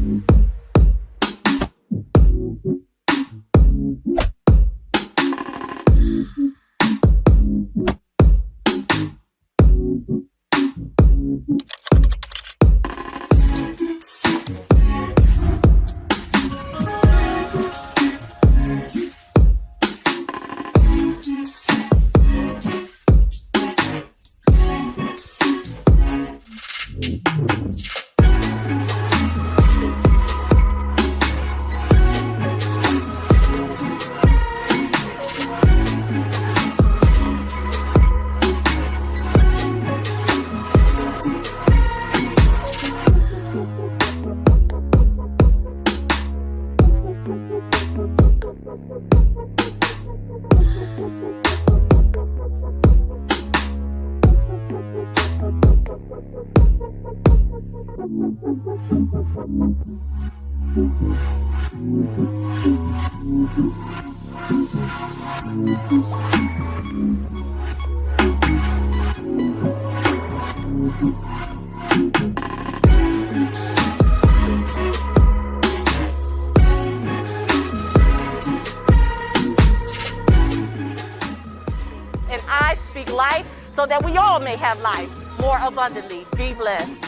And I speak life so that we all may have life more abundantly. Be blessed.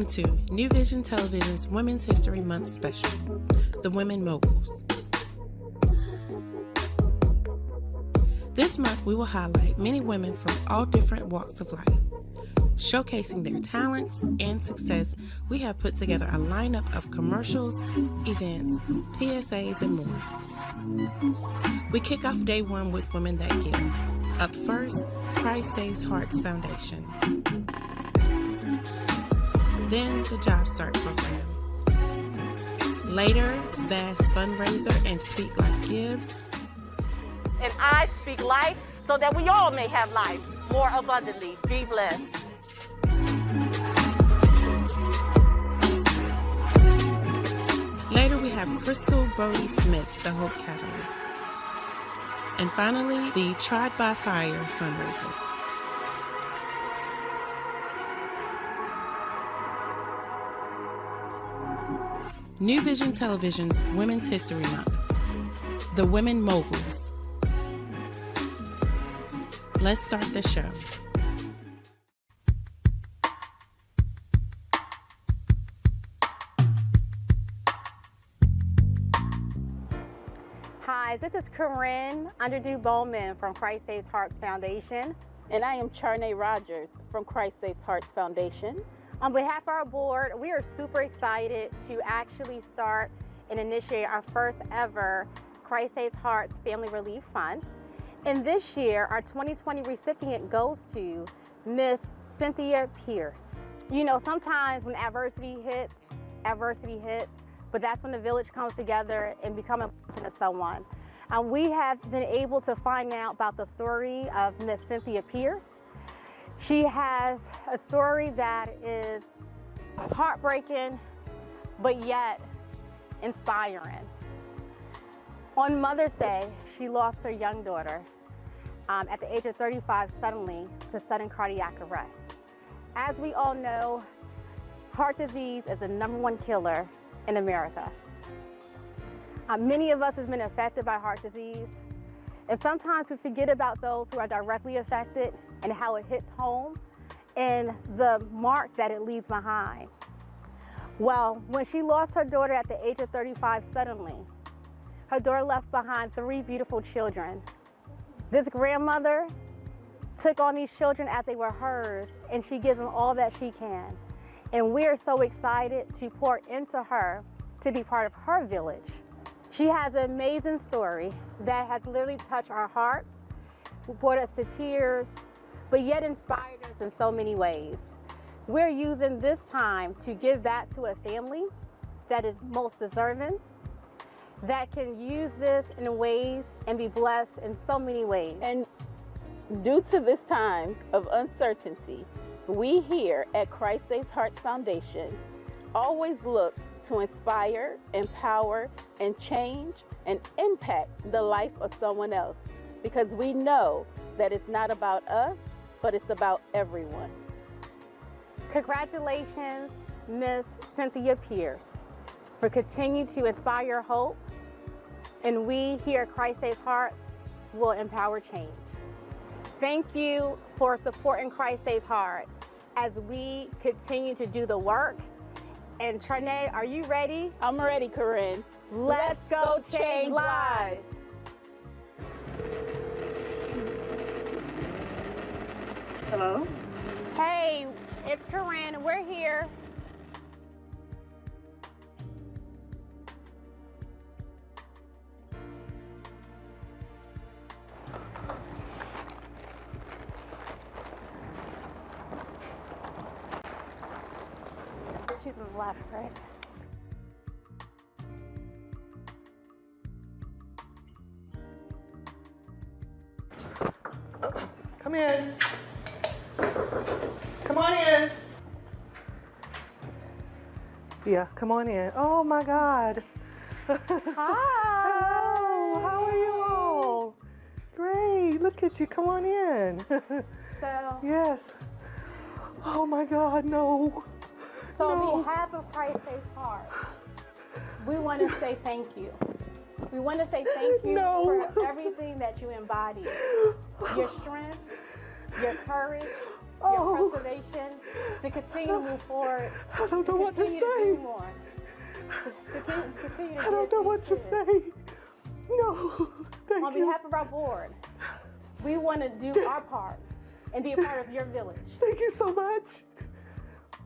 to New Vision Television's Women's History Month special, The Women Moguls. This month we will highlight many women from all different walks of life. Showcasing their talents and success, we have put together a lineup of commercials, events, PSAs, and more. We kick off day one with Women That Give. Up first, Christ Saves Hearts Foundation. Then the Job Start program. Later, VAS Fundraiser and Speak Life Gives. And I speak life so that we all may have life more abundantly. Be blessed. Later, we have Crystal Brody Smith, the Hope Catalyst. And finally, the Tried by Fire fundraiser. New Vision Television's Women's History Month, The Women Moguls. Let's start the show. Hi, this is Corinne Underdew Bowman from Christ Saves Hearts Foundation. And I am Charnay Rogers from Christ Saves Hearts Foundation. On behalf of our board, we are super excited to actually start and initiate our first ever Christ Saves Hearts Family Relief Fund. And this year, our 2020 recipient goes to Miss Cynthia Pierce. You know, sometimes when adversity hits, but that's when the village comes together and becomes a person of someone. We have been able to find out about the story of Miss Cynthia Pierce. She has a story that is heartbreaking, but yet inspiring. On Mother's Day, she lost her young daughter at the age of 35 suddenly to sudden cardiac arrest. As we all know, heart disease is the #1 killer in America. Many of us have been affected by heart disease, and sometimes we forget about those who are directly affected and how it hits home and the mark that it leaves behind. Well, when she lost her daughter at the age of 35 suddenly, her daughter left behind 3 beautiful children. This grandmother took on these children as they were hers, and she gives them all that she can. And we are so excited to pour into her to be part of her village. She has an amazing story that has literally touched our hearts, brought us to tears, but yet inspired us in so many ways. We're using this time to give back to a family that is most deserving, that can use this in ways and be blessed in so many ways. And due to this time of uncertainty, we here at Christ Saves Hearts Foundation always look to inspire, empower, and change and impact the life of someone else, because we know that it's not about us, but it's about everyone. Congratulations, Miss Cynthia Pierce, for continuing to inspire hope, and we here at Christ Saves Hearts will empower change. Thank you for supporting Christ Saves Hearts as we continue to do the work. And Charnay, are you ready? I'm ready, Corinne. Let's go change lives. Hello? Hey, it's Corinne. We're here. She's on the left, right? Come in. Come on in. Yeah, come on in. Oh my God. Hi. Hello. How are you all? Great. Look at you. Come on in. So, Yes. Oh my God, no. so No. on behalf of Christ Saves Hearts, we want to say thank you. We want to say thank you No. for everything that you embody. Your strength, your courage, your preservation, to continue to move forward. I don't know what to continue to say. do more. Continue to I don't know what to say. No, thank On you. behalf of our board, we want to do our part and be a part of your village. Thank you so much.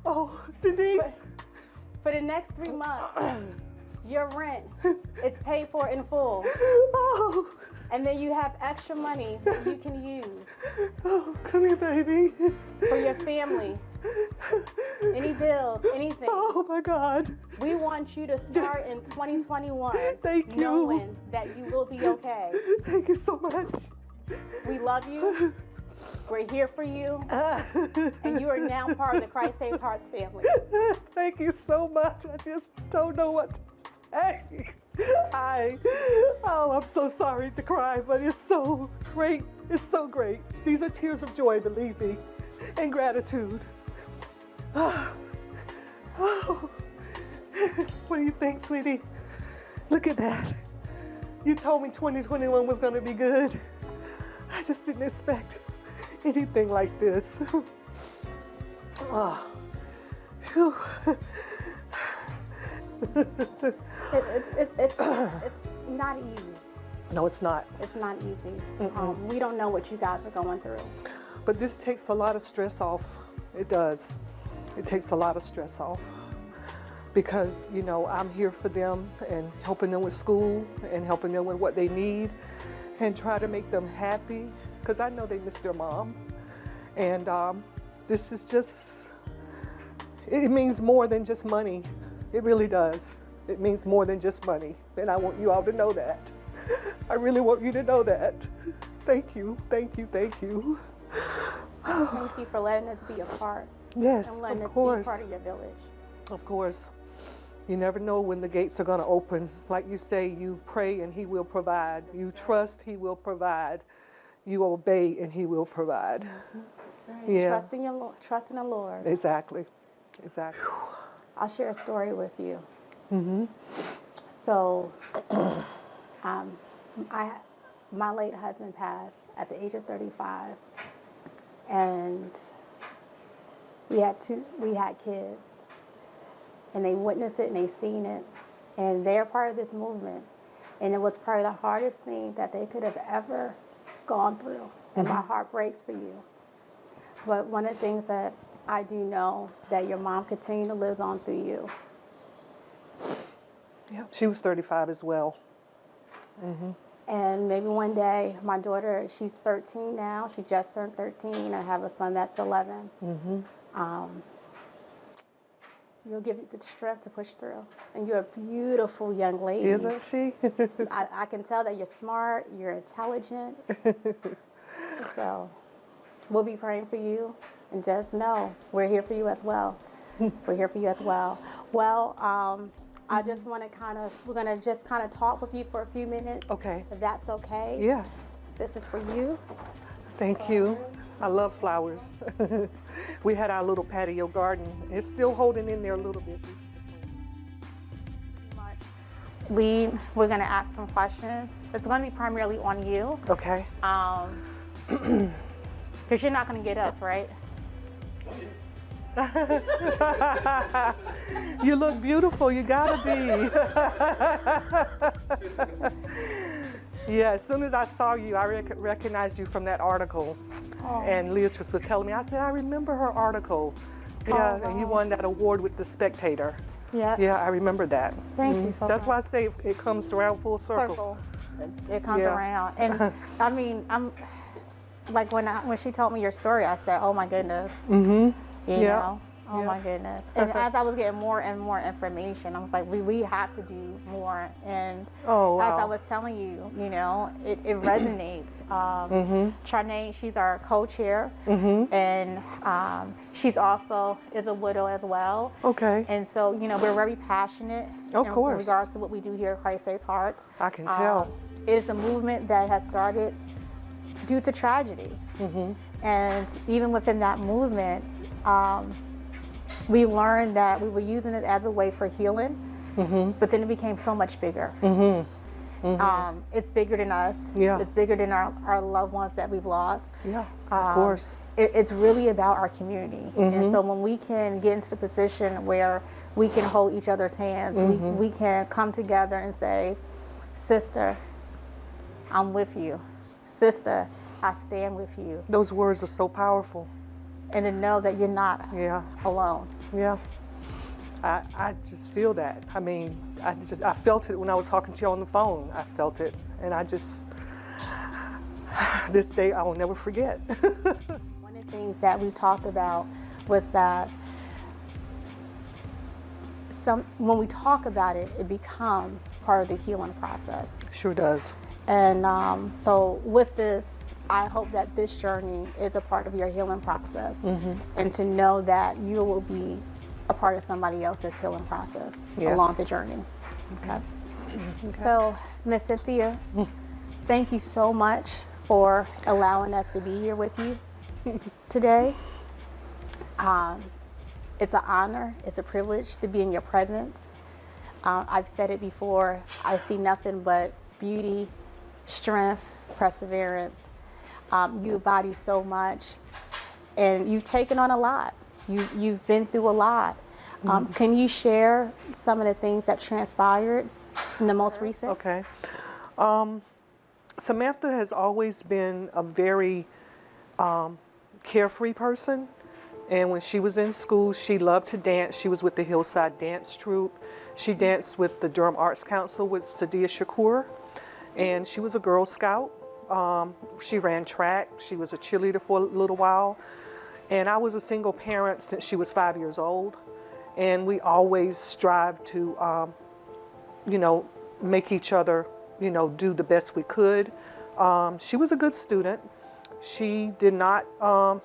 Oh, Denise. For the next 3 months, your rent is paid for in full. Oh, And then you have extra money that you can use oh, come here, baby. for your family. Any bills, anything. Oh my God. We want you to start in 2021 Thank you. knowing that you will be okay. Thank you so much. We love you. We're here for you. And you are now part of the Christ Saves Hearts family. Thank you so much. I just don't know what to say. I'm so sorry to cry, but it's so great. It's so great. These are tears of joy, believe me, and gratitude. Oh. What do you think, sweetie? Look at that. You told me 2021 was going to be good. I just didn't expect anything like this. Oh. Phew. It's not easy. No, it's not. It's not easy. We don't know what you guys are going through. But this takes a lot of stress off. It does. It takes a lot of stress off. Because, you know, I'm here for them and helping them with school and helping them with what they need and try to make them happy. Because I know they miss their mom. And this is just, it means more than just money. It really does. It means more than just money. And I want you all to know that. I really want you to know that. Thank you, thank you, thank you. Thank you for letting us be a part. Yes, And letting of us course. be part of your village. Of course. You never know when the gates are going to open. Like you say, you pray and He will provide. You trust, He will provide. You obey and He will provide. Yeah. Trust in the Lord. Exactly. Exactly. I'll share a story with you. Mm-hmm. So, my late husband passed at the age of 35, and we had kids, and they witnessed it and they seen it, and they're part of this movement, and it was probably the hardest thing that they could have ever gone through, and my heart breaks for you. But one of the things that I do know, that your mom continued to live on through you. Yeah, she was 35 as well. Mm-hmm. And maybe one day, my daughter, she's 13 now. She just turned 13. I have a son that's 11. Mm-hmm. You'll give you the strength to push through. And you're a beautiful young lady. Isn't she? I can tell that you're smart, you're intelligent. So we'll be praying for you. And just know, we're here for you as well. We're here for you as well. Well, I just want to we're going to just kind of talk with you for a few minutes. Okay. If that's okay. Yes. This is for you. Thank you. I love flowers. We had our little patio garden. It's still holding in there a little bit. We're going to ask some questions. It's going to be primarily on you. Okay. Because you're not going to get us, right? You look beautiful. You gotta be. Yeah, as soon as I saw you, I recognized you from that article. Oh. And Leatrice was telling me, I said, I remember her article. Yeah, and you won that award with The Spectator. Yeah. Yeah, I remember that. Thank you so That's much. why I say it comes around full circle. It comes around. And I mean, I'm like when she told me your story, I said, oh my goodness. Mm-hmm. You know? Oh my goodness. And as I was getting more and more information, I was like, we have to do more. And as I was telling you, you know, it resonates. Charnae, she's our co-chair, and she's also is a widow as well. Okay. And so, you know, we're very passionate in regards to what we do here at Christ Saves Hearts. I can tell. It is a movement that has started due to tragedy. And even within that movement, we learned that we were using it as a way for healing, but then it became so much bigger. It's bigger than us. Yeah. It's bigger than our loved ones that we've lost. Yeah, of course. it's really about our community. And so when we can get into the position where we can hold each other's hands, we can come together and say, sister, I'm with you. Sister, I stand with you. Those words are so powerful. And to know that you're not alone. Yeah. I just feel that. I mean, I felt it when I was talking to you on the phone. I felt it. And I just, this day I will never forget. One of the things that we talked about was that when we talk about it, it becomes part of the healing process. Sure does. And so with this, I hope that this journey is a part of your healing process, and to know that you will be a part of somebody else's healing process along the journey. Okay. So, Miss Cynthia, thank you so much for allowing us to be here with you today. It's an honor, it's a privilege to be in your presence. I've said it before, I see nothing but beauty, strength, perseverance. You embody so much, and you've taken on a lot. You've been through a lot. Can you share some of the things that transpired in the most recent? Okay. Samantha has always been a very carefree person. And when she was in school, she loved to dance. She was with the Hillside Dance Troupe. She danced with the Durham Arts Council with Sadia Shakur. And she was a Girl Scout. She ran track. She was a cheerleader for a little while. And I was a single parent since she was 5 years old. And we always strive to, make each other, do the best we could. She was a good student. She did not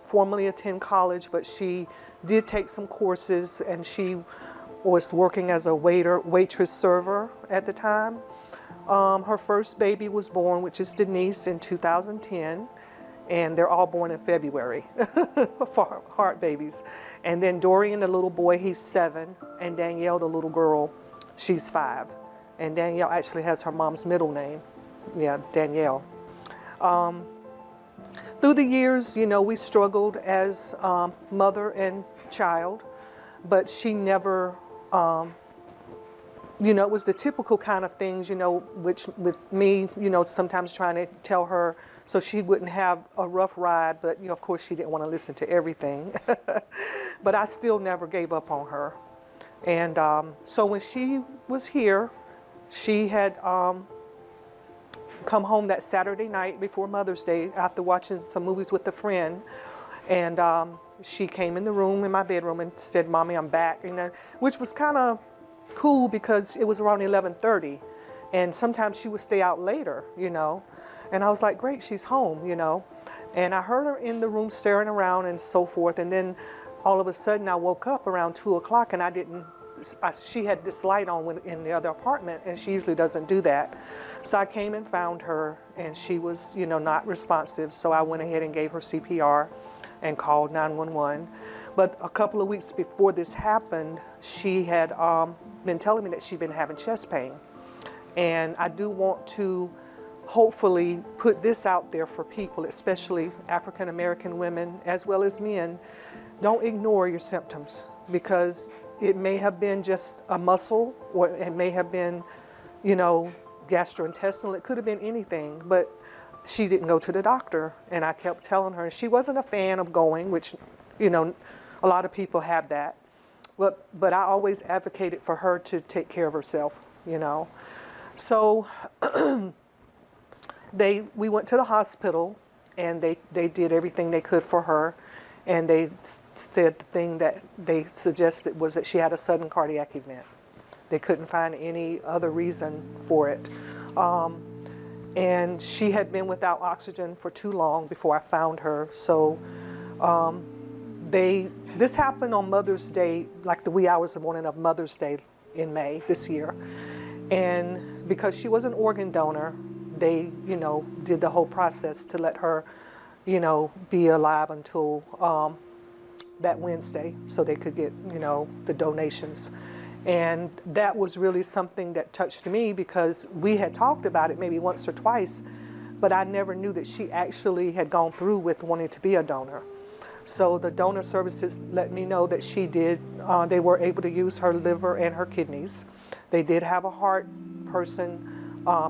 formally attend college, but she did take some courses, and she was working as a waitress, server at the time. Her first baby was born, which is Denise, in 2010, and they're all born in February, for heart babies. And then Dorian, the little boy, he's 7, and Danielle, the little girl, she's 5. And Danielle actually has her mom's middle name, Danielle. Through the years, we struggled as mother and child, but she never, it was the typical kind of things, which with me, sometimes trying to tell her so she wouldn't have a rough ride, but, of course, she didn't want to listen to everything. But I still never gave up on her. And so when she was here, she had come home that Saturday night before Mother's Day after watching some movies with a friend, and she came in the room, in my bedroom, and said, "Mommy, I'm back," which was kind of cool because it was around 11:30, and sometimes she would stay out later, and I was like, great, she's home, and I heard her in the room staring around and so forth, and then all of a sudden I woke up around 2 o'clock, and she had this light on in the other apartment, and she usually doesn't do that. So I came and found her, and she was, not responsive. So I went ahead and gave her CPR and called 911. But a couple of weeks before this happened, she had been telling me that she'd been having chest pain. And I do want to hopefully put this out there for people, especially African American women as well as men. Don't ignore your symptoms, because it may have been just a muscle, or it may have been, gastrointestinal. It could have been anything, but she didn't go to the doctor. And I kept telling her, and she wasn't a fan of going, which, a lot of people have that. But I always advocated for her to take care of herself, So we went to the hospital, and they did everything they could for her. And they said the thing that they suggested was that she had a sudden cardiac event. They couldn't find any other reason for it. And she had been without oxygen for too long before I found her. So this happened on Mother's Day, like the wee hours of morning of Mother's Day in May this year. And because she was an organ donor, they, did the whole process to let her, be alive until that Wednesday, so they could get, the donations. And that was really something that touched me, because we had talked about it maybe once or twice, but I never knew that she actually had gone through with wanting to be a donor. So the donor services let me know that they were able to use her liver and her kidneys. They did have a heart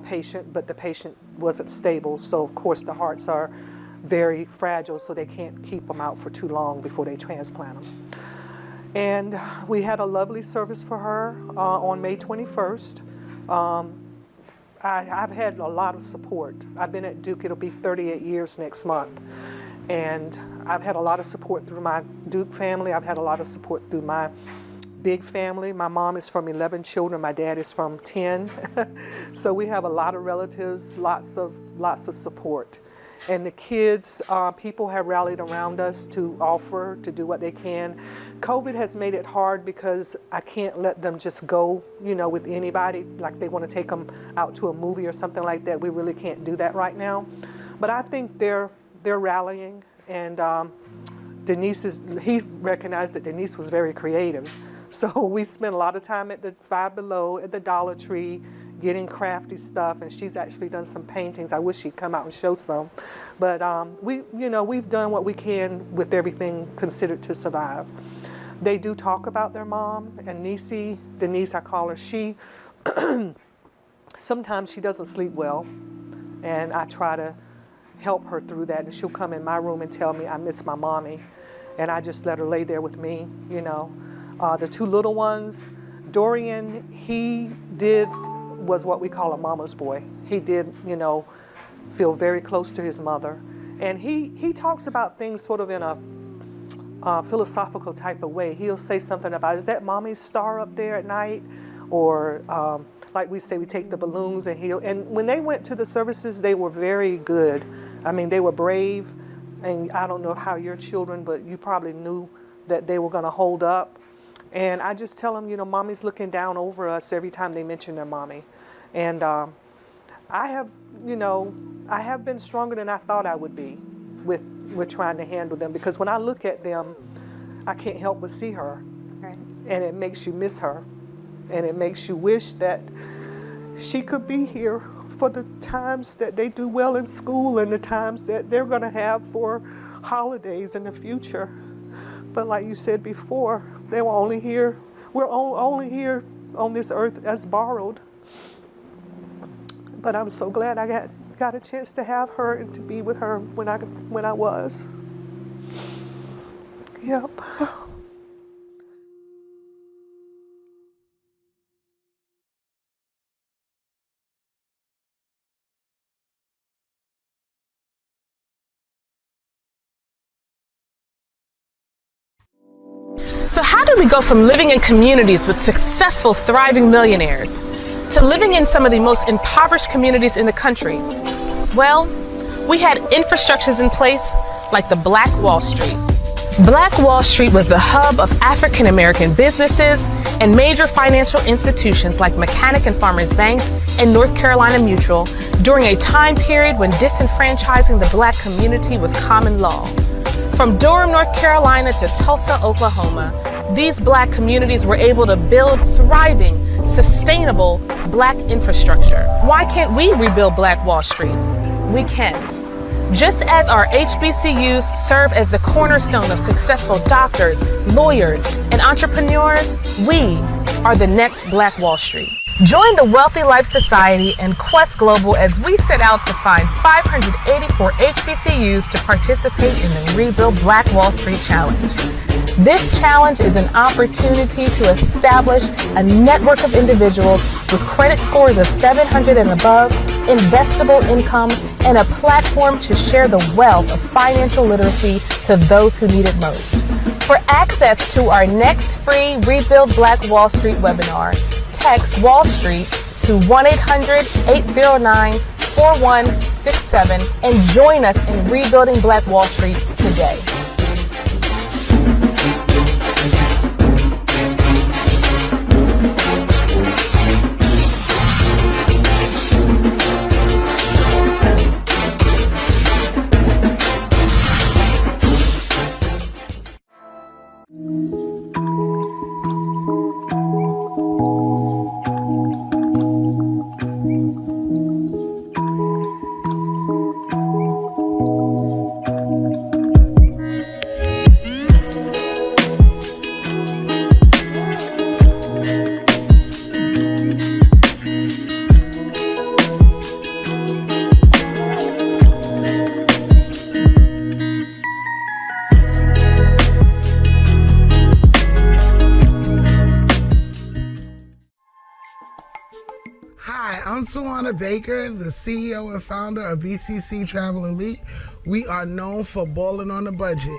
patient, but the patient wasn't stable. So of course the hearts are very fragile, so they can't keep them out for too long before they transplant them. And we had a lovely service for her on May 21st. I've had a lot of support. I've been at Duke, it'll be 38 years next month. And I've had a lot of support through my Duke family. I've had a lot of support through my big family. My mom is from 11 children. My dad is from 10. So we have a lot of relatives, lots of support. And the kids, people have rallied around us to offer, to do what they can. COVID has made it hard because I can't let them just go, with anybody, like they want to take them out to a movie or something like that. We really can't do that right now. But I think they're rallying, and he recognized that Denise was very creative. So we spent a lot of time at the Five Below, at the Dollar Tree, getting crafty stuff, and she's actually done some paintings. I wish she'd come out and show some. But we've done what we can with everything considered to survive. They do talk about their mom, and Denise, I call her, sometimes she doesn't sleep well, and I try to help her through that, and she'll come in my room and tell me I miss my mommy, and I just let her lay there with me, The two little ones, Dorian, was what we call a mama's boy. He did, feel very close to his mother. And he talks about things sort of in a philosophical type of way. He'll say something about, is that mommy's star up there at night? Or like we say, we take the balloons and when they went to the services, they were very good. I mean, they were brave. And I don't know how your children, but you probably knew that they were going to hold up. And I just tell them, mommy's looking down over us every time they mention their mommy. And I have been stronger than I thought I would be with trying to handle them, because when I look at them, I can't help but see her. Right. And it makes you miss her. And it makes you wish that she could be here for the times that they do well in school and the times that they're going to have for holidays in the future. But like you said before, we're only here on this earth as borrowed. But I'm so glad I got a chance to have her and to be with her when I was. Yep. So how did we go from living in communities with successful, thriving millionaires to living in some of the most impoverished communities in the country? Well, we had infrastructures in place like the Black Wall Street. Black Wall Street was the hub of African American businesses and major financial institutions like Mechanic and Farmers Bank and North Carolina Mutual during a time period when disenfranchising the Black community was common law. From Durham, North Carolina to Tulsa, Oklahoma, these Black communities were able to build thriving, sustainable Black infrastructure. Why can't we rebuild Black Wall Street? We can. Just as our HBCUs serve as the cornerstone of successful doctors, lawyers, and entrepreneurs, we are the next Black Wall Street. Join the Wealthy Life Society and Quest Global as we set out to find 584 HBCUs to participate in the Rebuild Black Wall Street Challenge. This challenge is an opportunity to establish a network of individuals with credit scores of 700 and above, investable income, and a platform to share the wealth of financial literacy to those who need it most. For access to our next free Rebuild Black Wall Street webinar, text Wall Street to 1-800-809-4167 and join us in rebuilding Black Wall Street today. Tawana Baker, the CEO and founder of BCC Travel Elite. We are known for balling on a budget.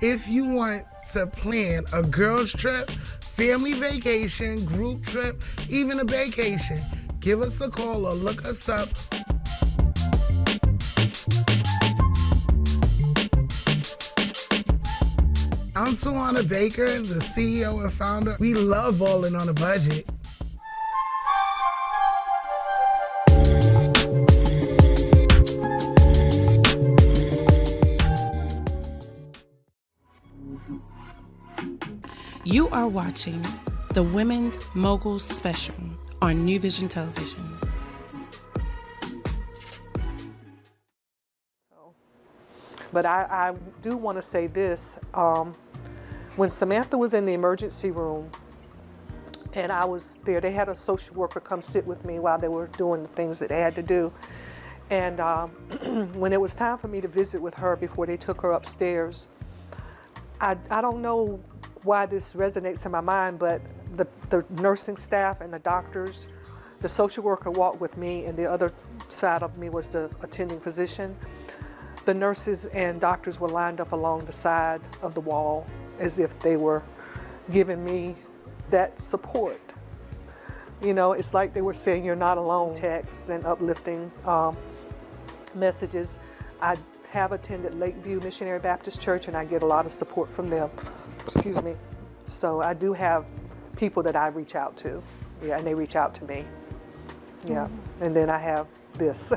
If you want to plan a girls trip, family vacation, group trip, even a vacation, give us a call or look us up. I'm Tawana Baker, the CEO and founder. We love balling on a budget. You are watching the Women's Mogul'S special on New Vision Television. But I do want to say this. When Samantha was in the emergency room and I was there, they had a social worker come sit with me while they were doing the things that they had to do. And when it was time for me to visit with her before they took her upstairs, I don't know why this resonates in my mind, but the nursing staff and the doctors, the social worker walked with me, and the other side of me was the attending physician. The nurses and doctors were lined up along the side of the wall as if they were giving me that support. You know, it's like they were saying, you're not alone, texts and uplifting messages. I have attended Lakeview Missionary Baptist Church, and I get a lot of support from them. Excuse me. So I do have people that I reach out to, yeah, and they reach out to me. Yeah, and then I have this.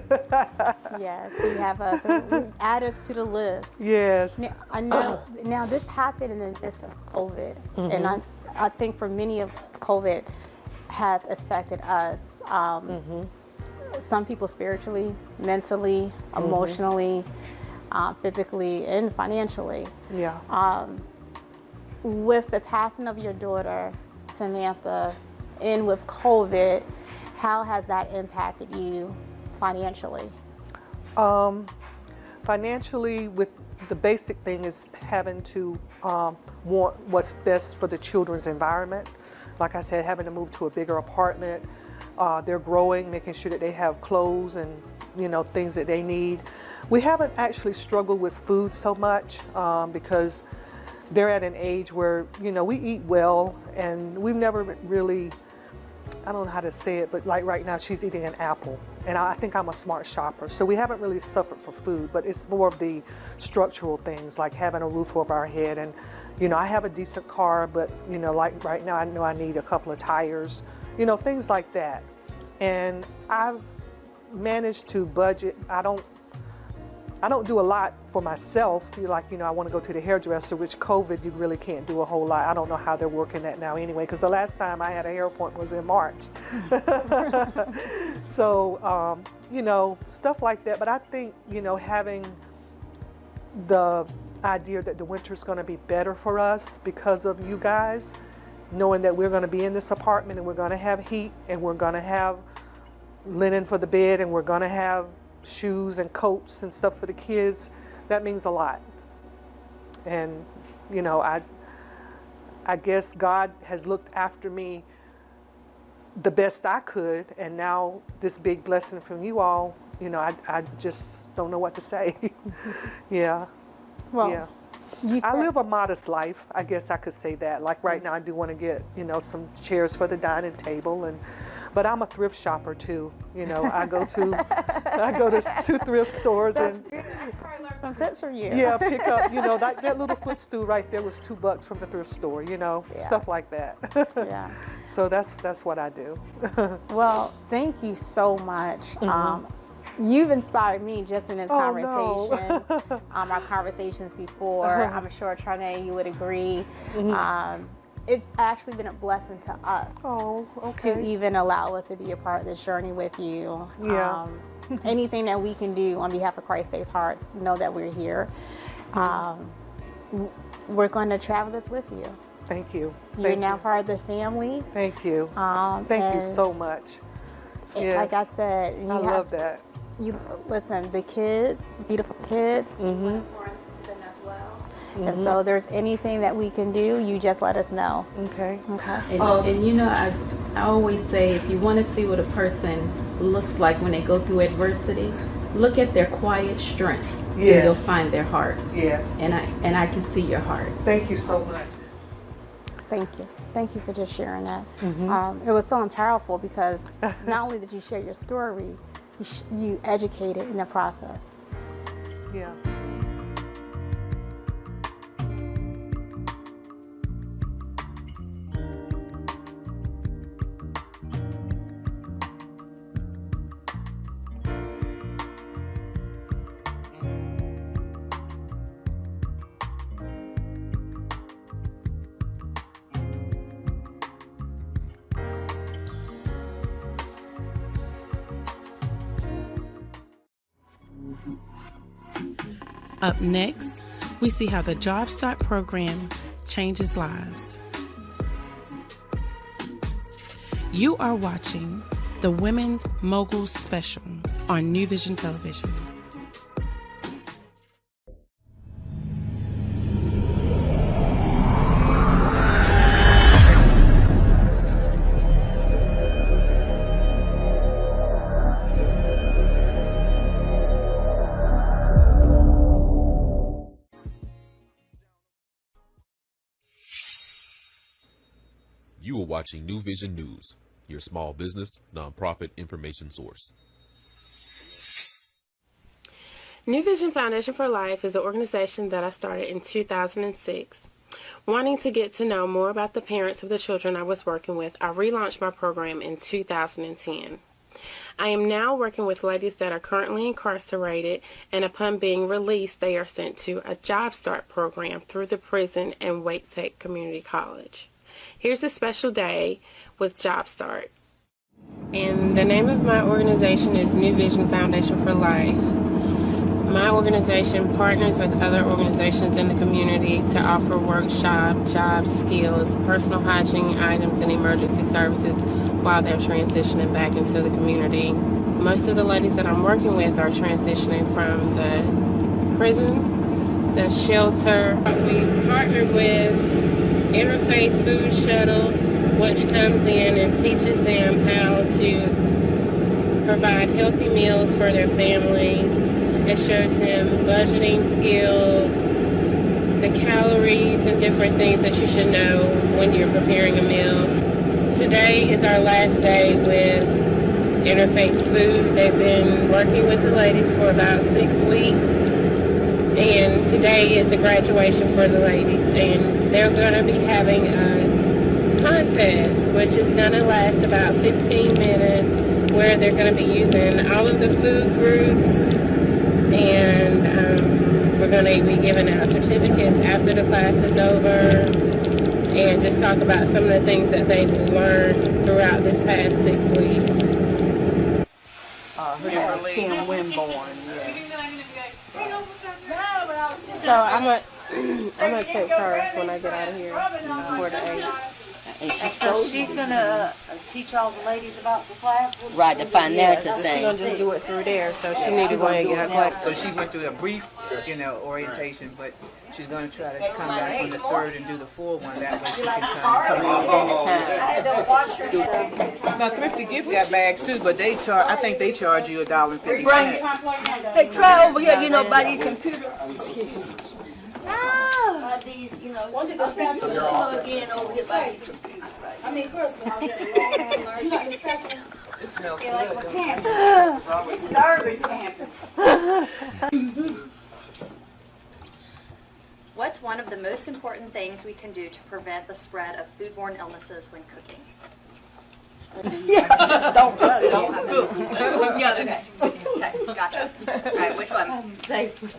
Yes, you have us. You add us to the list. Yes. Now, I know. Now this happened in the midst of COVID, and I think for many of COVID has affected us. Some people spiritually, mentally, emotionally, physically, and financially. Yeah. With the passing of your daughter, Samantha, and with COVID, how has that impacted you financially? Financially, with the basic thing is having to want what's best for the children's environment. Like I said, having to move to a bigger apartment. They're growing, making sure that they have clothes and, you know, things that they need. We haven't actually struggled with food so much because they're at an age where, you know, we eat well, and we've never really, I don't know how to say it, but like right now she's eating an apple, and I think I'm a smart shopper. So we haven't really suffered for food, but it's more of the structural things like having a roof over our head. And, you know, I have a decent car, but, you know, like right now I know I need a couple of tires, you know, things like that. And I've managed to budget. I don't do a lot for myself. Like, you know, I want to go to the hairdresser, which COVID, you really can't do a whole lot. I don't know how they're working that now anyway, because the last time I had a hair appointment was in March. So, you know, stuff like that. But I think, you know, having the idea that the winter's going to be better for us because of you guys, knowing that we're going to be in this apartment and we're going to have heat and we're going to have linen for the bed and we're going to have shoes and coats and stuff for the kids, that means a lot. And, you know, I guess God has looked after me the best I could, and now this big blessing from you all, you know, I just don't know what to say. Yeah. Well, yeah. You I said, live a modest life, I guess I could say that. Like right now I do want to get, you know, some chairs for the dining table, but I'm a thrift shopper too. You know, I go to two thrift stores and some tips from you. yeah, pick up, you know, that little footstool right there was $2 from the thrift store, you know, stuff like that. Yeah. So that's what I do. Well, thank you so much. You've inspired me just in this conversation. No. Our conversations before, I'm sure Trinae, you would agree. It's actually been a blessing to us to even allow us to be a part of this journey with you. Yeah. Anything that we can do on behalf of Christ Saves Hearts, know that we're here. We're going to travel this with you. Thank you. You're now part of the family. Thank you. Thank you so much. Yes. Like I said, I love that. You listen, the kids, beautiful kids, important to them as well. And so, there's anything that we can do, you just let us know. Okay. Okay. And you know, I always say, if you want to see what a person looks like when they go through adversity. Look at their quiet strength. Yes. And you'll find their heart. Yes. And I can see your heart. Thank you so much. Thank you. Thank you for just sharing that. It was so powerful because not only did you share your story, you educated in the process. Yeah. Up next, we see how the Job Start program changes lives. You are watching the Women Mogul'S special on New Vision Television. You are watching New Vision News, your small business, nonprofit information source. New Vision Foundation for Life is an organization that I started in 2006. Wanting to get to know more about the parents of the children I was working with, I relaunched my program in 2010. I am now working with ladies that are currently incarcerated, and upon being released, they are sent to a Job Start program through the prison and Wake Tech Community College. Here's a special day with Job Start. And the name of my organization is New Vision Foundation for Life. My organization partners with other organizations in the community to offer workshops, job skills, personal hygiene items, and emergency services while they're transitioning back into the community. Most of the ladies that I'm working with are transitioning from the prison, the shelter. We partnered with Interfaith Food Shuttle, which comes in and teaches them how to provide healthy meals for their families. It shows them budgeting skills, the calories and different things that you should know when you're preparing a meal. Today is our last day with Interfaith Food. They've been working with the ladies for about 6 weeks. And today is the graduation for the ladies, and they're going to be having a contest, which is going to last about 15 minutes, where they're going to be using all of the food groups, and we're going to be giving out certificates after the class is over, and just talk about some of the things that they've learned throughout this past 6 weeks. Kim Winborn. So I'm gonna take her when I get out of here for the 8. And So she's going to teach all the ladies about the class? right, the financial She's thing. gonna just do it through there, so she needs to go ahead and get her class. So she went through a brief, orientation, but she's going to try to come back on the 3rd and do the full one. That way she can come in. Now, Thrifty Gift got bags too, but they charge. I think they charge you $1.50. Bring it. Hey, try over here, by these computers. These, one of the plug in over here by these computers. I mean, first of all, It smells good. This is urban camping. What's one of the most important things we can do to prevent the spread of foodborne illnesses when cooking? Don't Yeah, okay. Okay, gotcha. All right, which one? Safe.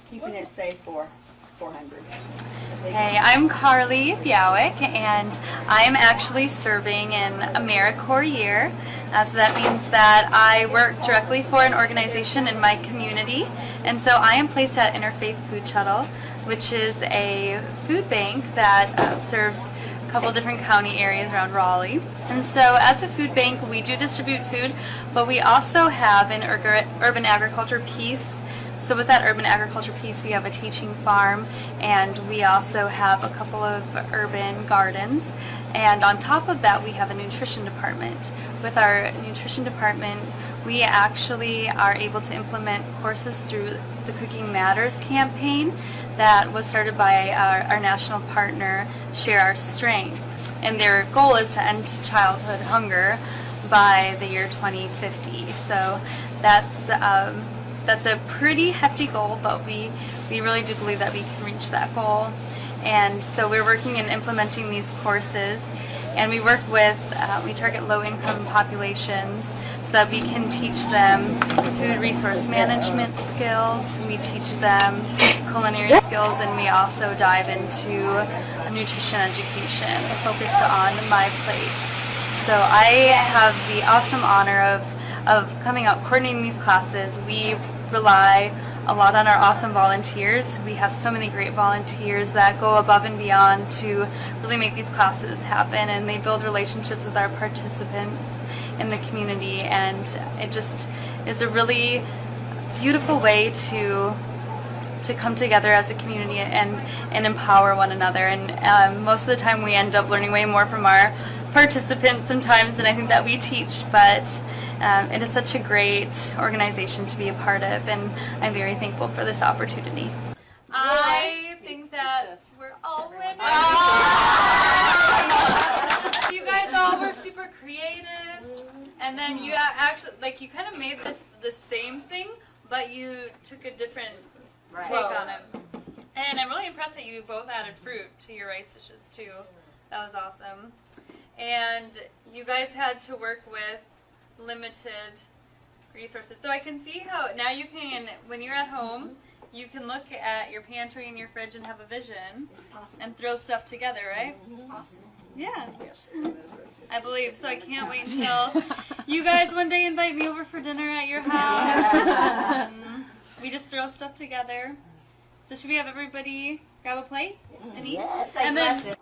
Keeping it safe for 400. Hey, I'm Carly Biawick, and I'm actually serving in AmeriCorps year. So that means that I work directly for an organization in my community, and so I am placed at Interfaith Food Shuttle, which is a food bank that serves a couple different county areas around Raleigh. And so as a food bank, we do distribute food, but we also have an urban agriculture piece. So with that urban agriculture piece, we have a teaching farm, and we also have a couple of urban gardens. And on top of that, we have a nutrition department. With our nutrition department, we actually are able to implement courses through the Cooking Matters campaign that was started by our national partner, Share Our Strength. And their goal is to end childhood hunger by the year 2050. So that's a pretty hefty goal, but we really do believe that we can reach that goal. And so we're working and implementing these courses, and we work with, we target low-income populations so that we can teach them food resource management skills, we teach them culinary skills, and we also dive into nutrition education focused on my plate. So I have the awesome honor of coming out coordinating these classes. We rely a lot on our awesome volunteers. We have so many great volunteers that go above and beyond to really make these classes happen, and they build relationships with our participants in the community, and it just is a really beautiful way to come together as a community and empower one another. And most of the time we end up learning way more from our participants sometimes than I think that we teach, but it is such a great organization to be a part of, and I'm very thankful for this opportunity. I think that we're all winners. You guys all were super creative, and then you actually, like, you kind of made the same thing, but you took a different take on it. And I'm really impressed that you both added fruit to your rice dishes too. That was awesome. And you guys had to work with limited resources. So I can see how now you can, when you're at home, you can look at your pantry and your fridge and have a vision and throw stuff together, right? It's possible. Yeah. I believe. So I can't wait till you guys one day invite me over for dinner at your house. We just throw stuff together. So should we have everybody grab a plate and eat? Yes, and then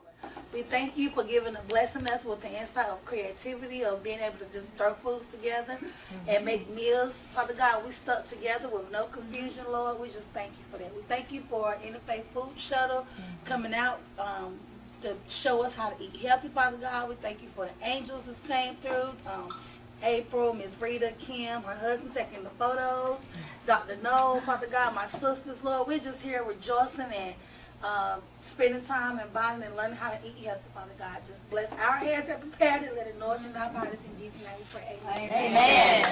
we thank you for blessing us with the insight of creativity, of being able to just throw foods together and make meals. Father God, we stuck together with no confusion, Lord. We just thank you for that. We thank you for Interfaith Food Shuttle coming out to show us how to eat healthy, Father God. We thank you for the angels that came through. April, Miss Rita, Kim, her husband taking the photos, Dr. Noel, Father God, my sisters, Lord. We're just here rejoicing and spending time and bonding and learning how to eat healthy, Father God. Just bless our hands that prepared it, let it nourish in our bodies. In Jesus' name we pray. Amen. Amen.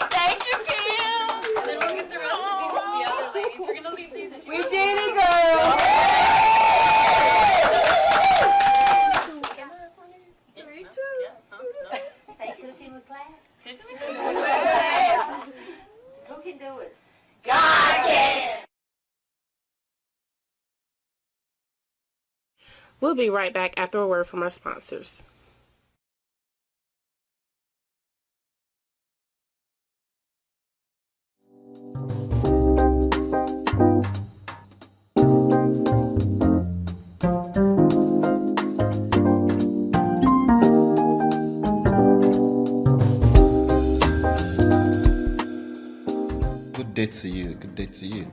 thank you, Kim. And then we'll get the recipes from the other ladies. We're going to leave these in here. We did it, girl. Say cooking with class. Who can do it? God can. We'll be right back after a word from our sponsors. Good day to you. Good day to you.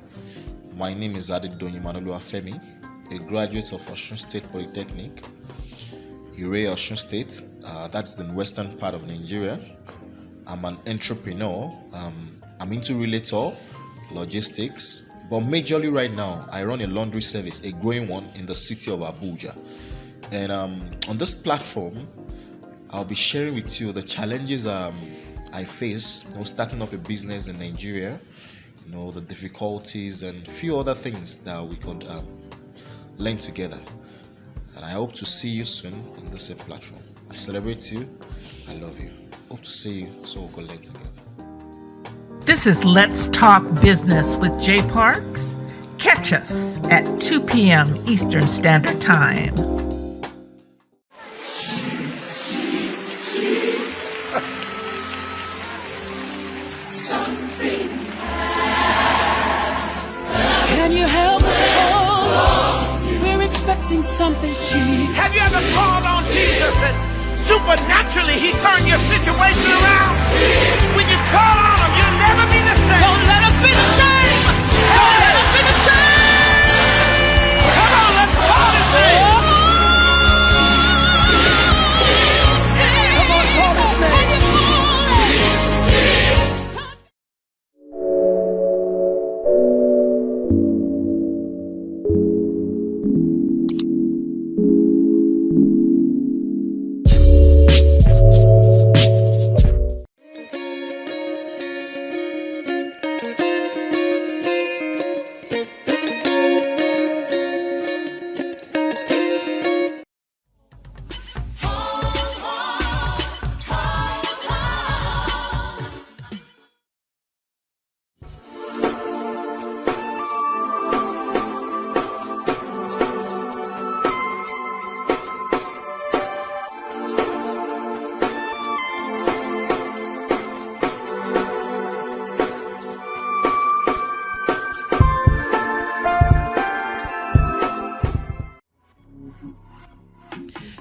My name is Adedonyi Manoluafemi, a graduate of Osun State Polytechnic, Ire Osun State. That's in the western part of Nigeria. I'm an entrepreneur. I'm into relator, logistics, but majorly right now, I run a laundry service, a growing one in the city of Abuja. And on this platform, I'll be sharing with you the challenges I face starting up a business in Nigeria, the difficulties and few other things that we could learn together. And I hope to see you soon on the same platform. I celebrate you. I love you. Hope to see you so we'll go learn together. This is Let's Talk Business with Jay Parks. Catch us at 2 p.m. Eastern Standard Time. Can you help us all? We're expecting expecting something, Jesus. Have you ever called on Jesus and supernaturally He turned your situation around? When you call on Him, you'll never be the same. Don't let us be the same. Don't let us be the same. Come on, let's call His name. Come on, call His name.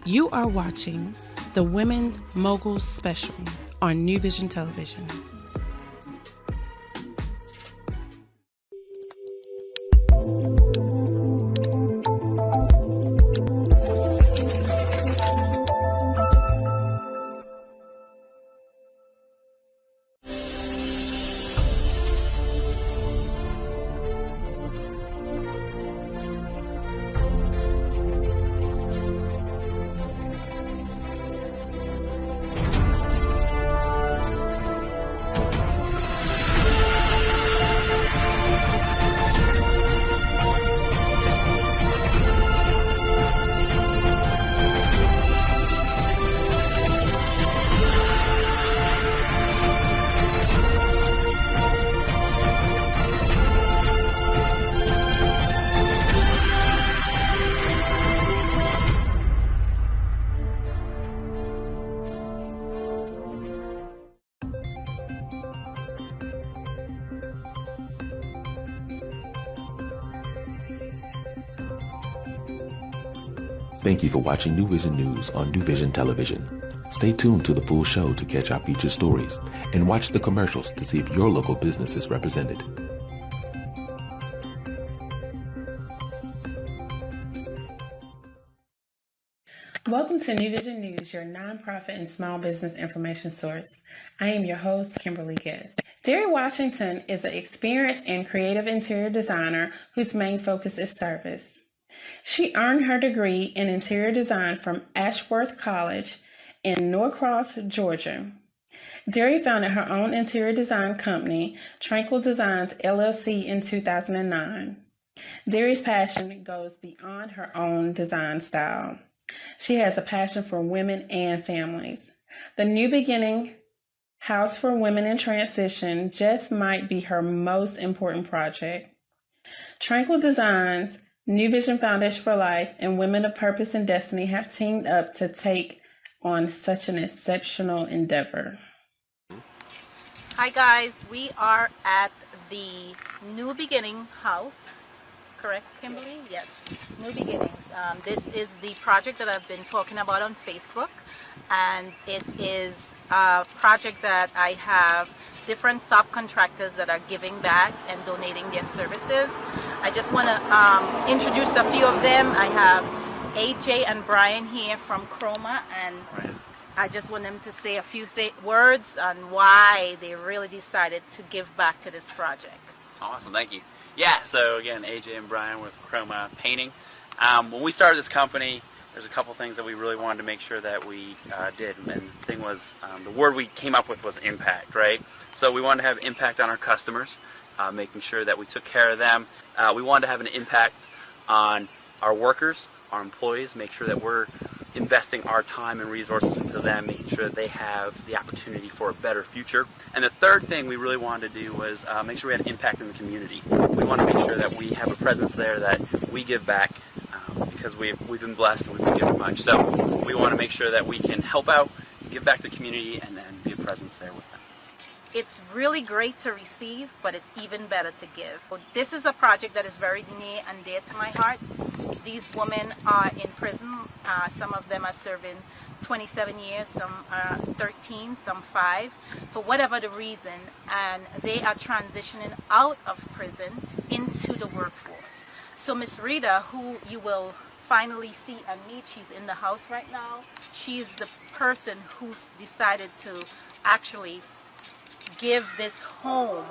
You are watching the Women's Mogul'S special on New Vision Television. Thank you for watching New Vision News on New Vision Television. Stay tuned to the full show to catch our featured stories and watch the commercials to see if your local business is represented. Welcome to New Vision News, your nonprofit and small business information source. I am your host, Kimberly Guest. Derry Washington is an experienced and creative interior designer whose main focus is service. She earned her degree in interior design from Ashworth College in Norcross, Georgia. Derry founded her own interior design company, Tranquil Designs LLC, in 2009. Derry's passion goes beyond her own design style. She has a passion for women and families. The New Beginning House for Women in Transition just might be her most important project. Tranquil Designs, New Vision Foundation for Life, and Women of Purpose and Destiny have teamed up to take on such an exceptional endeavor. Hi guys, we are at the New Beginning House. Correct, Kimberly? Yes, New Beginnings. This is the project that I've been talking about on Facebook, and it is a project that I have different subcontractors that are giving back and donating their services. I just want to introduce a few of them. I have AJ and Brian here from Chroma, and I just want them to say a few words on why they really decided to give back to this project. Awesome, thank you. Yeah, so again, AJ and Brian with Chroma Painting. When we started this company, there's a couple things that we really wanted to make sure that we did. And the thing was, the word we came up with was impact, right? So we wanted to have impact on our customers, making sure that we took care of them. We wanted to have an impact on our workers, our employees, make sure that we're investing our time and resources into them, making sure that they have the opportunity for a better future. And the third thing we really wanted to do was make sure we had an impact in the community. We want to make sure that we have a presence there, that we give back, because we've been blessed and we've been given much. So we want to make sure that we can help out, give back to the community, and then be a presence there with them. it's really great to receive, but it's even better to give. So this is a project that is very near and dear to my heart. These women are in prison. Some of them are serving 27 years, some are 13, some 5, for whatever the reason, and they are transitioning out of prison into the workforce. So Miss Rita, who you will finally see and meet, she's in the house right now. She is the person who's decided to actually give this home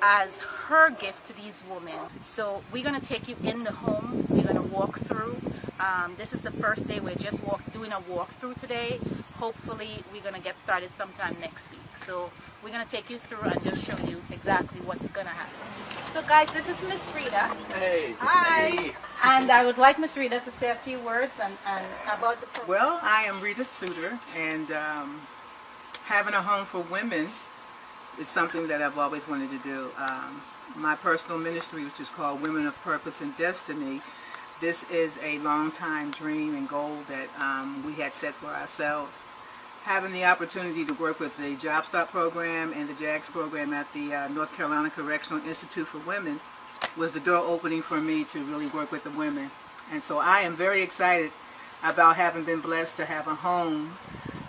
as her gift to these women. So we're going to take you in the home. We're going to walk through. This is the first day. We're just doing a walkthrough today. Hopefully we're going to get started sometime next week. So we're going to take you through and just show you exactly what's going to happen. So guys, this is Miss Rita. Hey. Hi. Hey. And I would like Miss Rita to say a few words and about the program. Well, I am Rita Suter, and having a home for women is something that I've always wanted to do. My personal ministry, which is called Women of Purpose and Destiny, this is a long-time dream and goal that we had set for ourselves. Having the opportunity to work with the Job Stop program and the JAGS program at the North Carolina Correctional Institute for Women was the door opening for me to really work with the women. And so I am very excited about having been blessed to have a home.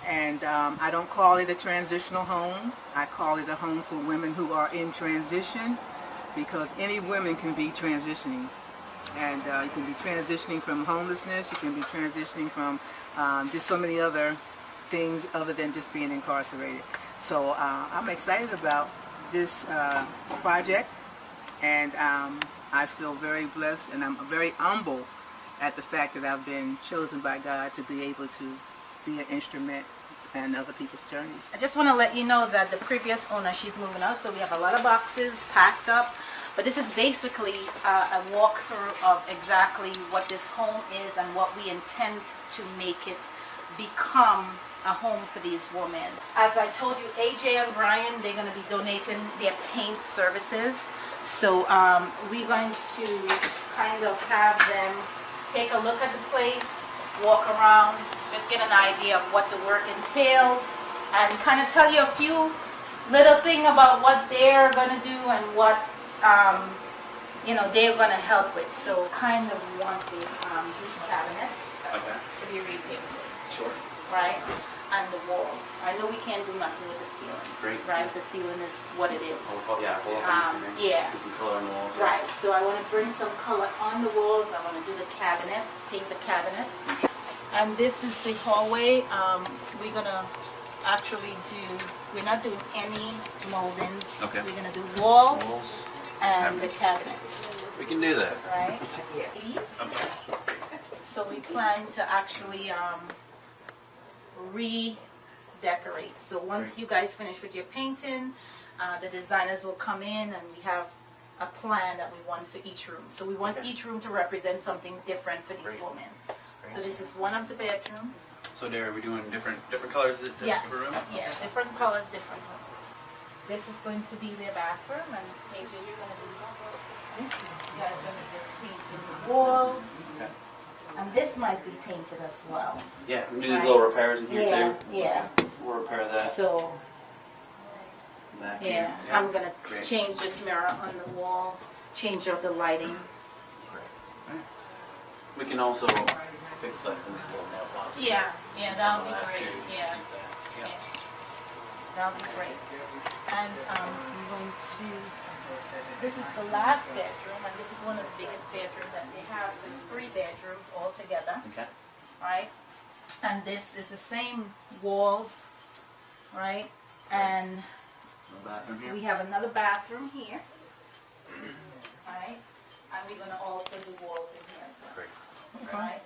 And I don't call it a transitional home. I call it a home for women who are in transition, because any women can be transitioning. And you can be transitioning from homelessness, you can be transitioning from just so many other things other than just being incarcerated. So I'm excited about this project, and I feel very blessed, and I'm very humble at the fact that I've been chosen by God to be able to be an instrument in other people's journeys. I just want to let you know that the previous owner, she's moving out, so we have a lot of boxes packed up. But this is basically a walkthrough of exactly what this home is and what we intend to make it become a home for these women. As I told you, AJ and Brian, they're going to be donating their paint services. So we're going to kind of have them take a look at the place, walk around, just get an idea of what the work entails, and kind of tell you a few little things about what they're going to do and what they're going to help with. So kind of wanted these cabinets to be repainted. Sure. Right? And the walls. I know we can't do nothing with the ceiling. Great. Right? The ceiling is what it is. Yeah. Put some color on the walls. Right. So I want to bring some color on the walls. I want to do the cabinet, paint the cabinets. And this is the hallway. We're going to actually we're not doing any moldings. Okay. We're going to do walls and the cabinets. We can do that. Right? Okay. So we plan to actually redecorate. So once you guys finish with your painting, the designers will come in and we have a plan that we want for each room. So we want each room to represent something different for these women. So this is one of the bedrooms. So there, are we doing different colors Yes. per room? Yeah, different colors, different rooms. This is going to be their bathroom, and maybe you're going to do you guys going to just paint the walls. Okay. And this might be painted as well. Yeah, we can do these little repairs in here too. Yeah. We'll repair that. So, Vacuum. yeah, I'm going to change this mirror on the wall, change up the lighting. We can also fix like some little nail pops. Yeah, that'll be great. Yeah. That'll be great. And I'm going to, this is the last bedroom, and this is one of the biggest bedrooms that they have. So there's 3 bedrooms all together. Okay. Right? And this is the same walls, right? And bathroom here. we have another bathroom here. Right? And we're going to also do walls in here as well. Great. Right?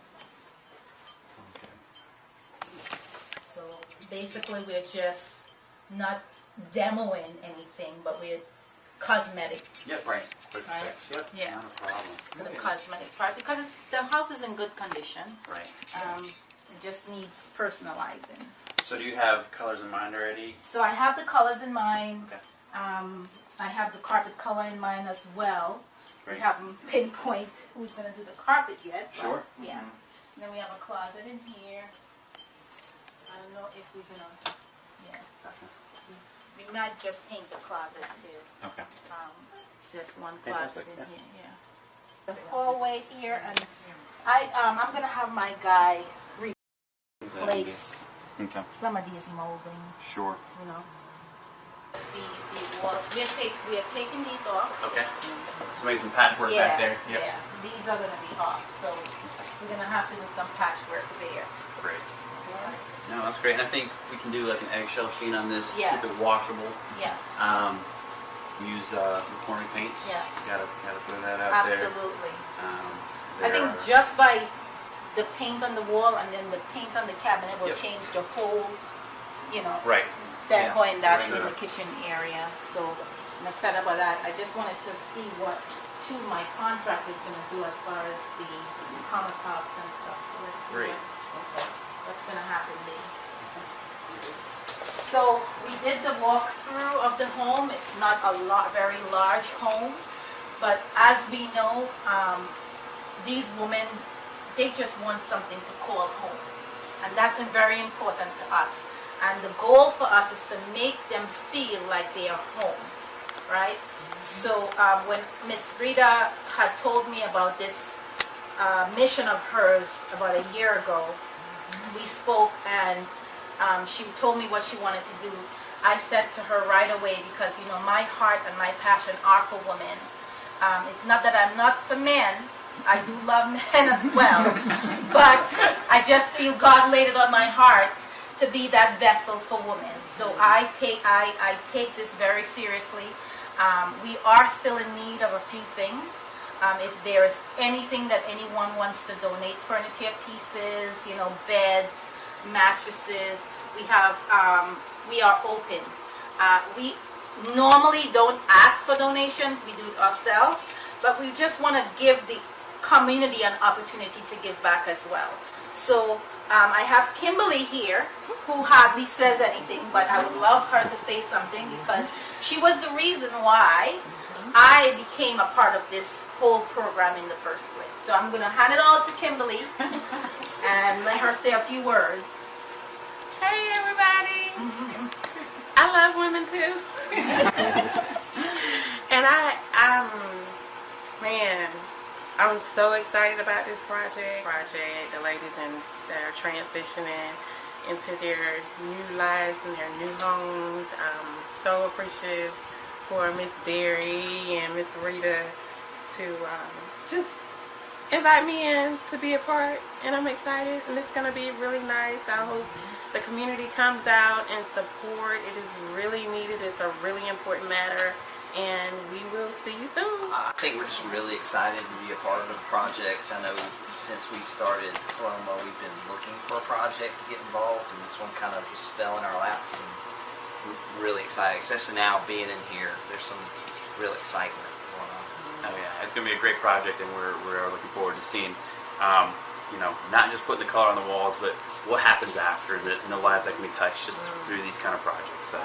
So basically we're just not demoing anything, but we're cosmetic. Yep, right. Right? Yep. Yeah. Not a problem. For the cosmetic part, because the house is in good condition. Right. It just needs personalizing. So do you have colors in mind already? So I have the colors in mind. Okay. I have the carpet color in mind as well. Great. We haven't pinpoint who's going to do the carpet yet. But Sure. Yeah. And then we have a closet in here. I don't know if we're going to, yeah. We might just paint the closet too. Okay. It's just one closet Fantastic, in here, yeah. The hallway here, and I'm gonna have my guy replace some of these moldings. Sure. You know, the walls. We are taking these off. Okay. So maybe some patchwork back there. Yep. Yeah. These are gonna be off, so we're gonna have to do some patchwork there. Great. No, that's great. And I think we can do like an eggshell sheen on this. Yes. Keep it washable. Yes. Use McCormick paints. Yes. Gotta throw that out there. Absolutely. I think just by the paint on the wall and then the paint on the cabinet will change the whole, you know, decor and dash in the kitchen area. So I'm excited about that. I just wanted to see what my contract is going to do as far as the countertops and stuff. So let's see what's going to happen there. So we did the walkthrough of the home. It's not a very large home, but as we know, these women, they just want something to call home, and that's very important to us. And the goal for us is to make them feel like they are home, right? So when Miss Rita had told me about this mission of hers about a year ago, we spoke, and she told me what she wanted to do. I said to her right away, because you know my heart and my passion are for women. It's not that I'm not for men. I do love men as well, but I just feel God laid it on my heart to be that vessel for women. So I take this very seriously. We are still in need of a few things. If there is anything that anyone wants to donate, furniture pieces, you know, beds, mattresses, we are open. We normally don't ask for donations. We do it ourselves, but we just want to give the community an opportunity to give back as well. So I have Kimberly here, who hardly says anything, but I would love her to say something because she was the reason why I became a part of this whole program in the first place. So I'm going to hand it all to Kimberly and let her say a few words. Hey everybody! I love women too. And I'm so excited about this project. The ladies that are transitioning into their new lives and their new homes. I'm so appreciative for Miss Berry and Miss Rita to just invite me in to be a part, and I'm excited, and it's going to be really nice. I hope the community comes out and support. It is really needed. It's a really important matter, and we will see you soon. I think we're just really excited to be a part of the project. I know since we started Paloma, we've been looking for a project to get involved, and this one kind of just fell in our laps, and we're really excited, especially now being in here. There's some real excitement going on. Oh yeah, it's going to be a great project, and we're looking forward to seeing, you know, not just putting the color on the walls, but what happens after, and the lives that can be touched just through these kind of projects. So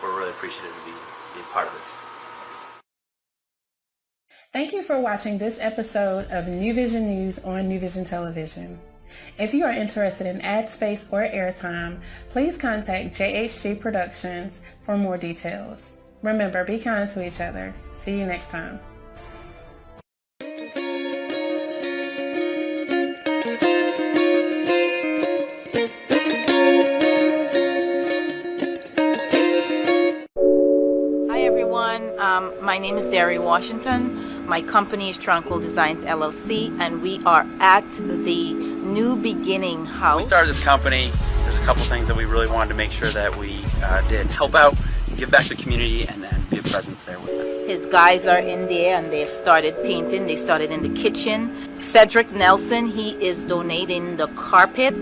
we're really appreciative to be a part of this. Thank you for watching this episode of New Vision News on New Vision Television. If you are interested in ad space or airtime, please contact JHG Productions for more details. Remember, be kind to each other. See you next time. Hi everyone, my name is Derry Washington. My company is Tranquil Designs LLC, and we are at the New Beginning House. We started this company. There's a couple things that we really wanted to make sure that we did. Help out, give back to the community, and then be a presence there with them. His guys are in there, and they've started painting. They started in the kitchen. Cedric Nelson, he is donating the carpet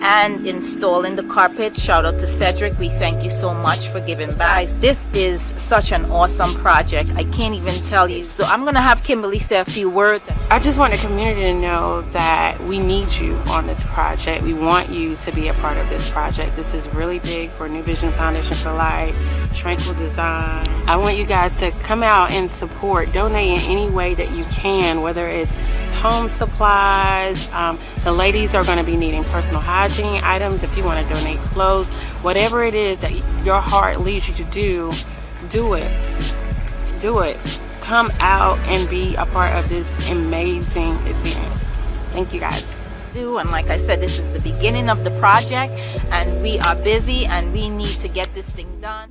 and installing the carpet. Shout out to Cedric. We thank you so much for giving back. Guys, this is such an awesome project. I can't even tell you. So I'm going to have Kimberly say a few words. I just want the community to know that we need you on this project. We want you to be a part of this project. This is really big for New Vision Foundation for Life, Tranquil Design. I want you guys to come out and support, donate in any way that you can, whether it's home supplies. The ladies are going to be needing personal hygiene items. If you want to donate clothes, whatever it is that your heart leads you to do, do it. Do it. Come out and be a part of this amazing experience. Thank you guys. And like I said, this is the beginning of the project, and we are busy and we need to get this thing done.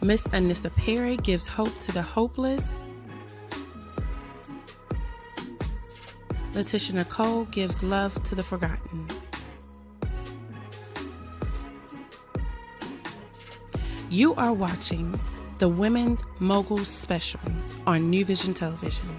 Miss Anissa Perry gives hope to the hopeless. Letitia Nicole gives love to the forgotten. You are watching the Women's Mogul'S special on New Vision Television.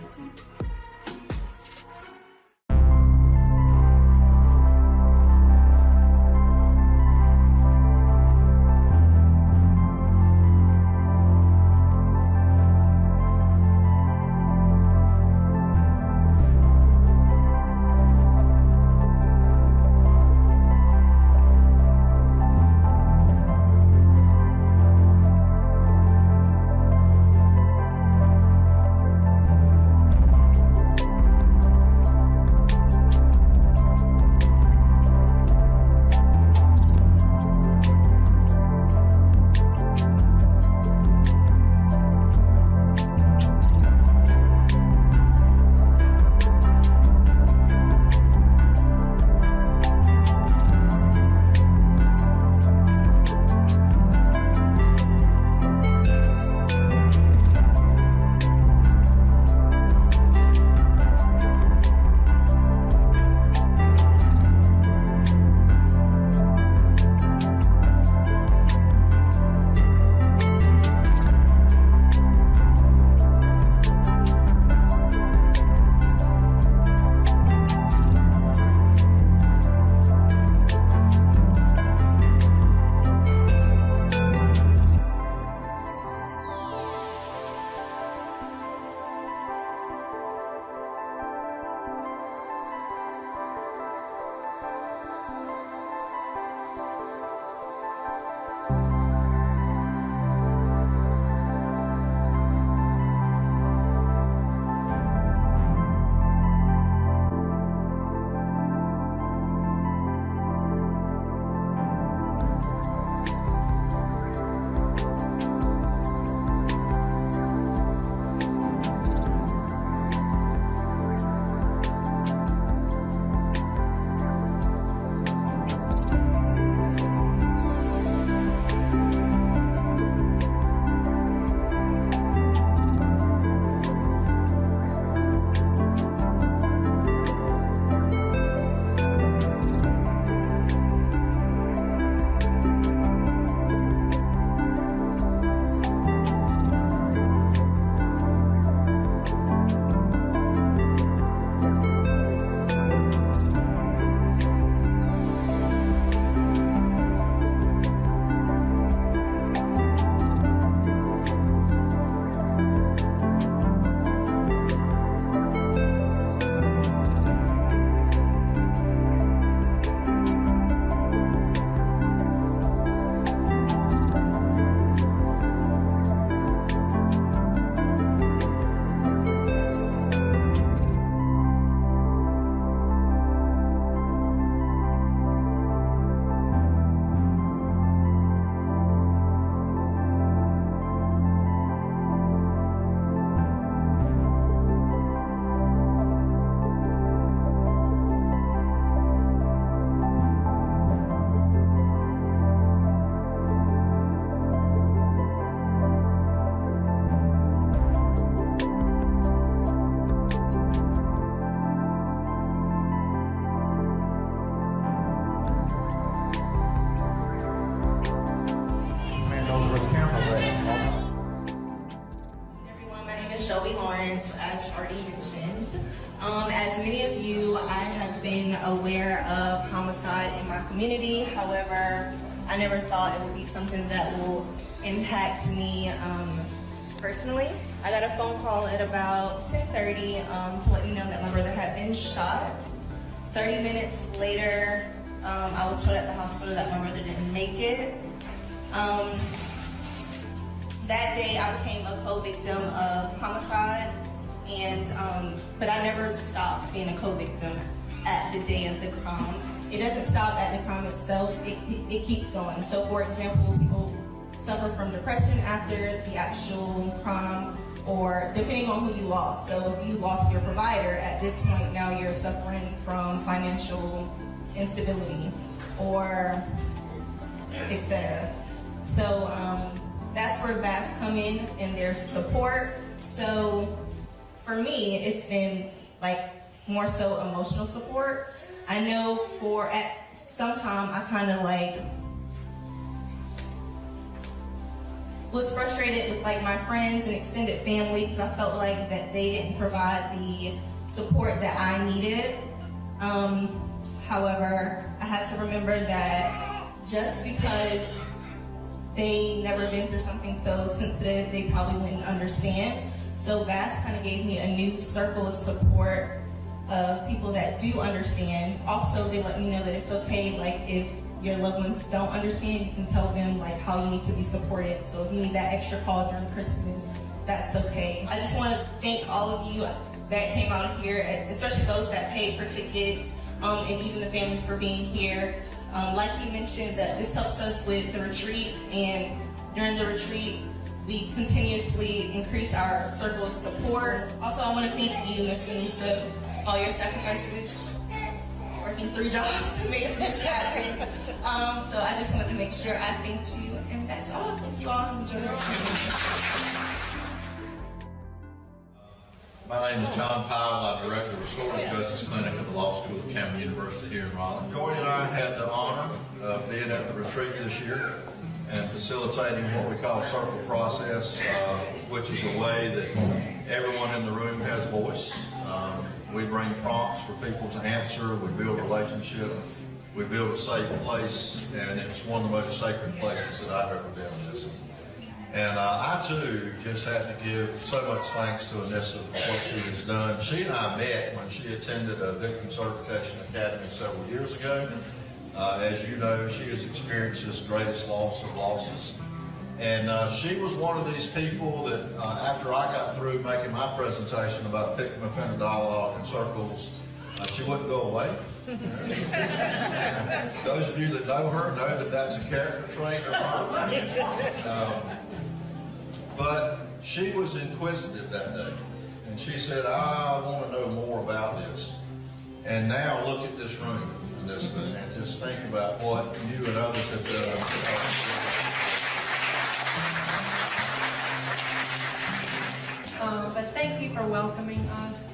Shelby Lawrence, as already mentioned. As many of you, I have been aware of homicide in my community. However, I never thought it would be something that will impact me personally. I got a phone call at about 10:30 to let me know that my brother had been shot. 30 minutes later, I was told at the hospital that my brother didn't make it. That day I became a co-victim of homicide, but I never stopped being a co-victim at the day of the crime. It doesn't stop at the crime itself, it keeps going. So for example, people suffer from depression after the actual crime, or depending on who you lost. So if you lost your provider, at this point now you're suffering from financial instability, or etc. So that's where VAS come in and their support. So for me, it's been like more so emotional support. I know for at some time I kind of like was frustrated with like my friends and extended family because I felt like that they didn't provide the support that I needed. However, I had to remember that just because they never been through something so sensitive, they probably wouldn't understand. So VAS kind of gave me a new circle of support of people that do understand. Also, they let me know that it's okay, like if your loved ones don't understand, you can tell them like how you need to be supported. So if you need that extra call during Christmas, that's okay. I just want to thank all of you that came out here, especially those that paid for tickets, and even the families for being here. Like he mentioned, that this helps us with the retreat, and during the retreat, we continuously increase our circle of support. Also, I want to thank you, Miss Anissa, all your sacrifices, working 3 jobs to make this happen. So I just wanted to make sure I thanked you, and that's all. Thank you all. Enjoy the rest of the day. My name is John Powell. I'm Director of Restorative Justice Clinic at the Law School of Cameron University here in Raleigh. Joy and I had the honor of being at the retreat this year and facilitating what we call circle process, which is a way that everyone in the room has a voice. We bring prompts for people to answer. We build relationship. We build a safe place, and it's one of the most sacred places that I've ever been in this. And I, too, just had to give so much thanks to Anissa for what she has done. She and I met when she attended a Victim Certification Academy several years ago. As you know, she has experienced this greatest loss of losses. And she was one of these people that after I got through making my presentation about victim offender dialogue and circles, she wouldn't go away. Those of you that know her know that that's a character trait of hers. But she was inquisitive that day, and she said, I want to know more about this. And now look at this room and this thing, and just think about what you and others have done. But thank you for welcoming us.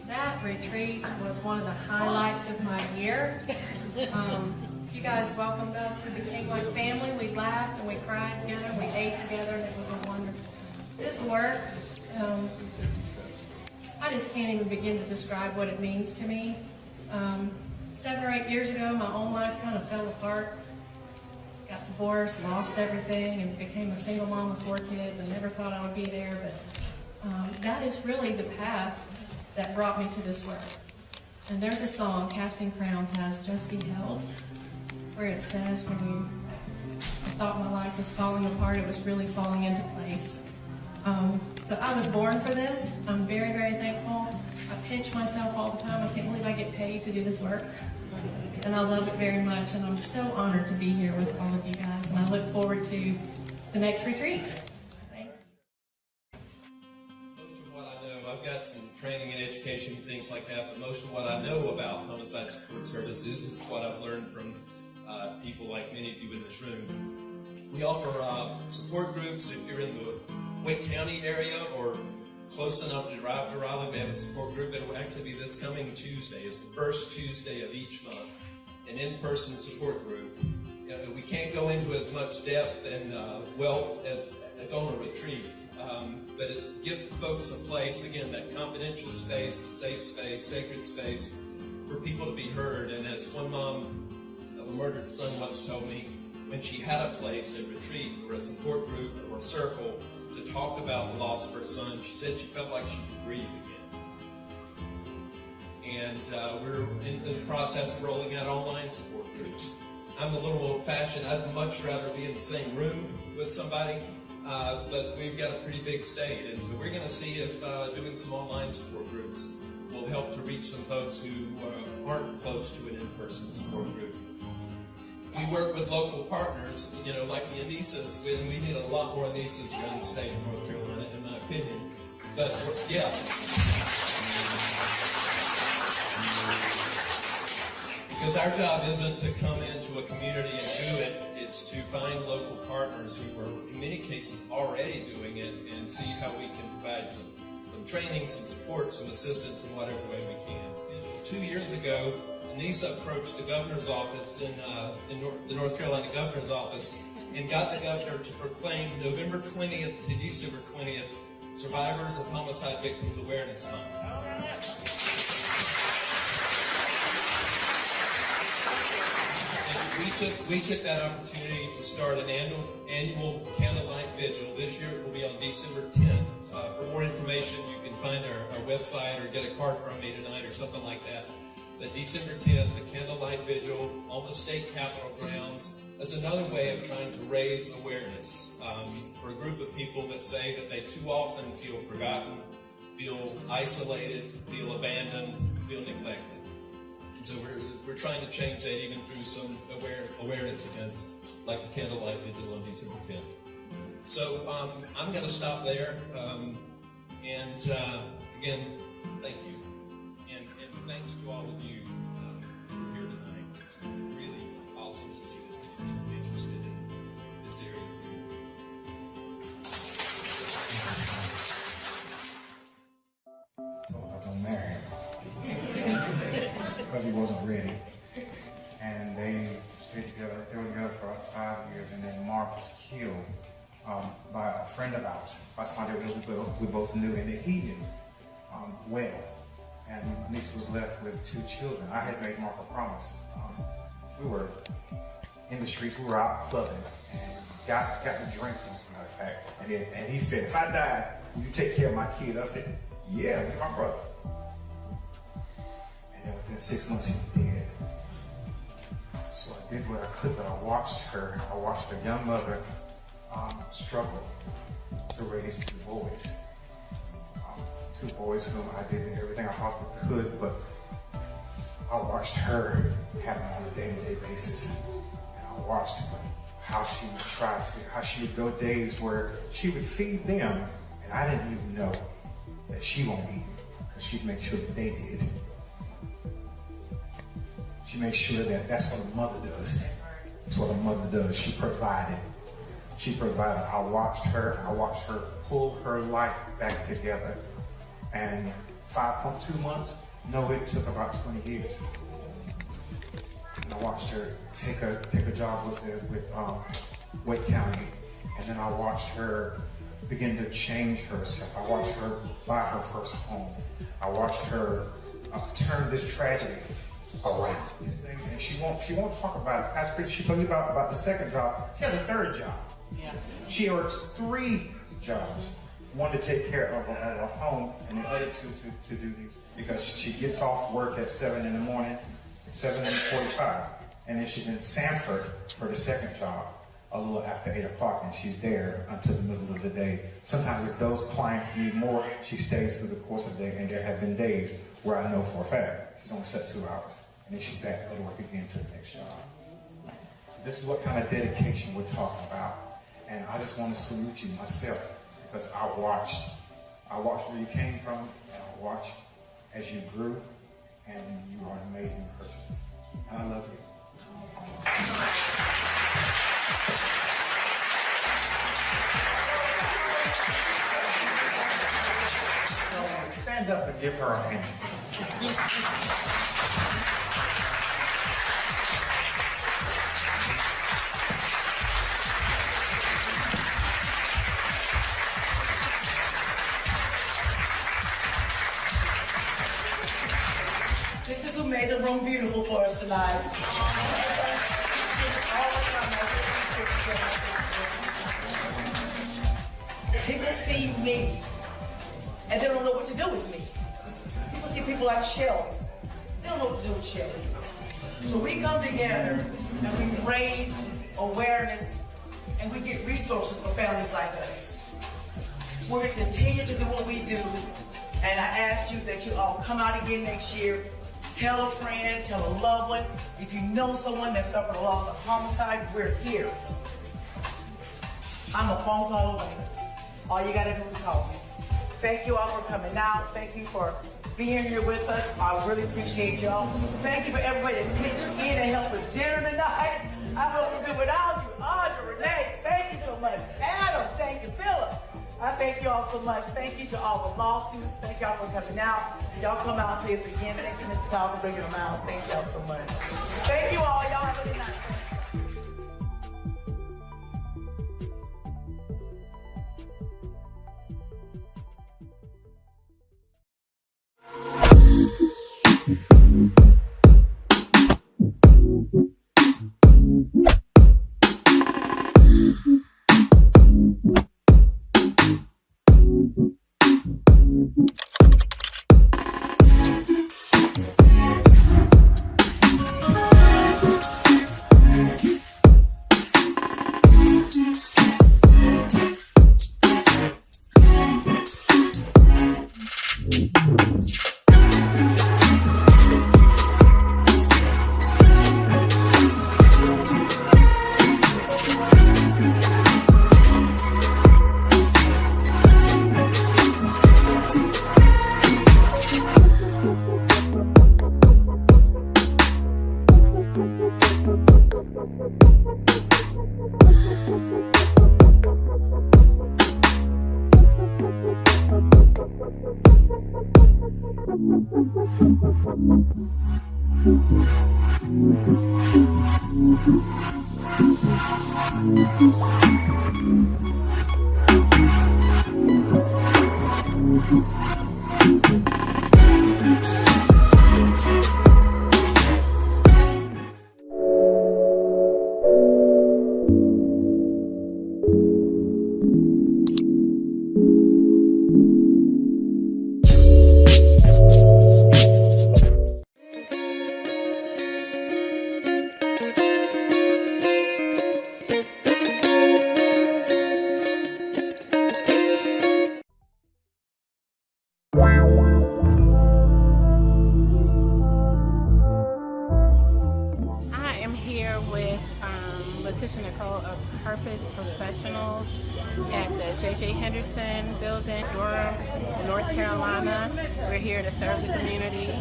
That retreat was one of the highlights of my year. You guys welcomed us. We became like family. We laughed and we cried together. We ate together, and it was a wonderful. This work, I just can't even begin to describe what it means to me. 7 or 8 years ago, my own life kind of fell apart. Got divorced, lost everything, and became a single mom with 4 kids, and never thought I would be there. But that is really the path that brought me to this work. And there's a song, Casting Crowns has Just Beheld, where it says, when I thought my life was falling apart, it was really falling into place. So I was born for this. I'm very, very thankful. I pinch myself all the time. I can't believe I get paid to do this work. And I love it very much. And I'm so honored to be here with all of you guys. And I look forward to the next retreat. Thank you. Most of what I know, I've got some training and education, things like that, but most of what I know about homicide support services is what I've learned from people like many of you in this room. We offer support groups if you're in the Wake County area or close enough to drive to Raleigh. We have a support group. It'll actually be this coming Tuesday. It's the first Tuesday of each month, an in-person support group. We can't go into as much depth and wealth as on a retreat. but it gives the folks a place, again, that confidential space, the safe space, sacred space, for people to be heard. And as one mom of a murdered son once told me, when she had a place, a retreat, or a support group, or a circle to talk about the loss of her son, she said she felt like she could breathe again. And we're in the process of rolling out online support groups. I'm a little old-fashioned. I'd much rather be in the same room with somebody, but we've got a pretty big state, and so we're going to see if doing some online support groups will help to reach some folks who aren't close to an in-person support group. We work with local partners, like the Anisas, and we need a lot more Anisas around the state of North Carolina, in my opinion. But, yeah. Because our job isn't to come into a community and do it, it's to find local partners who are, in many cases, already doing it and see how we can provide some training, some support, some assistance in whatever way we can. 2 years ago, Anissa approached the governor's office the North Carolina governor's office and got the governor to proclaim November 20th to December 20th Survivors of Homicide Victims Awareness Month. We took that opportunity to start an annual candlelight vigil. This year it will be on December 10th. For more information, you can find our website or get a card from me tonight or something like that. But December 10th, the candlelight vigil on the state capitol grounds. That's another way of trying to raise awareness for a group of people that say that they too often feel forgotten, feel isolated, feel abandoned, feel neglected. So we're trying to change that even through some awareness events like the candlelight vigil on December 10th. So I'm going to stop there. And again, thank you. And thanks to all of you who are here tonight. It's really awesome to see this many people interested in this area. Told her don't marry him because he wasn't ready. And they stayed together. They were together for 5 years, and then Mark was killed by a friend of ours, by somebody we both knew and that he knew well. And Anissa was left with 2 children. I had made Mark a promise. We were in the streets. We were out clubbing and got to drinking, as a matter of fact. And he said, if I die, will you take care of my kids? I said, yeah, you're my brother. And then within 6 months, he was dead. So I did what I could, but I watched her young mother struggle to raise 2 boys. 2 boys whom I did everything I possibly could, but I watched her have them on a day-to-day basis. And I watched how she would how she would go days where she would feed them, and I didn't even know that she won't eat, because she'd make sure that they did. She made sure that that's what a mother does. That's what a mother does. She provided. I watched her pull her life back together. And 5.2 months, no, it took about 20 years. And I watched her take a job with Wake County. And then I watched her begin to change herself. I watched her buy her first home. I watched her turn this tragedy around. These things, and she won't talk about it. She told you about the second job. She has a 3rd job. Yeah. She works 3 jobs. One to take care of her home, and the other 2 to do these. Because she gets off work at 7 in the morning, 7:45, and then she's in Sanford for the second job a little after 8 o'clock, and she's there until the middle of the day. Sometimes if those clients need more, she stays through the course of the day, and there have been days where I know for a fact she's only slept 2 hours, and then she's back to work again to the next job. So this is what kind of dedication we're talking about, and I just want to salute you myself, because I watched where you came from, and I watched as you grew, and you are an amazing person. And I love you. Stand up and give her a hand. ladies who made the room beautiful for us tonight. People see me, and they don't know what to do with me. People see people like Shelby. They don't know what to do with Shelby. So we come together, and we raise awareness, and we get resources for families like us. We're going to continue to do what we do, and I ask you that you all come out again next year. Tell a friend, tell a loved one. If you know someone that suffered a loss of homicide, we're here. I'm a phone call away. All you gotta do is call me. Thank you all for coming out. Thank you for being here with us. I really appreciate y'all. Thank you for everybody that pitched in and helped with dinner tonight. I know we do without you. Audrey, Renee, thank you so much. Adam, thank you. Philip, I thank you all so much. Thank you to all the law students. Thank y'all for coming out. Y'all come out and say this again. Thank you, Mr. Powell, for bringing them out. Thank y'all so much. Thank you all. Y'all have a good night. Professionals at the J.J. Henderson building, Durham, North Carolina. We're here to serve the community.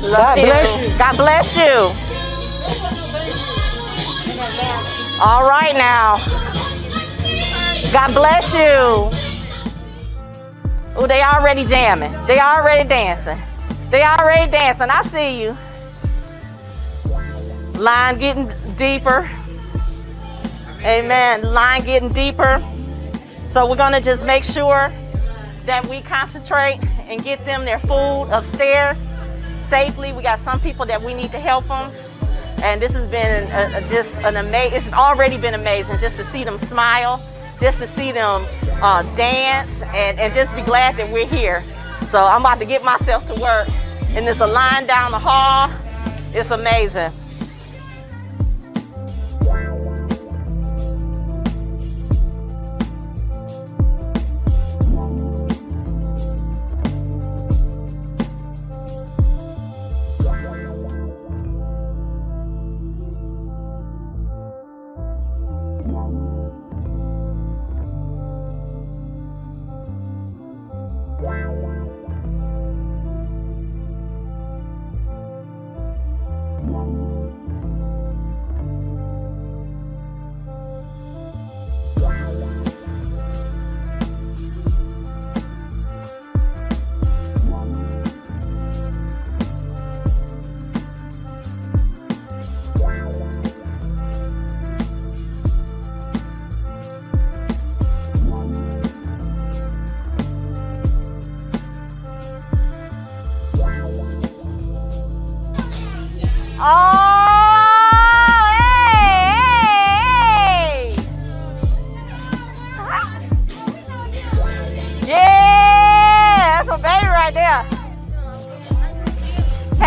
God bless you. God bless you. All right now. God bless you. Oh, they already jamming. They already dancing. They already dancing. I see you. Line getting deeper. Amen. Line getting deeper. So we're going to just make sure that we concentrate and get them their food upstairs safely. We got some people that we need to help them. And this has been just an amazing, it's already been amazing just to see them smile, just to see them dance, and just be glad that we're here. So I'm about to get myself to work. And there's a line down the hall. It's amazing.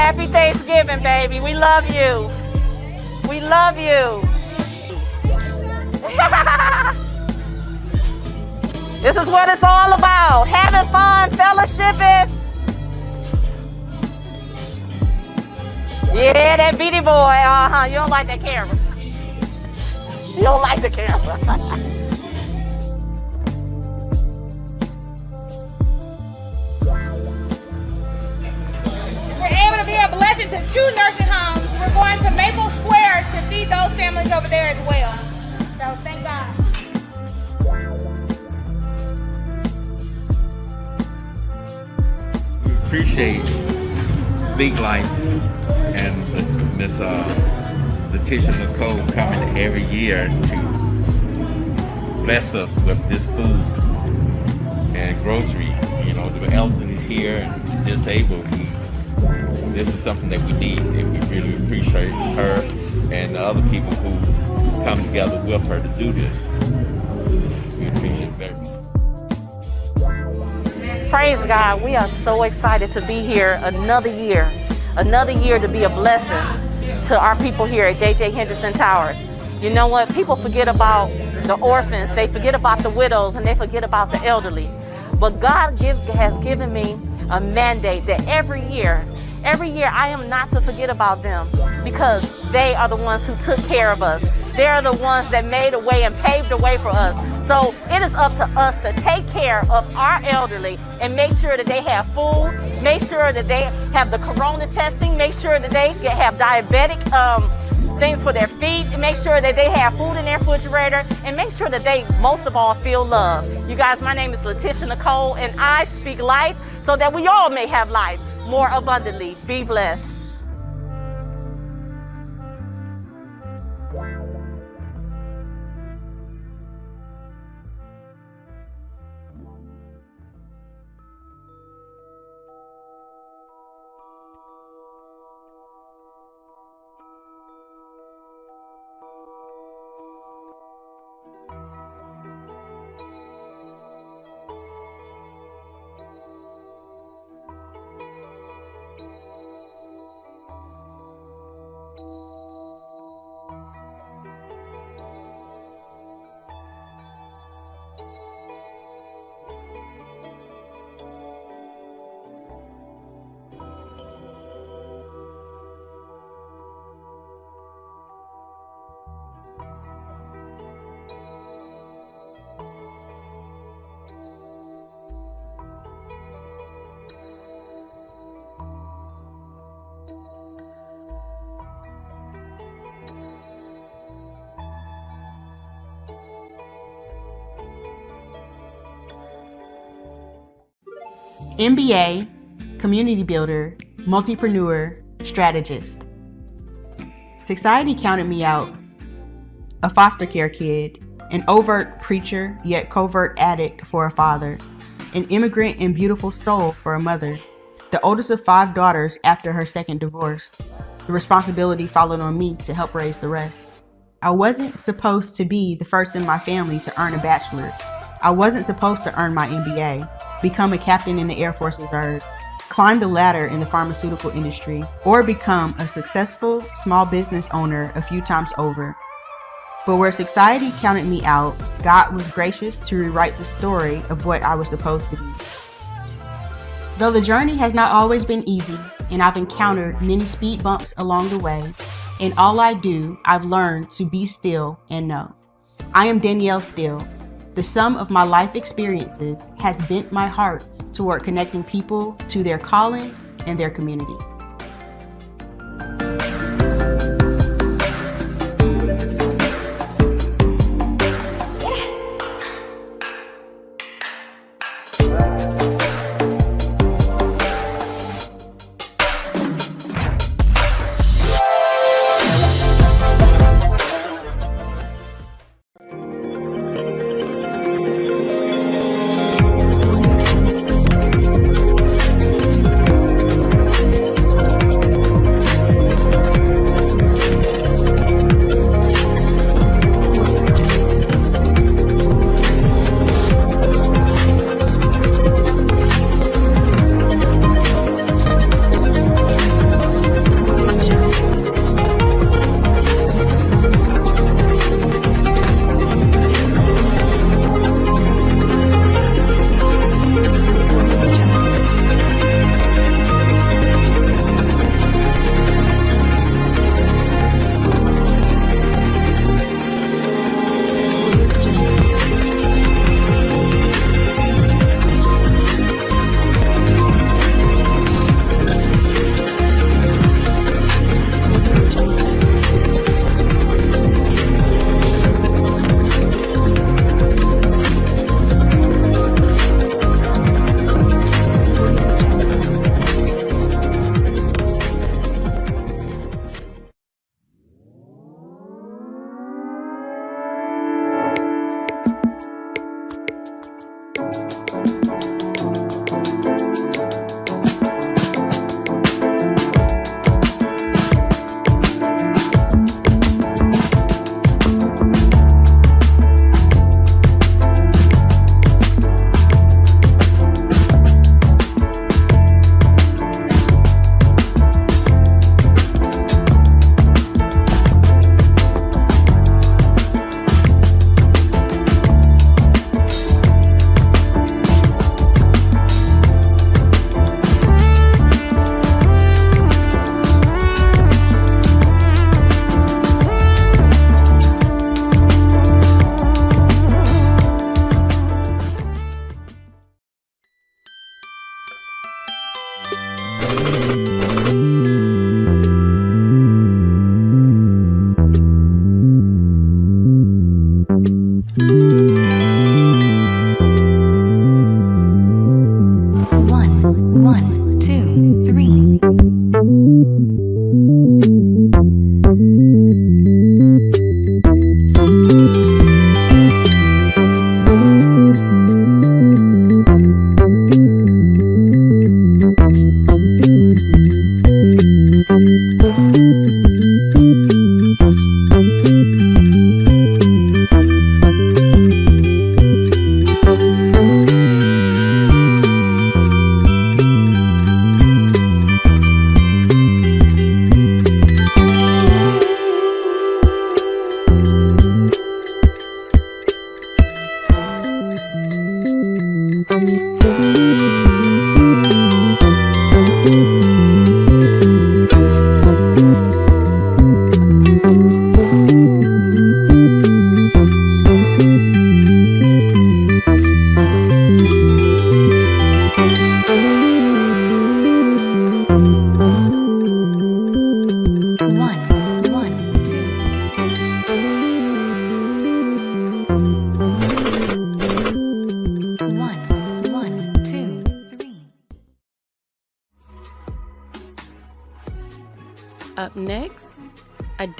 Happy Thanksgiving, baby. We love you. We love you. This is what it's all about. Having fun, fellowshipping. Yeah, that Beady Boy. Uh-huh. You don't like that camera. You don't like the camera. We're able to be a blessing to 2 nursing homes. We're going to Maple Square to feed those families over there as well. So thank God. We appreciate Speak Life and Miss Letitia Nicole coming every year to bless us with this food and grocery. You know, the elderly here and disabled. This is something that we need, and we really appreciate her and the other people who come together with her to do this. We appreciate it very much. Praise God. We are so excited to be here another year to be a blessing to our people here at J.J. Henderson Towers. You know what? People forget about the orphans, they forget about the widows, and they forget about the elderly. But God has given me a mandate that every year I am not to forget about them, because they are the ones who took care of us. They are the ones that made a way and paved the way for us. So it is up to us to take care of our elderly and make sure that they have food, make sure that they have the corona testing, make sure that they have diabetic things for their feet, and make sure that they have food in their refrigerator, and make sure that they, most of all, feel love. You guys, my name is Letitia Nicole, and I speak life so that we all may have life more abundantly. Be blessed. MBA, community builder, multipreneur, strategist. Society counted me out. A foster care kid, an overt preacher yet covert addict for a father, an immigrant and beautiful soul for a mother, the oldest of 5 daughters after her second divorce. The responsibility followed on me to help raise the rest. I wasn't supposed to be the first in my family to earn a bachelor's. I wasn't supposed to earn my MBA, become a captain in the Air Force Reserve, climb the ladder in the pharmaceutical industry, or become a successful small business owner a few times over. But where society counted me out, God was gracious to rewrite the story of what I was supposed to be. Though the journey has not always been easy, and I've encountered many speed bumps along the way, in all I do, I've learned to be still and know. I am Danielle Still. The sum of my life experiences has bent my heart toward connecting people to their calling and their community.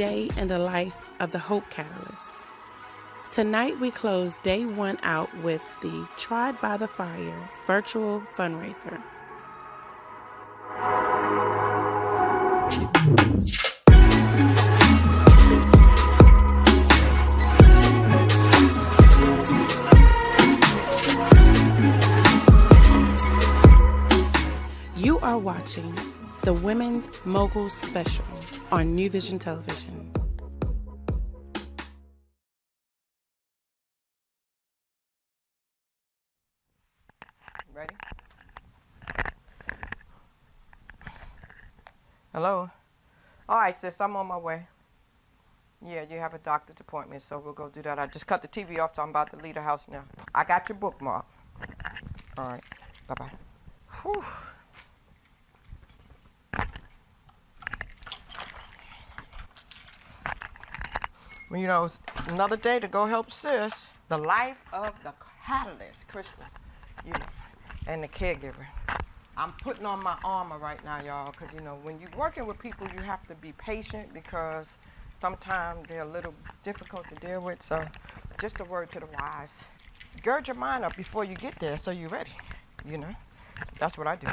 day in the life of the Hope Catalyst. Tonight we close day 1 out with the Tried by the Fire virtual fundraiser. You are watching the Women's Mogul'S special on New Vision Television. Ready? Hello? All right, sis, I'm on my way. Yeah, you have a doctor's appointment, so we'll go do that. I just cut the TV off, so I'm about to leave the house now. I got your bookmark. All right, bye-bye. Whew. Well, you know, it's another day to go help sis. The life of the catalyst, Crystal, you know, and the caregiver. I'm putting on my armor right now, y'all, because, you know, when you're working with people, you have to be patient because sometimes they're a little difficult to deal with. So just a word to the wise. Gird your mind up before you get there so you're ready, you know. That's what I do.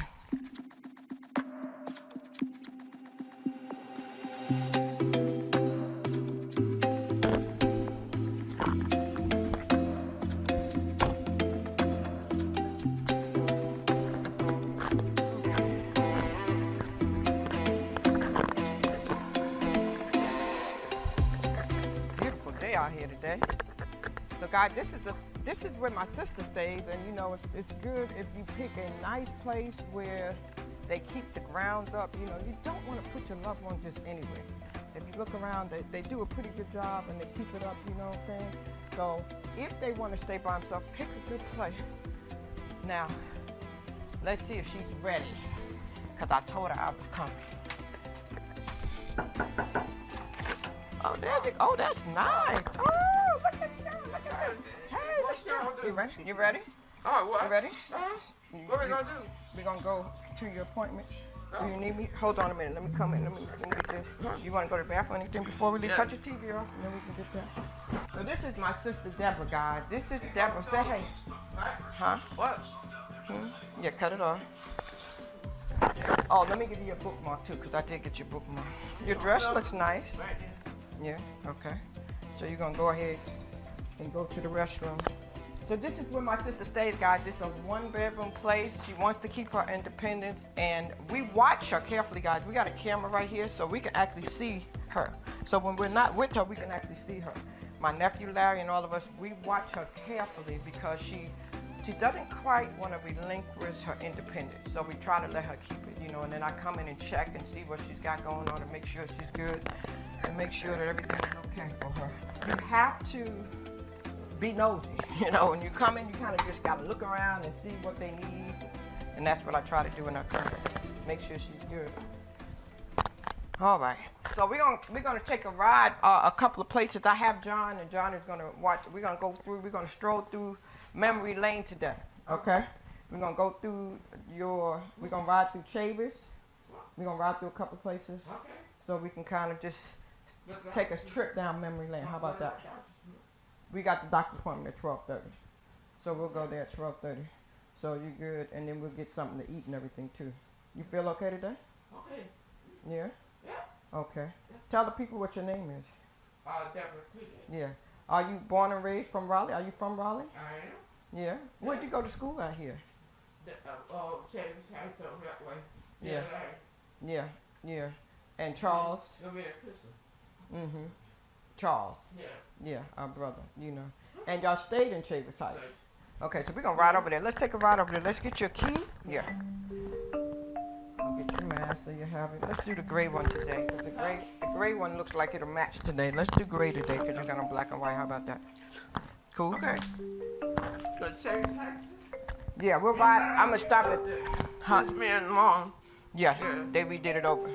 Out here today. So guys, this is where my sister stays, and you know it's good if you pick a nice place where they keep the grounds up. You know, you don't want to put your loved one just anywhere. If you look around, they do a pretty good job and they keep it up, you know what I'm saying? So if they want to stay by themselves, pick a good place. Now, let's see if she's ready, because I told her I was coming. Oh, there you go. Oh, that's nice. Oh, look at you. Look at that. Hey, what y'all do? You ready? You ready? Oh, what? You ready? What we gonna do? We're gonna go to your appointment. Do you need me? Hold on a minute. Let me come in. Let me get this. You want to go to the bathroom or anything before we leave? Yeah. Cut your TV off, and then we can get that. So this is my sister Deborah, guys. This is Deborah. Say hey. Huh? What? Yeah, cut it off. Oh, let me give you a bookmark too, because I did get your bookmark. Your dress looks nice. Yeah, okay. So you're gonna go ahead and go to the restroom. So this is where my sister stays, guys. This is a 1-bedroom place. She wants to keep her independence, and we watch her carefully, guys. We got a camera right here, so we can actually see her. So when we're not with her, we can actually see her. My nephew Larry and all of us, we watch her carefully because she doesn't quite want to relinquish her independence. So we try to let her keep it, you know, and then I come in and check and see what she's got going on and make sure she's good. And make sure that everything is okay for her. You have to be nosy. You know, when you come in, you kind of just got to look around and see what they need. And that's what I try to do when I come. Make sure she's good. All right. So we're gonna take a ride a couple of places. I have John, and John is gonna watch. We're gonna stroll through memory lane today. Okay. We're gonna go through we're gonna ride through Chavis. We're gonna ride through a couple of places. Okay. So we can kind of just take a trip down memory lane. How about that? We got the doctor's appointment at 12:30. So we'll go there at 12:30. So you're good, and then we'll get something to eat and everything too. You feel okay today? Okay. Yeah? Yeah. Okay. Tell the people what your name is. Deborah. Yeah. Are you born and raised from Raleigh? Are you from Raleigh? I am. Yeah. Where'd you go to school out here? Chavis Heights over that way. Yeah. Yeah. Yeah. And Charles? Mm-hmm. Charles. Yeah. Yeah, our brother, you know. And y'all stayed in Chavis Heights. Okay, so we're gonna ride over there. Let's take a ride over there. Let's get your key. Yeah. I'll get your mask so you have it. Let's do the gray one today. The gray one looks like it'll match today. Let's do gray today because you got on black and white. How about that? Cool? Okay. Go to Chavis Heights? Yeah, we'll ride. I'm gonna stop at Since me and Mom. Yeah, they redid it over.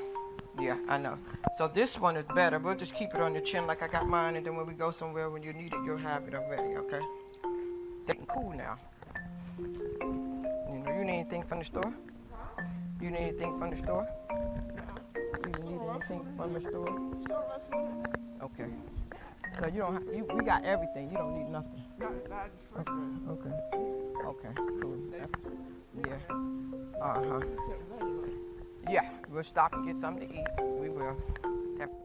Yeah, I know. So this one is better. We'll just keep it on your chin like I got mine, and then when we go somewhere, when you need it, you'll have it already, okay? Getting cool now. You need anything from the store? You need anything from the store? You need anything from the store? Okay. So you don't have, we got everything. You don't need nothing. Okay, cool. That's, yeah. Yeah, we'll stop and get something to eat. We will. Definitely.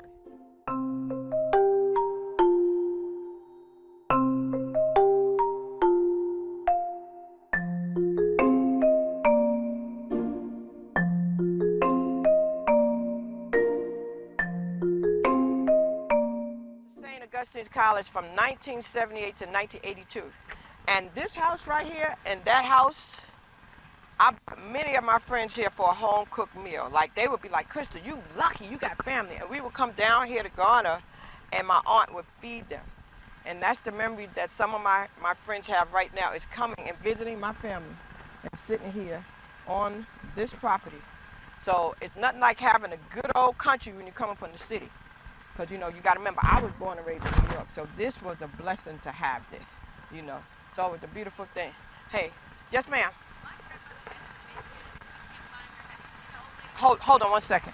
St. Augustine's College from 1978 to 1982. And this house right here and that house, many of my friends here for a home cooked meal. Like they would be like, Krista, you lucky, you got family. And we would come down here to Garner and my aunt would feed them. And that's the memory that some of my friends have right now, is coming and visiting my family and sitting here on this property. So it's nothing like having a good old country when you're coming from the city. Because, you know, you got to remember, I was born and raised in New York. So this was a blessing to have this, you know. So it's a beautiful thing. Hey, yes, ma'am. Hold on 1 second.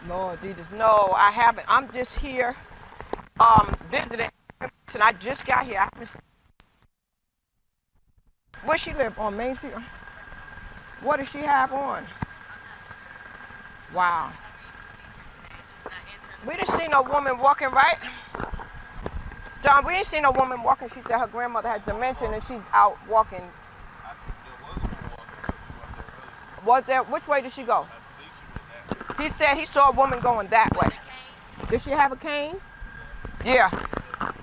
Lord Jesus, no, I haven't. I'm just here visiting. And I just got here. Where she live? On Main Street? What does she have on? Wow. We didn't see no woman walking, right? John, we ain't seen no woman walking. She said her grandmother had dementia and she's out walking. Was there? Which way did she go? He said he saw a woman going that way. Did she have a cane? Yeah.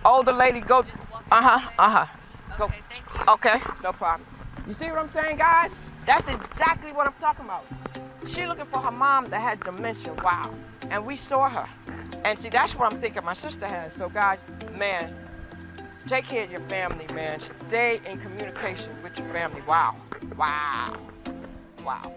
Older lady go. Go. Okay, thank you. Okay, no problem. You see what I'm saying, guys? That's exactly what I'm talking about. She looking for her mom that had dementia. Wow. And we saw her. And see, that's what I'm thinking my sister has. So, guys, man, take care of your family, man. Stay in communication with your family. Wow. Wow. Wow.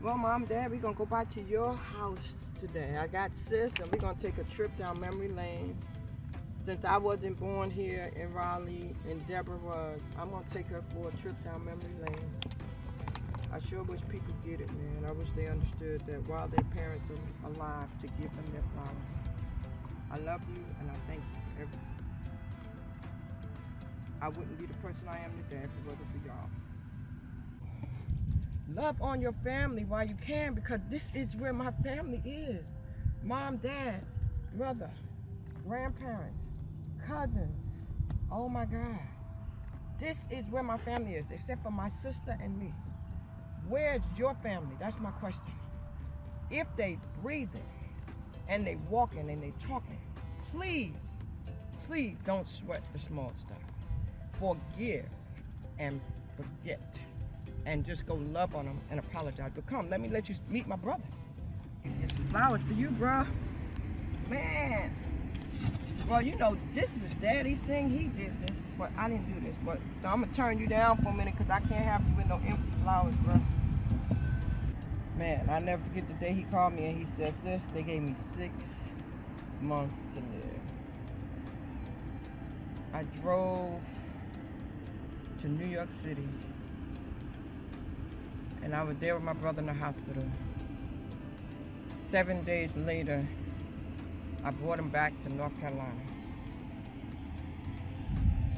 Well, Mom, Dad, we're going to go back to your house today. I got Sis, and we're going to take a trip down memory lane. Since I wasn't born here in Raleigh and Deborah was, I'm going to take her for a trip down memory lane. I sure wish people get it, man. I wish they understood that while their parents are alive, to give them their flowers. I love you, and I thank you for everything. I wouldn't be the person I am today if it wasn't for y'all. Love on your family while you can, because this is where my family is. Mom, Dad, brother, grandparents, cousins. Oh my God. This is where my family is, except for my sister and me. Where's your family? That's my question. If they breathing and they walking and they talking, please, please don't sweat the small stuff. Forgive and forget. And just go love on them and apologize. But come, let me let you meet my brother. Here's some flowers for you, bro. Man. Well, you know, this was Daddy's thing. He did this, but I didn't do this. But so I'm gonna turn you down for a minute because I can't have you with no empty flowers, bro. Man, I'll never forget the day he called me and he said, Sis, they gave me 6 months to live. I drove to New York City. And I was there with my brother in the hospital. 7 days later, I brought him back to North Carolina.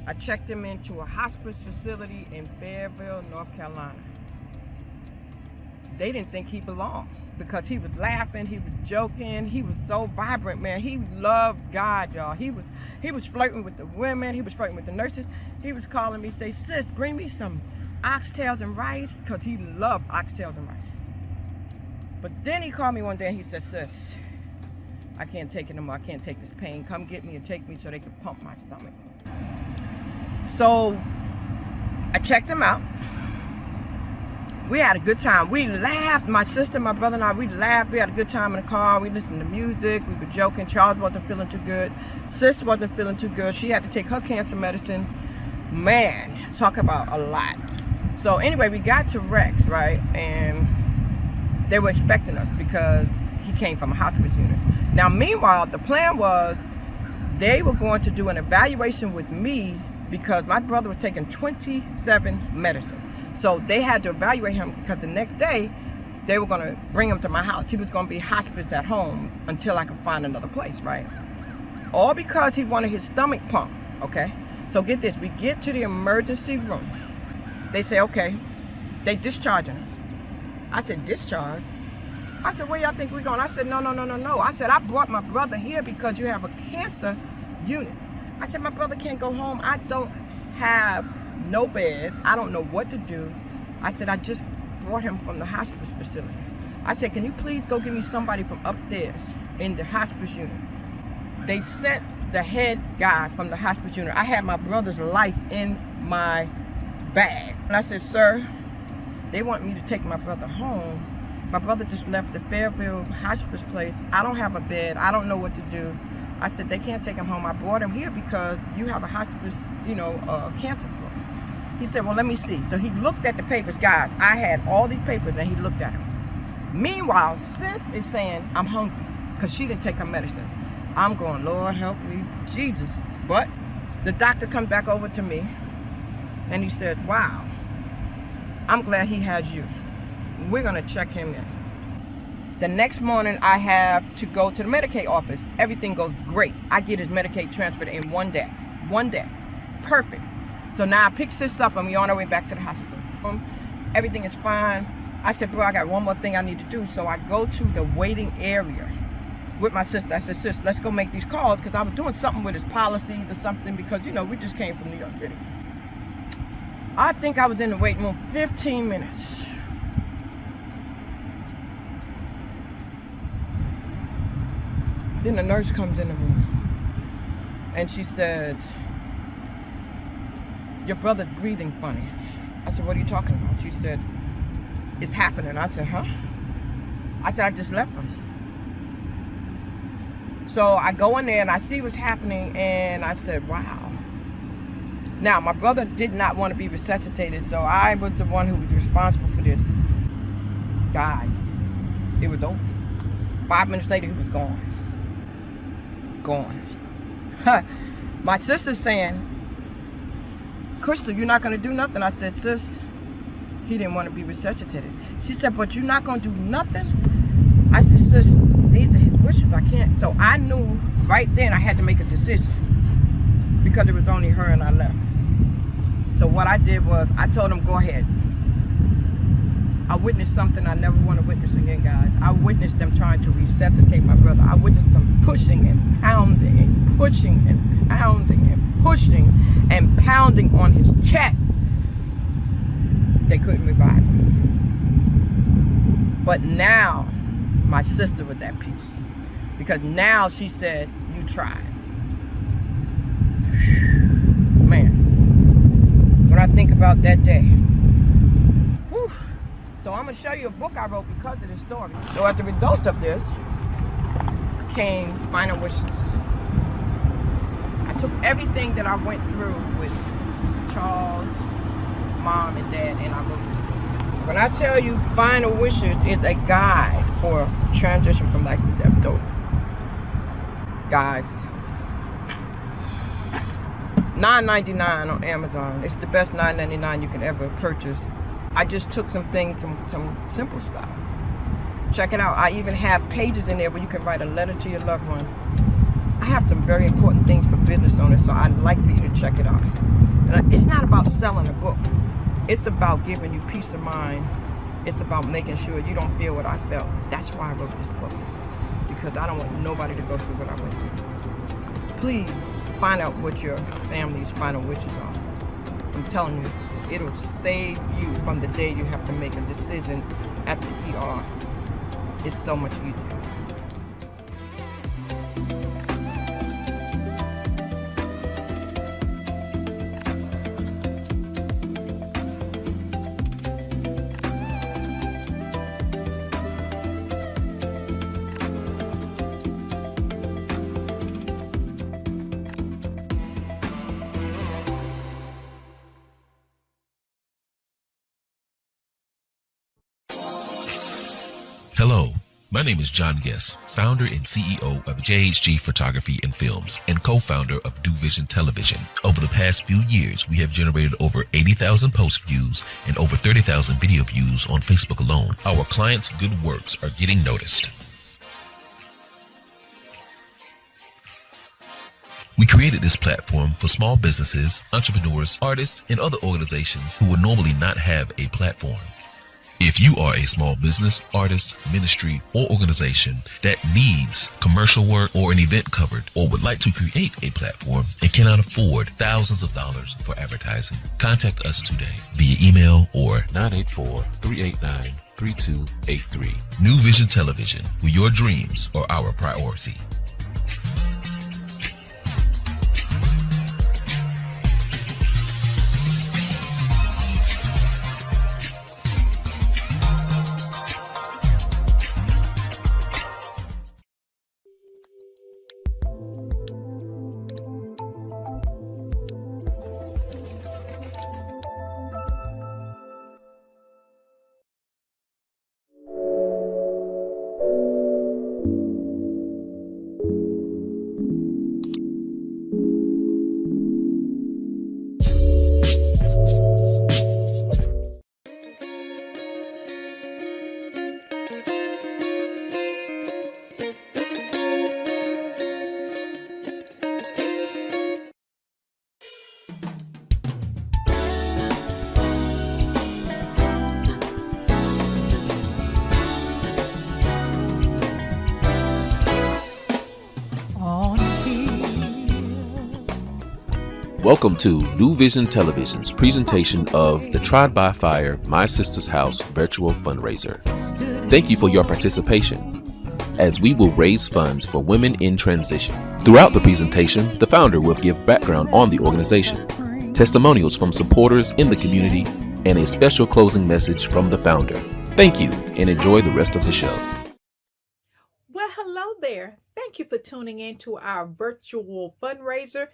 I checked him into a hospice facility in Fayetteville, North Carolina. They didn't think he belonged because he was laughing, he was joking, he was so vibrant, man. He loved God, y'all. He was flirting with the women, he was flirting with the nurses. He was calling me, say, Sis, bring me some oxtails and rice, because he loved oxtails and rice. But then he called me one day and he said, Sis, I can't take it no more. I can't take this pain. Come get me and take me so they can pump my stomach. So I checked him out. We had a good time. We laughed. My sister, my brother, and I, we laughed. We had a good time in the car. We listened to music. We were joking. Charles wasn't feeling too good. Sis wasn't feeling too good. She had to take her cancer medicine. Man, talk about a lot. So anyway, we got to Rex, right? And they were expecting us because he came from a hospice unit. Now, meanwhile, the plan was they were going to do an evaluation with me because my brother was taking 27 medicine. So they had to evaluate him because the next day they were going to bring him to my house. He was going to be hospice at home until I could find another place, right? All because he wanted his stomach pumped, okay? So get this, we get to the emergency room. They say, okay, they discharging him. I said, discharge? I said, where y'all think we're going? I said, no. I said, I brought my brother here because you have a cancer unit. I said, my brother can't go home. I don't have no bed. I don't know what to do. I said, I just brought him from the hospice facility. I said, can you please go get me somebody from upstairs in the hospice unit? They sent the head guy from the hospice unit. I had my brother's life in my bag. And I said, sir, they want me to take my brother home. My brother just left the Fairfield hospice place. I don't have a bed. I don't know what to do. I said, they can't take him home. I brought him here because you have a hospice, cancer floor. He said, well, let me see. So he looked at the papers. Guys, I had all these papers and he looked at them. Meanwhile, sis is saying, I'm hungry because she didn't take her medicine. I'm going, Lord, help me, Jesus. But the doctor comes back over to me and he said, wow, I'm glad he has you. We're going to check him in. The next morning, I have to go to the Medicaid office. Everything goes great. I get his Medicaid transferred in 1 day. 1 day. Perfect. So now I pick sis up and we're on our way back to the hospital. Everything is fine. I said, bro, I got one more thing I need to do. So I go to the waiting area with my sister. I said, sis, let's go make these calls because I was doing something with his policies or something because, we just came from New York City. I think I was in the waiting room 15 minutes. Then the nurse comes in the room and she says, your brother's breathing funny. I said, what are you talking about? She said, it's happening. I said, huh? I said, I just left him. So I go in there and I see what's happening and I said, wow. Now, my brother did not want to be resuscitated, so I was the one who was responsible for this. Guys, it was over. 5 minutes later, he was gone. Gone. My sister's saying, Crystal, you're not going to do nothing. I said, sis, he didn't want to be resuscitated. She said, but you're not going to do nothing? I said, sis, these are his wishes. I can't. So I knew right then I had to make a decision because it was only her and I left. So what I did was I told him, go ahead. I witnessed something I never want to witness again, guys. I witnessed them trying to resuscitate my brother. I witnessed them pushing and pounding and pushing and pounding and pushing and pounding on his chest. They couldn't revive him. But now my sister was at peace because now she said, you tried. Man, when I think about that day, whew. So I'm going to show you a book I wrote because of this story. So as a result of this came Final Wishes. I took everything that I went through with Charles, Mom, and Dad, and I wrote it. When I tell you Final Wishes, it's a guide for transition from life to death. So, guys, $9.99 on Amazon. It's the best $9.99 you can ever purchase. I just took some things, some simple stuff. Check it out. I even have pages in there where you can write a letter to your loved one. I have some very important things for business owners, so I'd like for you to check it out. And it's not about selling a book. It's about giving you peace of mind. It's about making sure you don't feel what I felt. That's why I wrote this book. Because I don't want nobody to go through what I went through. Please find out what your family's final wishes are. I'm telling you, it'll save you from the day you have to make a decision at the ER. It's so much easier. Hello, my name is John Guess, founder and CEO of JHG Photography and Films and co-founder of New Vision Television. Over the past few years, we have generated over 80,000 post views and over 30,000 video views on Facebook alone. Our clients' good works are getting noticed. We created this platform for small businesses, entrepreneurs, artists, and other organizations who would normally not have a platform. If you are a small business, artist, ministry, or organization that needs commercial work or an event covered, or would like to create a platform and cannot afford thousands of dollars for advertising, contact us today via email or 984-389-3283. New Vision Television, where your dreams are our priority. Welcome to New Vision Television's presentation of the Tried by Fire My Sister's House virtual fundraiser. Thank you for your participation, as we will raise funds for women in transition. Throughout the presentation, the founder will give background on the organization, testimonials from supporters in the community, and a special closing message from the founder. Thank you, and enjoy the rest of the show. Well, hello there. Thank you for tuning in to our virtual fundraiser.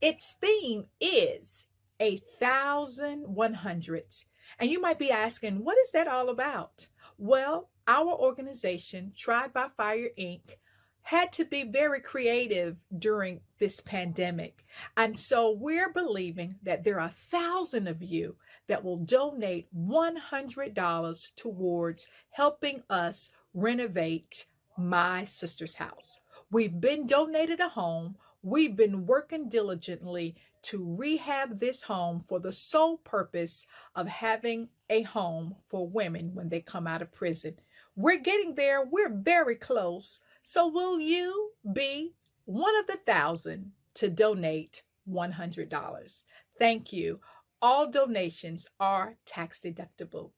Its theme is 1,100s. And you might be asking, what is that all about? Well, our organization, Tried by Fire, Inc., had to be very creative during this pandemic. And so we're believing that there are 1,000 of you that will donate $100 towards helping us renovate my sister's house. We've been donated a home. We've been working diligently to rehab this home for the sole purpose of having a home for women when they come out of prison. We're getting there. We're very close. So will you be one of the 1,000 to donate $100? Thank you. All donations are tax deductible.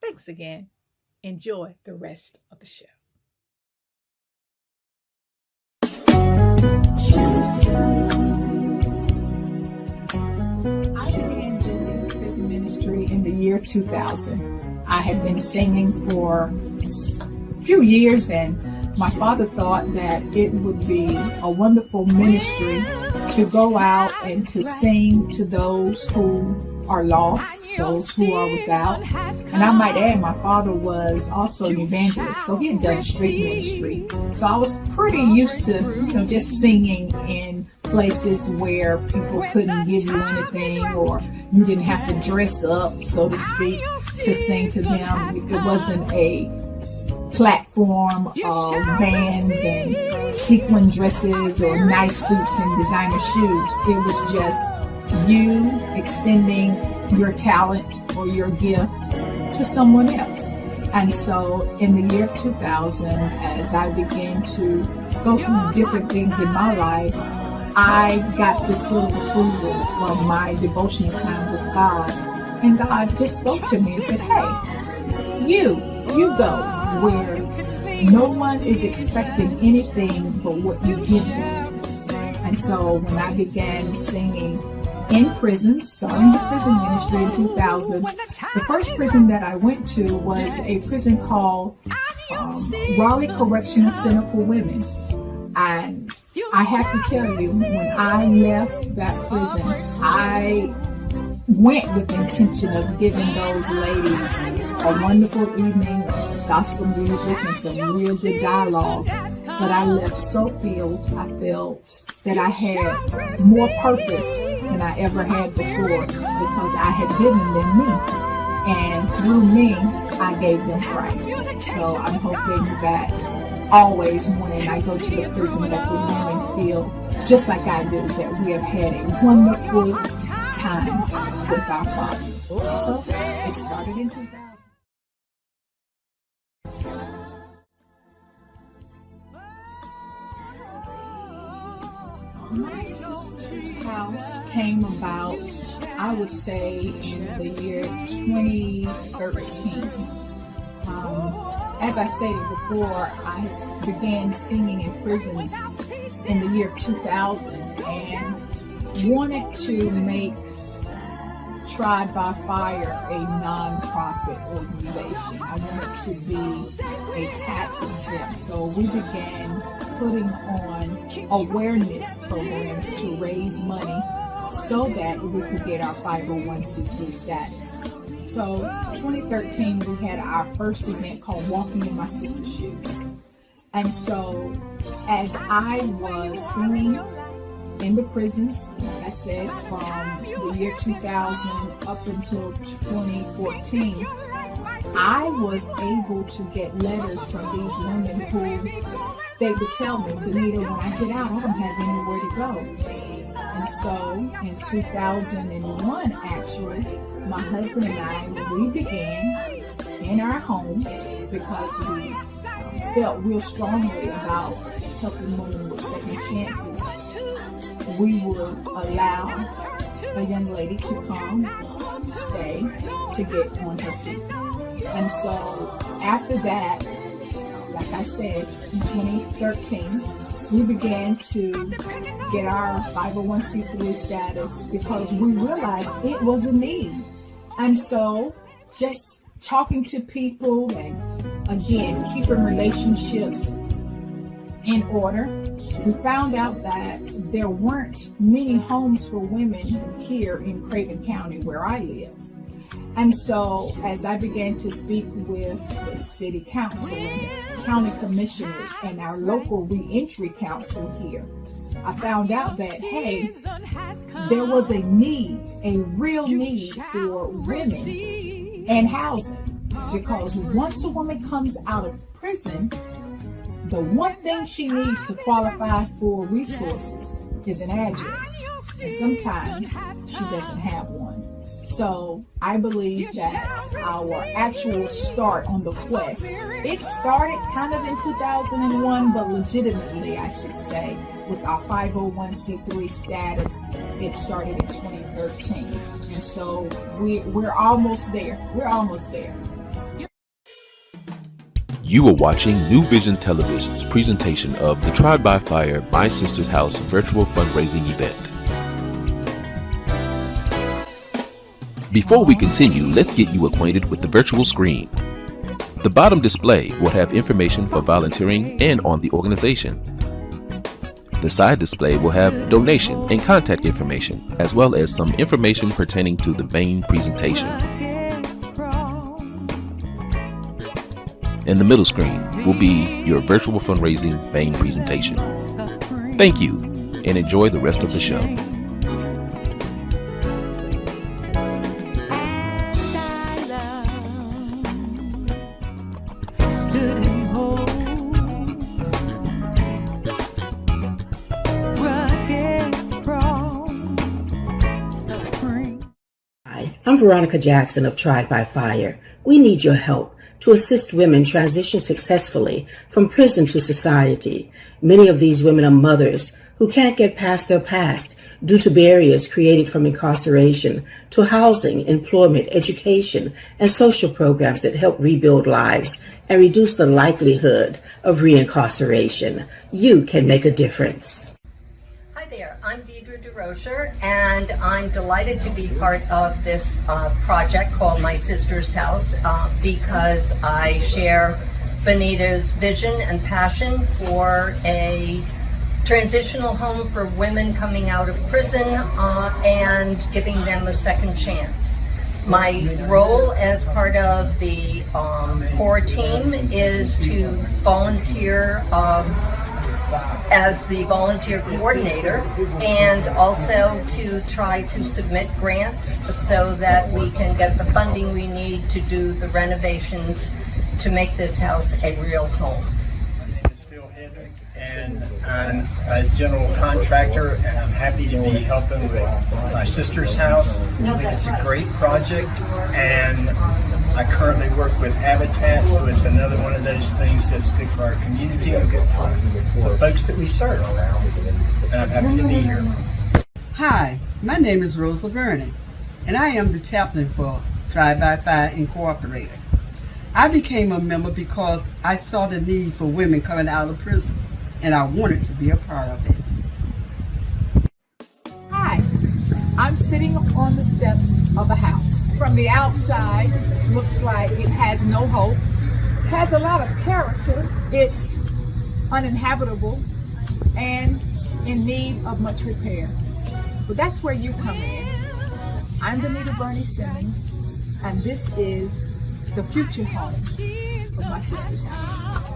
Thanks again. Enjoy the rest of the show. I began doing prison ministry in the year 2000. I had been singing for a few years, and my father thought that it would be a wonderful ministry to go out and to sing to those who are lost, those who are without. And I might add, my father was also an evangelist, so he had done street ministry. So I was pretty used to, just singing in places where people couldn't give you anything, or you didn't have to dress up, so to speak, to sing to them. It wasn't a platform of bands and sequin dresses or nice suits and designer shoes. It was just you extending your talent or your gift to someone else. And so in the year of 2000, as I began to go through different things in my life, I got this sort of approval from my devotional time with God. And God just spoke to me and said, hey, you go where no one is expecting anything but what you give them. And so when I began singing in prison, starting the prison ministry in 2000, the first prison that I went to was a prison called Raleigh Correctional Center for Women. And I have to tell you, when I left that prison, I went with the intention of giving those ladies a wonderful evening of gospel music and some real good dialogue. But I left so filled, I felt that I had more purpose than I ever had before because I had given them me. And through me, I gave them Christ. So I'm hoping that always when I go to the prison that the women feel just like I do, that we have had a wonderful time with our Father. So it started in 2000. My sister's house came about, I would say, in the year 2013. As I stated before, I began singing in prisons in the year of 2000 and wanted to make Tried by Fire a non-profit organization. I wanted to be a tax exempt, so we began putting on awareness programs to raise money so that we could get our 501c3 status. So 2013, we had our first event called Walking in My Sister's Shoes. And so as I was singing in the prisons, like I said, from the year 2000 up until 2014, I was able to get letters from these women who they would tell me, Benita, when I get out, I don't have anywhere to go. And so in 2001, actually, my husband and I, we began in our home because we felt real strongly about helping women with second chances. We would allow a young lady to come, to stay, to get on her feet. And so after that, like I said, in 2013, we began to get our 501c3 status because we realized it was a need. And so just talking to people and, again, keeping relationships in order, we found out that there weren't many homes for women here in Craven County where I live. And so as I began to speak with the city council and county commissioners and our local reentry council here, I found out that, hey, there was a need, a real need for women and housing. Because once a woman comes out of prison, the one thing she needs to qualify for resources is an address. And sometimes she doesn't have one. So I believe that our actual start on the quest, it started kind of in 2001, but legitimately, I should say, with our 501c3 status, it started in 2013. And so we're almost there. We're almost there. You are watching New Vision Television's presentation of the Tried by Fire My Sister's House virtual fundraising event. Before we continue, let's get you acquainted with the virtual screen. The bottom display will have information for volunteering and on the organization. The side display will have donation and contact information, as well as some information pertaining to the main presentation. And the middle screen will be your virtual fundraising main presentation. Thank you, and enjoy the rest of the show. I'm Veronica Jackson of Tried by Fire. We need your help to assist women transition successfully from prison to society. Many of these women are mothers who can't get past their past due to barriers created from incarceration to housing, employment, education, and social programs that help rebuild lives and reduce the likelihood of reincarceration. You can make a difference. Hi there, I'm Deidre DeRocher, and I'm delighted to be part of this project called My Sister's House because I share Benita's vision and passion for a transitional home for women coming out of prison and giving them a second chance. My role as part of the core team is to volunteer as the volunteer coordinator, and also to try to submit grants so that we can get the funding we need to do the renovations to make this house a real home. And I'm a general contractor, and I'm happy to be helping with my sister's house. I think it's a great project, and I currently work with Habitat, so it's another one of those things that's good for our community and good for the folks that we serve. And I'm happy to be here. Hi, my name is Rosa Burney, and I am the chaplain for Tried by Fire Incorporated. I became a member because I saw the need for women coming out of prison, and I wanted to be a part of it. Hi, I'm sitting on the steps of a house. From the outside, looks like it has no hope. It has a lot of character. It's uninhabitable and in need of much repair. But that's where you come in. I'm Danita Bernie Simmons, and this is the future home of my sister's house.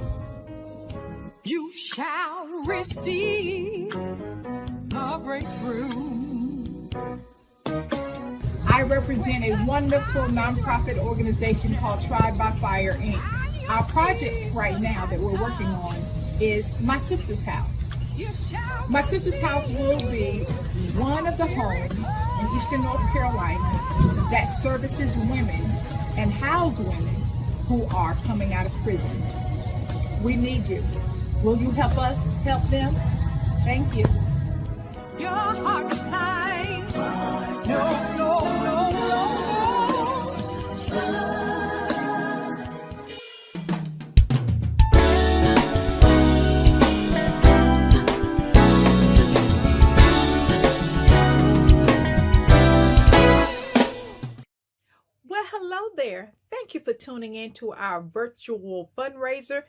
You shall receive a breakthrough. I represent a wonderful nonprofit organization called Tried by Fire, Inc. Our project right now that we're working on is My Sister's House. My Sister's House will be one of the homes in Eastern North Carolina that services women and house women who are coming out of prison. We need you. Will you help us help them? Thank you. Your heart is kind. No, no, no, no. Well, hello there. Thank you for tuning in to our virtual fundraiser.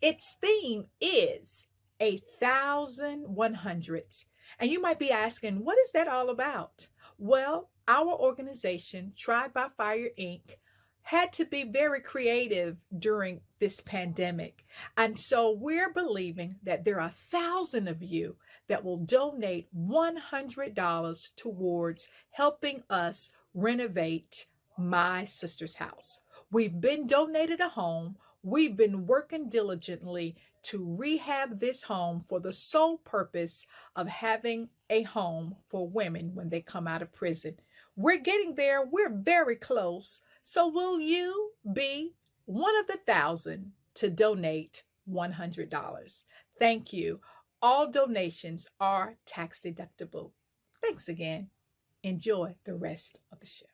Its theme is 1,100s. And you might be asking, what is that all about? Well, our organization, Tried by Fire, Inc., had to be very creative during this pandemic. And so we're believing that there are 1,000 of you that will donate $100 towards helping us renovate my sister's house. We've been donated a home. We've been working diligently to rehab this home for the sole purpose of having a home for women when they come out of prison. We're getting there. We're very close. So will you be one of the 1,000 to donate $100? Thank you. All donations are tax deductible. Thanks again. Enjoy the rest of the show.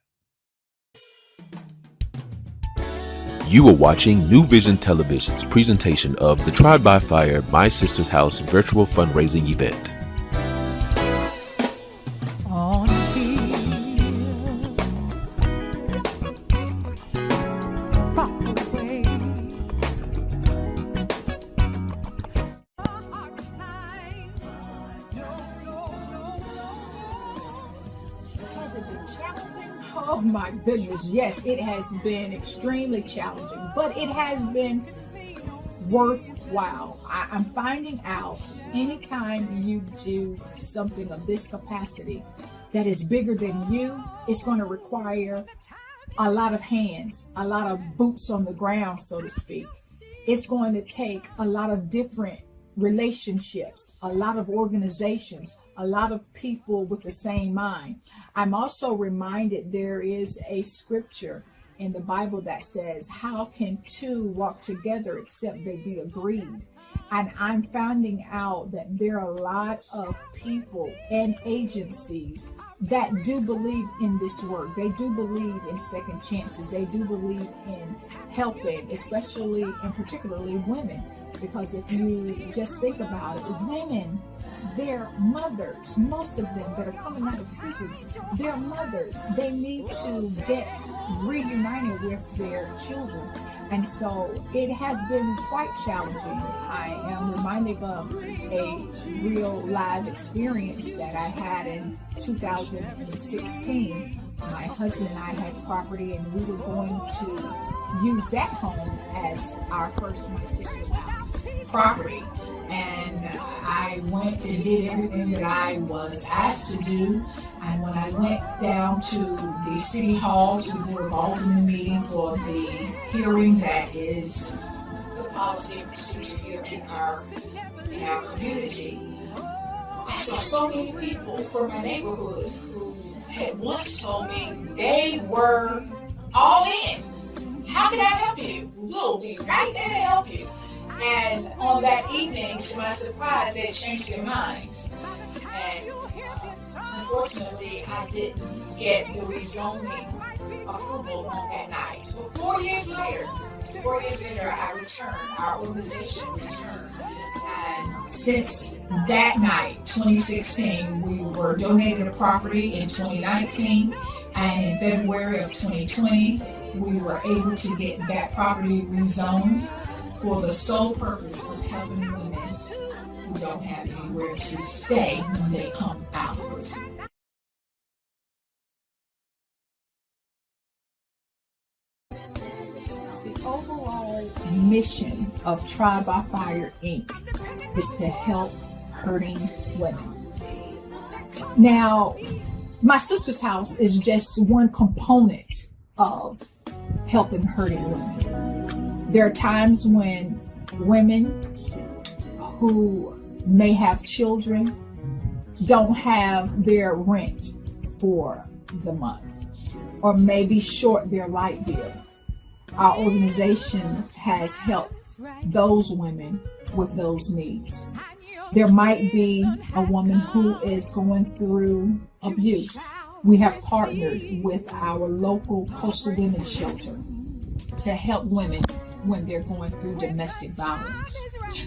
You are watching New Vision Television's presentation of the Tried by Fire My Sister's House virtual fundraising event. On a hill, far away. Has it been challenging? Oh my goodness, yes, it has been extremely challenging, but it has been worthwhile. I'm finding out anytime you do something of this capacity that is bigger than you, it's going to require a lot of hands, a lot of boots on the ground, so to speak. It's going to take a lot of different relationships, a lot of organizations, a lot of people with the same mind. I'm also reminded there is a scripture in the Bible that says, how can two walk together except they be agreed? And I'm finding out that there are a lot of people and agencies that do believe in this work. They do believe in second chances. They do believe in helping, especially and particularly women. Because if you just think about it, women their mothers, most of them that are coming out of prisons, their mothers, they need to get reunited with their children. And so it has been quite challenging. I am reminded of a real live experience that I had in 2016. My husband and I had property, and we were going to use that home as our first, my sister's house property. And I went and did everything that I was asked to do. And when I went down to the city hall to the Board of Alderman meeting for the hearing that is the policy and procedure here in our community, I saw so many people from my neighborhood who had once told me they were all in. How can I help you? We'll be right there to help you. And on that evening, to my surprise, they had changed their minds. And unfortunately, I didn't get the rezoning approval on that night. But 4 years later, I returned. Our organization returned. And since that night, 2016, we were donated a property in 2019. And in February of 2020, we were able to get that property rezoned for the sole purpose of helping women who don't have anywhere to stay when they come out of prison. The overall mission of Tried by Fire, Inc. is to help hurting women. Now, my sister's house is just one component of helping hurting women. There are times when women who may have children don't have their rent for the month or maybe short their light bill. Our organization has helped those women with those needs. There might be a woman who is going through abuse. We have partnered with our local coastal women's shelter to help women when they're going through domestic violence.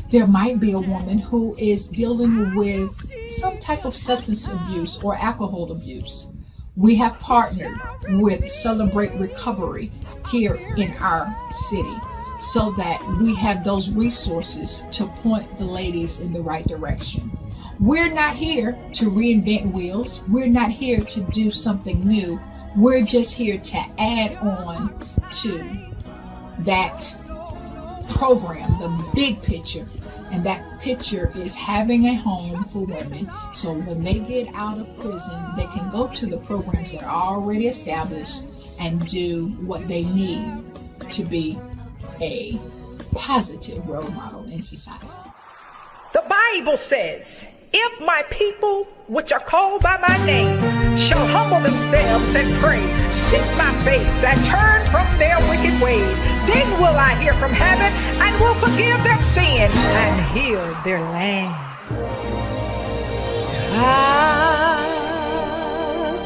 There might be a woman who is dealing with some type of substance abuse or alcohol abuse. We have partnered with Celebrate Recovery here in our city so that we have those resources to point the ladies in the right direction. We're not here to reinvent wheels. We're not here to do something new. We're just here to add on to that program, the big picture. And that picture is having a home for women so when they get out of prison, they can go to the programs that are already established and do what they need to be a positive role model in society. The Bible says, if my people, which are called by my name, shall humble themselves and pray, seek my face, and turn from their wicked ways, then will I hear from heaven and will forgive their sin and heal their land. God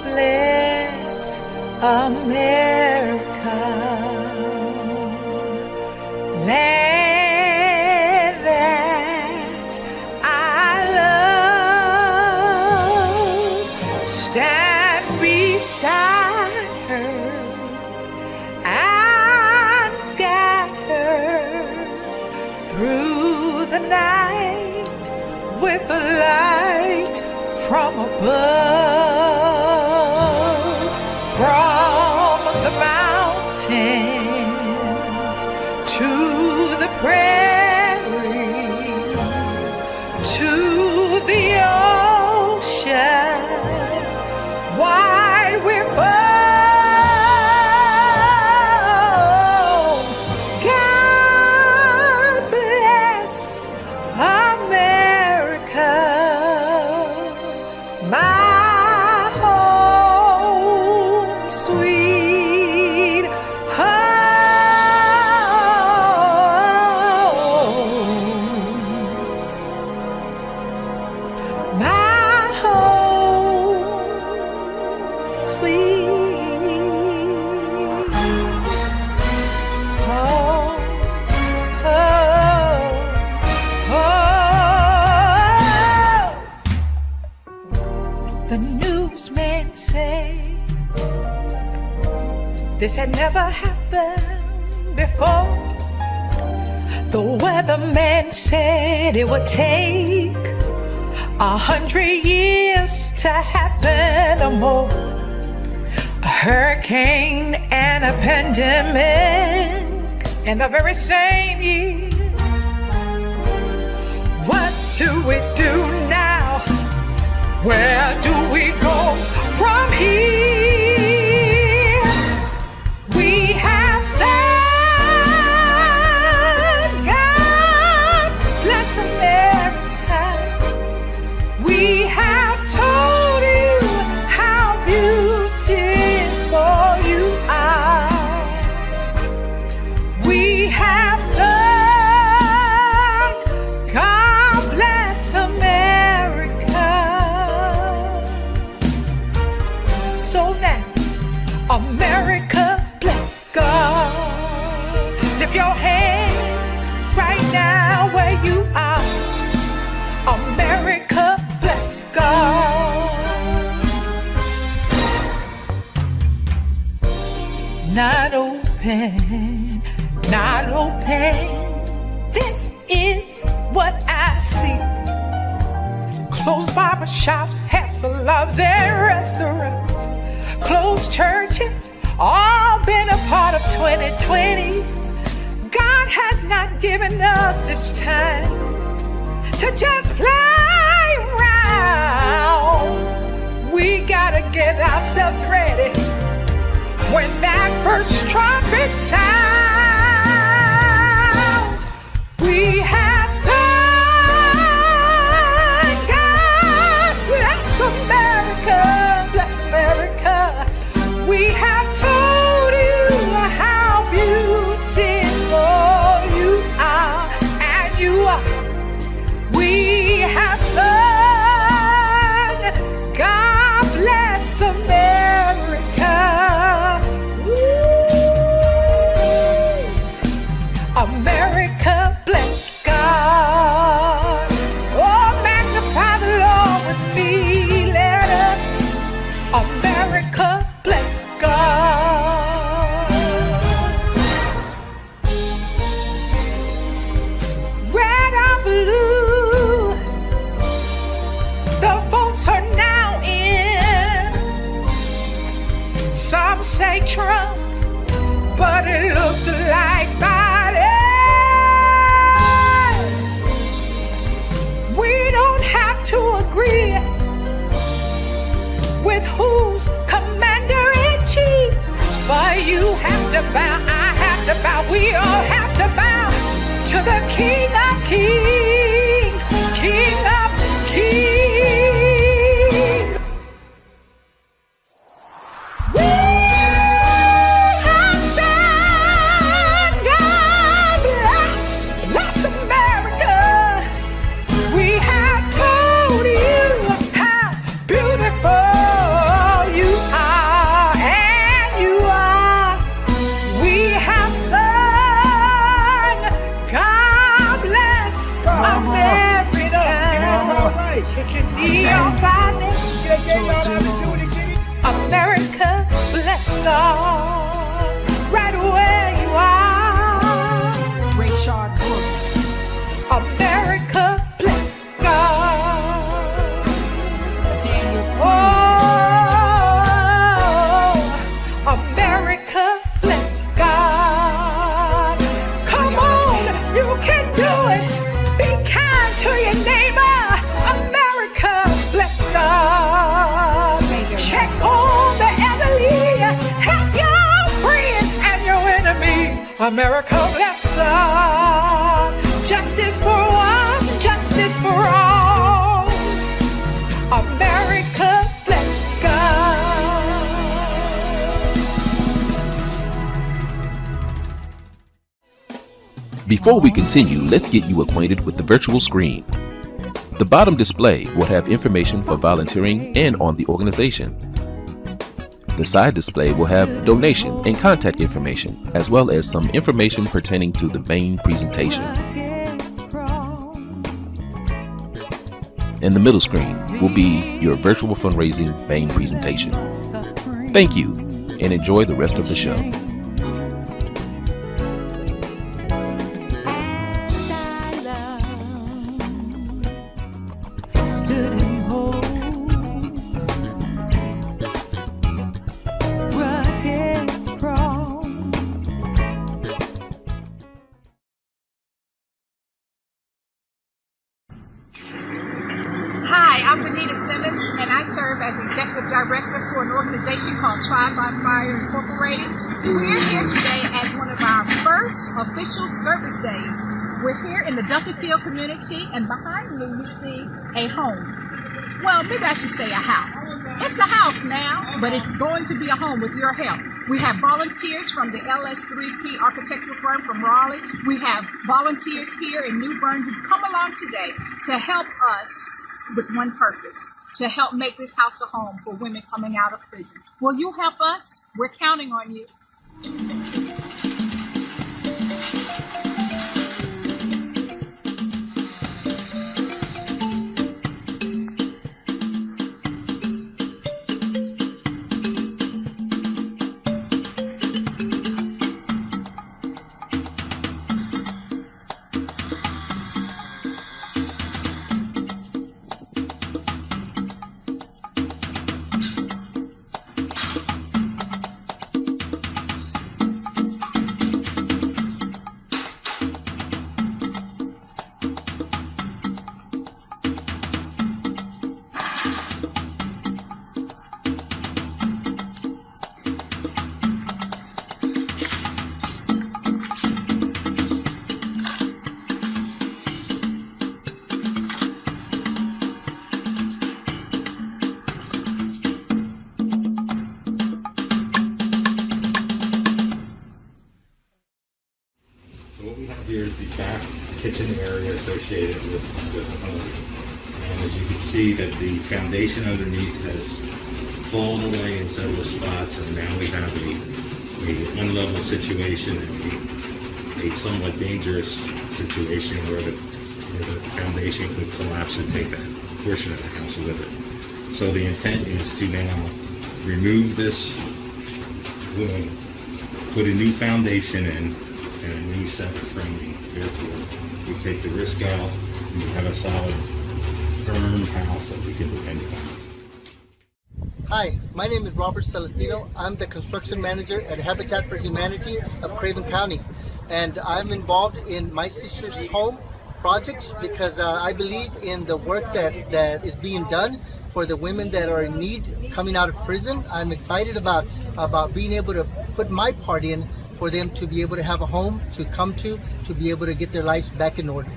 bless America, land that I love. Stand beside her and guide her through the night with the light from above, from the mountain This had never happened before. The weatherman said it would take 100 years to happen or more. A hurricane and a pandemic in the very same year. What do we do now? Where do we go from here? We have said, God bless America. We have told you how beautiful you are. We have sung, God bless America. So now, America, bless God. Lift your hands right now where you are. America, bless God. Not open, not open. This is what I see. Closed barber shops, hair salons, and restaurants. Closed churches, all been a part of 2020. God has not given us this time to just play around. We gotta get ourselves ready when that first trumpet sounds. We have sung, God bless America, bless America. We have told you how beautiful you are, and you are. We have sung, God bless America. America, bless God. Oh, magnify the Lord with me. Let us, America, bless God. Red or blue, the votes are now in. Some say Trump, but it looks like Biden. We don't have to agree with who's commander-in-chief, but you have to bow, I have to bow, we all have to bow to the King of Kings, King of Kings. We have said, God bless America. We have told you how beautiful you are, and you are. We have sung, God bless America. Take your knee off our neck. America, bless God. Right where you are. Rayshard Brooks. America, bless God. Daniel. Oh, America, bless God. Come on, you can do it. Be kind to your neighbor. America, bless God. Check on the elderly. Help your friends and your enemies. America, bless God. Justice for one, justice for all. America, bless God. Before we continue, let's get you acquainted with the virtual screen. The bottom display will have information for volunteering and on the organization. The side display will have donation and contact information, as well as some information pertaining to the main presentation. And the middle screen will be your virtual fundraising main presentation. Thank you, and enjoy the rest of the show. Stood in hope, rugged cross. Hi, I'm Benita Simmons, and I serve as Executive Director for an organization called Tribe by Fire Incorporated. We're here today as one of our first official service days. We're here in the Duffyfield community, and behind me you see a home. Well, maybe I should say a house. It's a house now, but it's going to be a home with your help. We have volunteers from the LS3P architectural firm from Raleigh. We have volunteers here in New Bern who come along today to help us with one purpose, to help make this house a home for women coming out of prison. Will you help us? We're counting on you. So what we have here is the back kitchen area associated with the home. And as you can see that the foundation underneath has fallen away in several spots, and now we have a unlevel situation and a somewhat dangerous situation where the foundation could collapse and take that portion of the house with it. So the intent is to now remove this wing, put a new foundation in, and a new set of framing. Therefore, we take the risk out and we have a solid, firm house that we can depend upon. Hi, my name is Robert Celestino. I'm the construction manager at Habitat for Humanity of Craven County. And I'm involved in My Sister's Home project because I believe in the work that is being done for the women that are in need coming out of prison. I'm excited about being able to put my part in for them to be able to have a home to come to be able to get their lives back in order.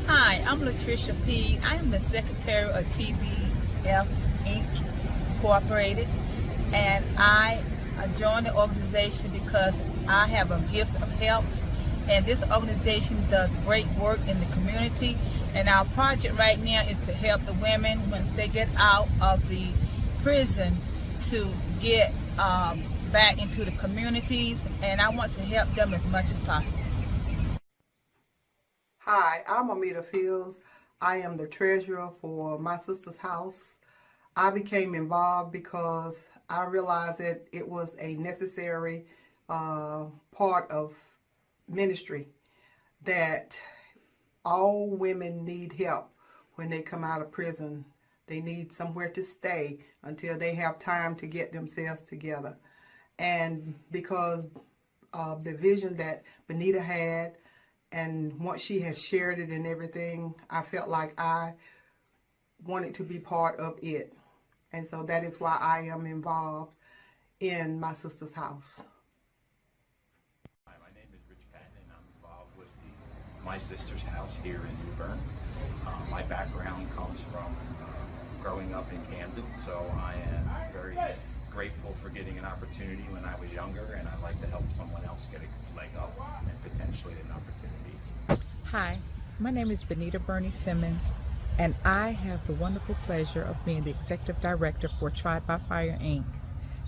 Hi, I'm Latricia P. I am the Secretary of TBF Inc. Incorporated, and I joined the organization because I have a gift of help, and this organization does great work in the community, and our project right now is to help the women once they get out of the prison to get back into the communities, and I want to help them as much as possible. Hi, I'm Amita Fields. I am the treasurer for My Sister's House. I became involved because I realized that it was a necessary part of ministry, that all women need help when they come out of prison. They need somewhere to stay until they have time to get themselves together. And because of the vision that Benita had, and once she has shared it and everything, I felt like I wanted to be part of it. And so that is why I am involved in My Sister's House. Hi, my name is Rich Patton, and I'm involved with the My Sister's House here in New Bern. My background comes from growing up in Camden, so I am very grateful for getting an opportunity when I was younger, and I'd like to help someone else get a leg up and potentially an opportunity. Hi, my name is Benita Bernie Simmons, and I have the wonderful pleasure of being the Executive Director for Tribe by Fire, Inc.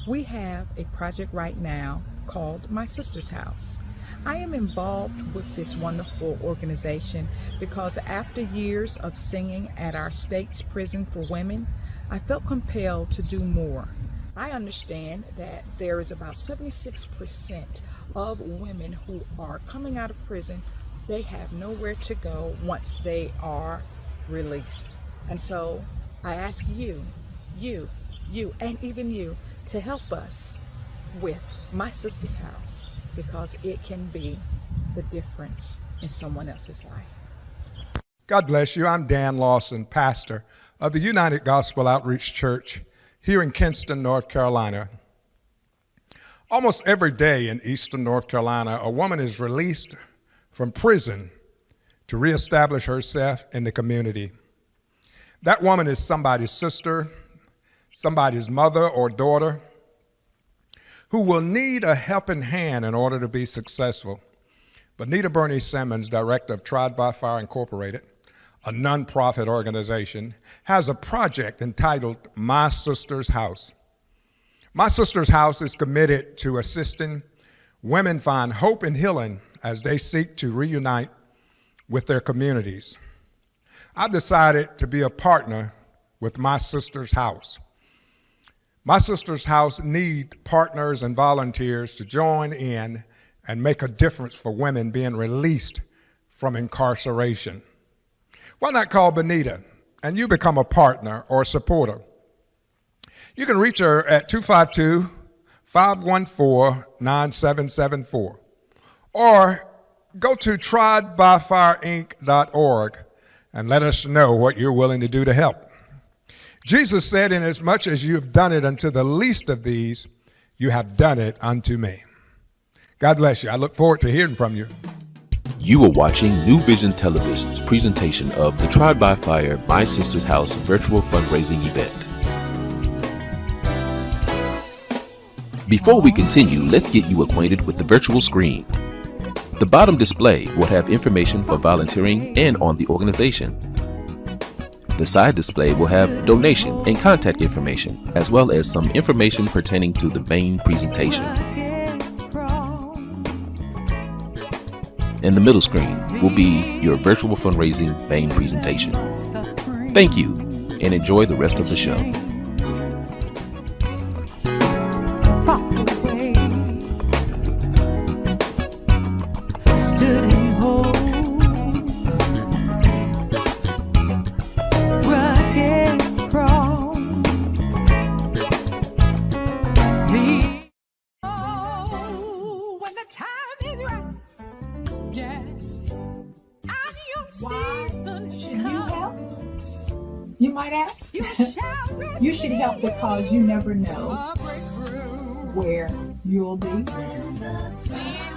We have a project right now called My Sister's House. I am involved with this wonderful organization because after years of singing at our state's prison for women, I felt compelled to do more. I understand that there is about 76% of women who are coming out of prison. They have nowhere to go once they are released. And so I ask you, and even you, to help us with My Sister's House, because it can be the difference in someone else's life. God bless you. I'm Dan Lawson, pastor of the United Gospel Outreach Church here in Kinston, North Carolina. Almost every day in Eastern North Carolina, a woman is released from prison to reestablish herself in the community. That woman is somebody's sister, somebody's mother or daughter, who will need a helping hand in order to be successful. Bonita Bernie Simmons, director of Tried by Fire Incorporated, a nonprofit organization, has a project entitled My Sister's House. My Sister's House is committed to assisting women find hope and healing as they seek to reunite with their communities. I've decided to be a partner with My Sister's House. My Sister's House needs partners and volunteers to join in and make a difference for women being released from incarceration. Why not call Bonita and you become a partner or supporter? You can reach her at 252-514-9774 or go to triedbyfireinc.org and let us know what you're willing to do to help. Jesus said, "Inasmuch as you have done it unto the least of these, you have done it unto me." God bless you. I look forward to hearing from you. You are watching New Vision Television's presentation of the Tried by Fire My Sister's House virtual fundraising event. Before we continue, let's get you acquainted with the virtual screen. The bottom display will have information for volunteering and on the organization. The side display will have donation and contact information, as well as some information pertaining to the main presentation. And the middle screen will be your virtual fundraising main presentation. Thank you, and enjoy the rest of the show. You might ask. You should help because you never know where you'll be.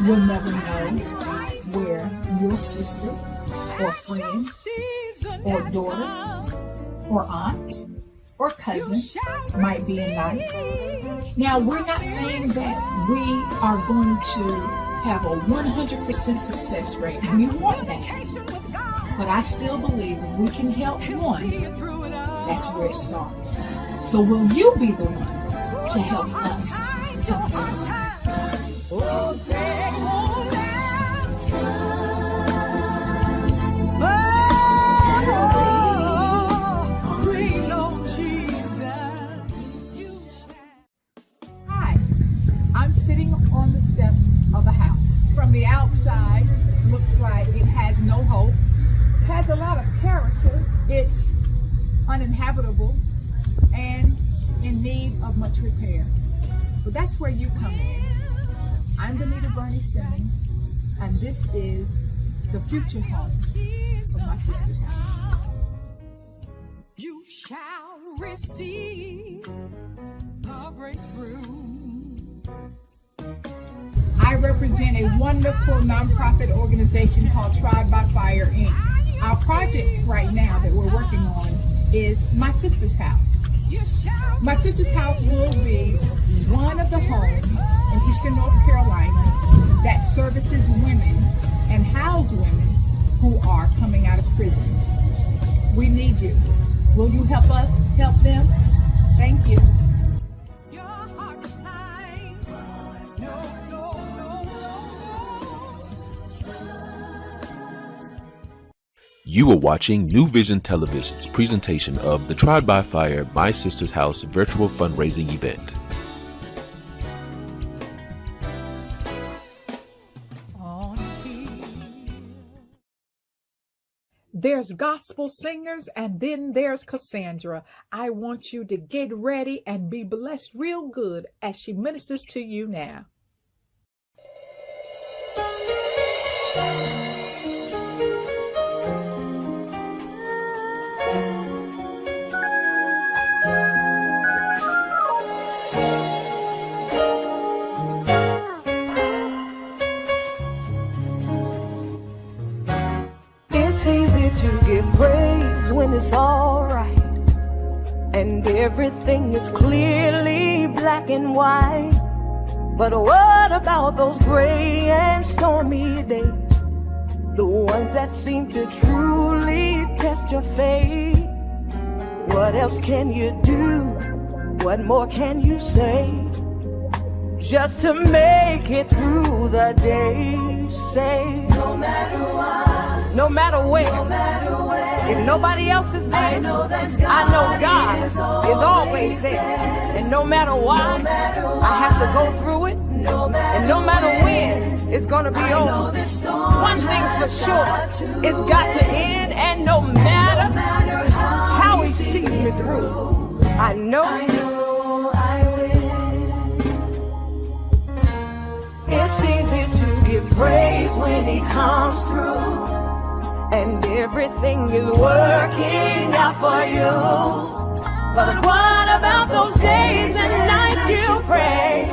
You'll never know where your sister or friend or daughter or aunt or cousin might be in life. Now, we're not saying that we are going to have a 100% success rate. We want that. But I still believe if we can help one, that's where it starts. So will you be the one to help us help them? Hi, I'm sitting on the steps of a house. From the outside, looks like it has no hope. Has a lot of character. It's uninhabitable and in need of much repair. But that's where you come in. I'm Bonita Bernie Simmons, and this is the future home of My Sister's House. You shall receive a breakthrough. I represent a wonderful nonprofit organization called Tried by Fire, Inc. Our project right now that we're working on is My Sister's House. My Sister's House will be one of the homes in Eastern North Carolina that services women and house women who are coming out of prison. We need you. Will you help us help them? Thank you. You are watching New Vision Television's presentation of the Tried by Fire My Sister's House virtual fundraising event. There's gospel singers, and then there's Cassandra. I want you to get ready and be blessed real good as she ministers to you now. It's easy to give praise when it's alright, and everything is clearly black and white. But what about those gray and stormy days? The ones that seem to truly test your faith. What else can you do? What more can you say? Just to make it through the day. Say, no matter what, no matter where, no matter where, if nobody else is there, I know God is always there. And no matter why, I have to go through it, and no matter when, it's gonna be over. One thing's for sure, it's got to end, and no matter how He sees me through, I know I will. It's easy to give praise when He comes through, and everything is working out for you. But what about those days and nights you pray,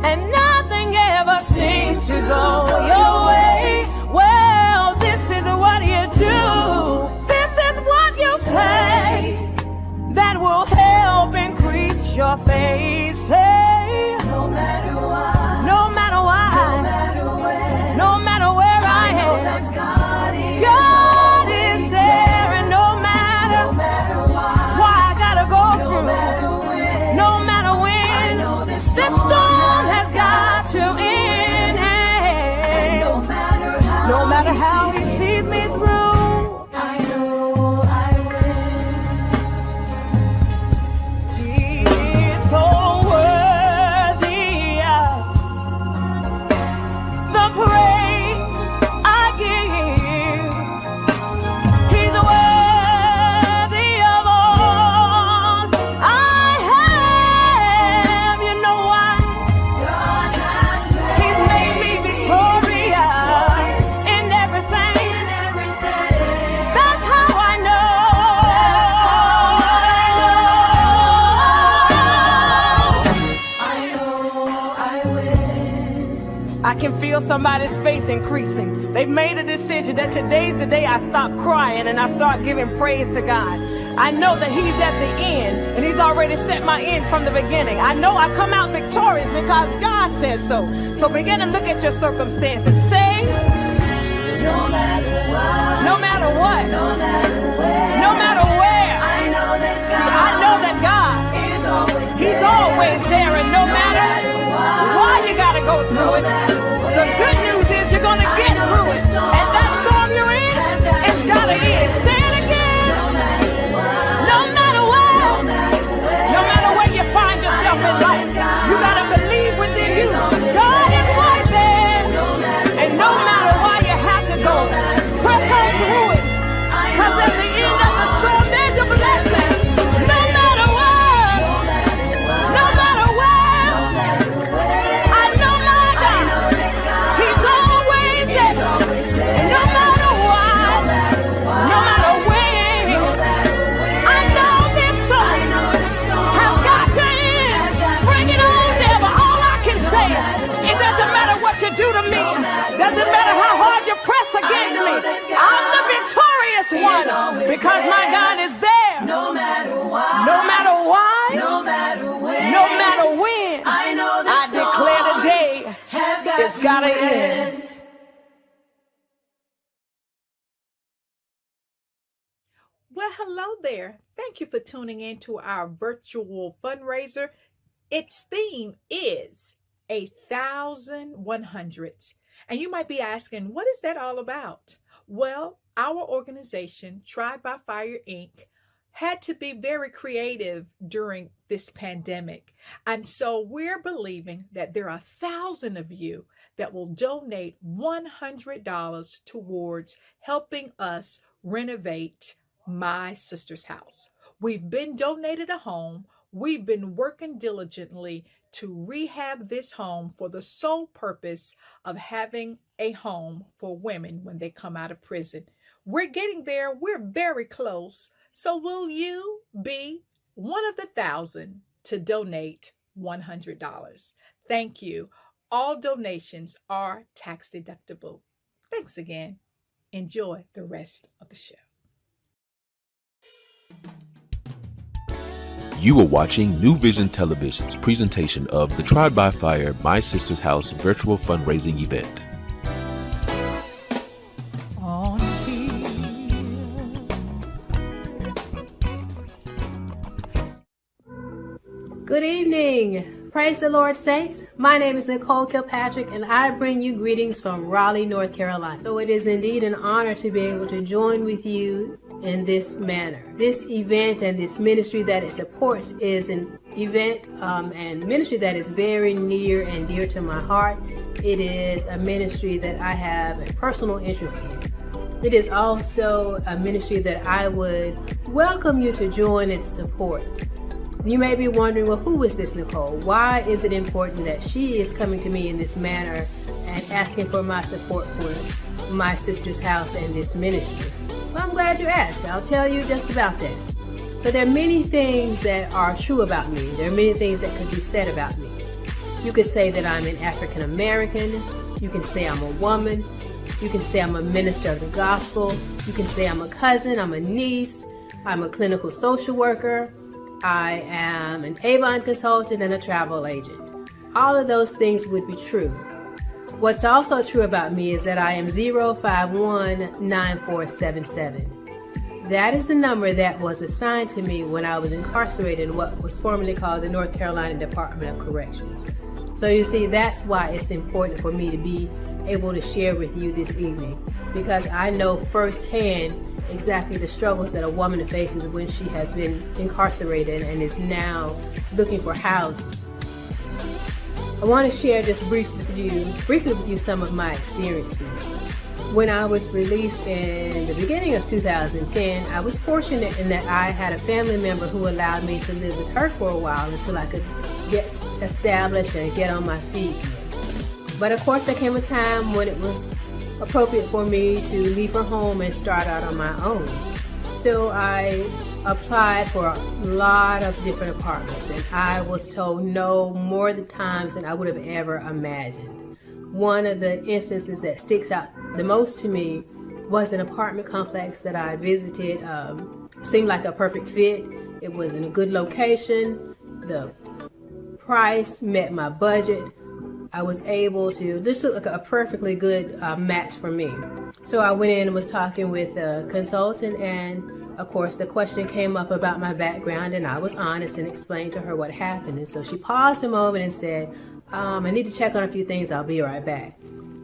and nothing ever seems to go your way? Well, this is what you do, this is what you say, that will help increase your faith. Say, no matter what, no matter why, no matter where I am, God is there, and no matter why I gotta go through, no matter when, this storm has got to end, no matter how He sees me through, I know I will. He's so worthy of the praise I give. He's worthy of all I have. You know why? He's made me victorious in everything. That's how I know. I can feel somebody's faith increasing. They've made a decision that today's the day I stop crying and I start giving praise to God. I know that He's at the end, and He's already set my end from the beginning. I know I come out victorious because God said so. So begin to look at your circumstances. Say, no matter what, no matter what, no matter where, no matter where, I know that God is always there. He's always there, and no matter why you gotta go through it, the good news is you're gonna get through it, and that storm you're in, it's gotta end. Say it again. No matter what, no matter where you find yourself in life, you gotta believe within you, God is right there, and no matter why you have to go, press on through it, because at the end of the storm, there's your blessing. No matter what, no matter where, I know my God, He's always there, and no matter why, no matter when, I know this storm has got to end. Bring it on, devil. All I can say, it doesn't matter what you do to me, doesn't matter how hard you press against me, I'm the victorious one, because my God is there. No matter why, no matter why, no matter when, no matter when, I declare today it's gotta end. Well, hello there. Thank you for tuning in to our virtual fundraiser. Its theme is 1,100s. And you might be asking, what is that all about? Well, our organization, Tried by Fire Inc., had to be very creative during this pandemic. And so we're believing that there are 1,000 of you that will donate $100 towards helping us renovate my sister's house. We've been donated a home. We've been working diligently to rehab this home for the sole purpose of having a home for women when they come out of prison. We're getting there. We're very close. So will you be one of the 1,000 to donate $100? Thank you. All donations are tax deductible. Thanks again. Enjoy the rest of the show. You are watching New Vision Television's presentation of the Tried by Fire My Sister's House virtual fundraising event. Good evening. Praise the Lord, saints. My name is Nicole Kilpatrick, and I bring you greetings from Raleigh, North Carolina. So it is indeed an honor to be able to join with you in this manner. This event and this ministry that it supports is an event and ministry that is very near and dear to my heart. It is a ministry that I have a personal interest in. It is also a ministry that I would welcome you to join and support. You may be wondering, well, who is this Nicole? Why is it important that she is coming to me in this manner and asking for my support for my sister's house and this ministry? Well, I'm glad you asked. I'll tell you just about that. So there are many things that are true about me. There are many things that could be said about me. You could say that I'm an African American. You can say I'm a woman. You can say I'm a minister of the gospel. You can say I'm a cousin, I'm a niece, I'm a clinical social worker. I am an Avon consultant and a travel agent. All of those things would be true. What's also true about me is that I am 0519477. That is the number that was assigned to me when I was incarcerated in what was formerly called the North Carolina Department of Corrections. So you see, that's why it's important for me to be able to share with you this evening, because I know firsthand exactly the struggles that a woman faces when she has been incarcerated and is now looking for housing. I want to share just briefly with you some of my experiences. When I was released in the beginning of 2010, I was fortunate in that I had a family member who allowed me to live with her for a while until I could get established and get on my feet. But of course there came a time when it was appropriate for me to leave her home and start out on my own. So I applied for a lot of different apartments, and I was told no more times than I would have ever imagined. One of the instances that sticks out the most to me was an apartment complex that I visited. Seemed like a perfect fit. It was in a good location. The price met my budget. I was able to, this looked like a perfectly good match for me. So I went in and was talking with a consultant, and of course the question came up about my background, and I was honest and explained to her what happened. And so she paused a moment and said, I need to check on a few things, I'll be right back.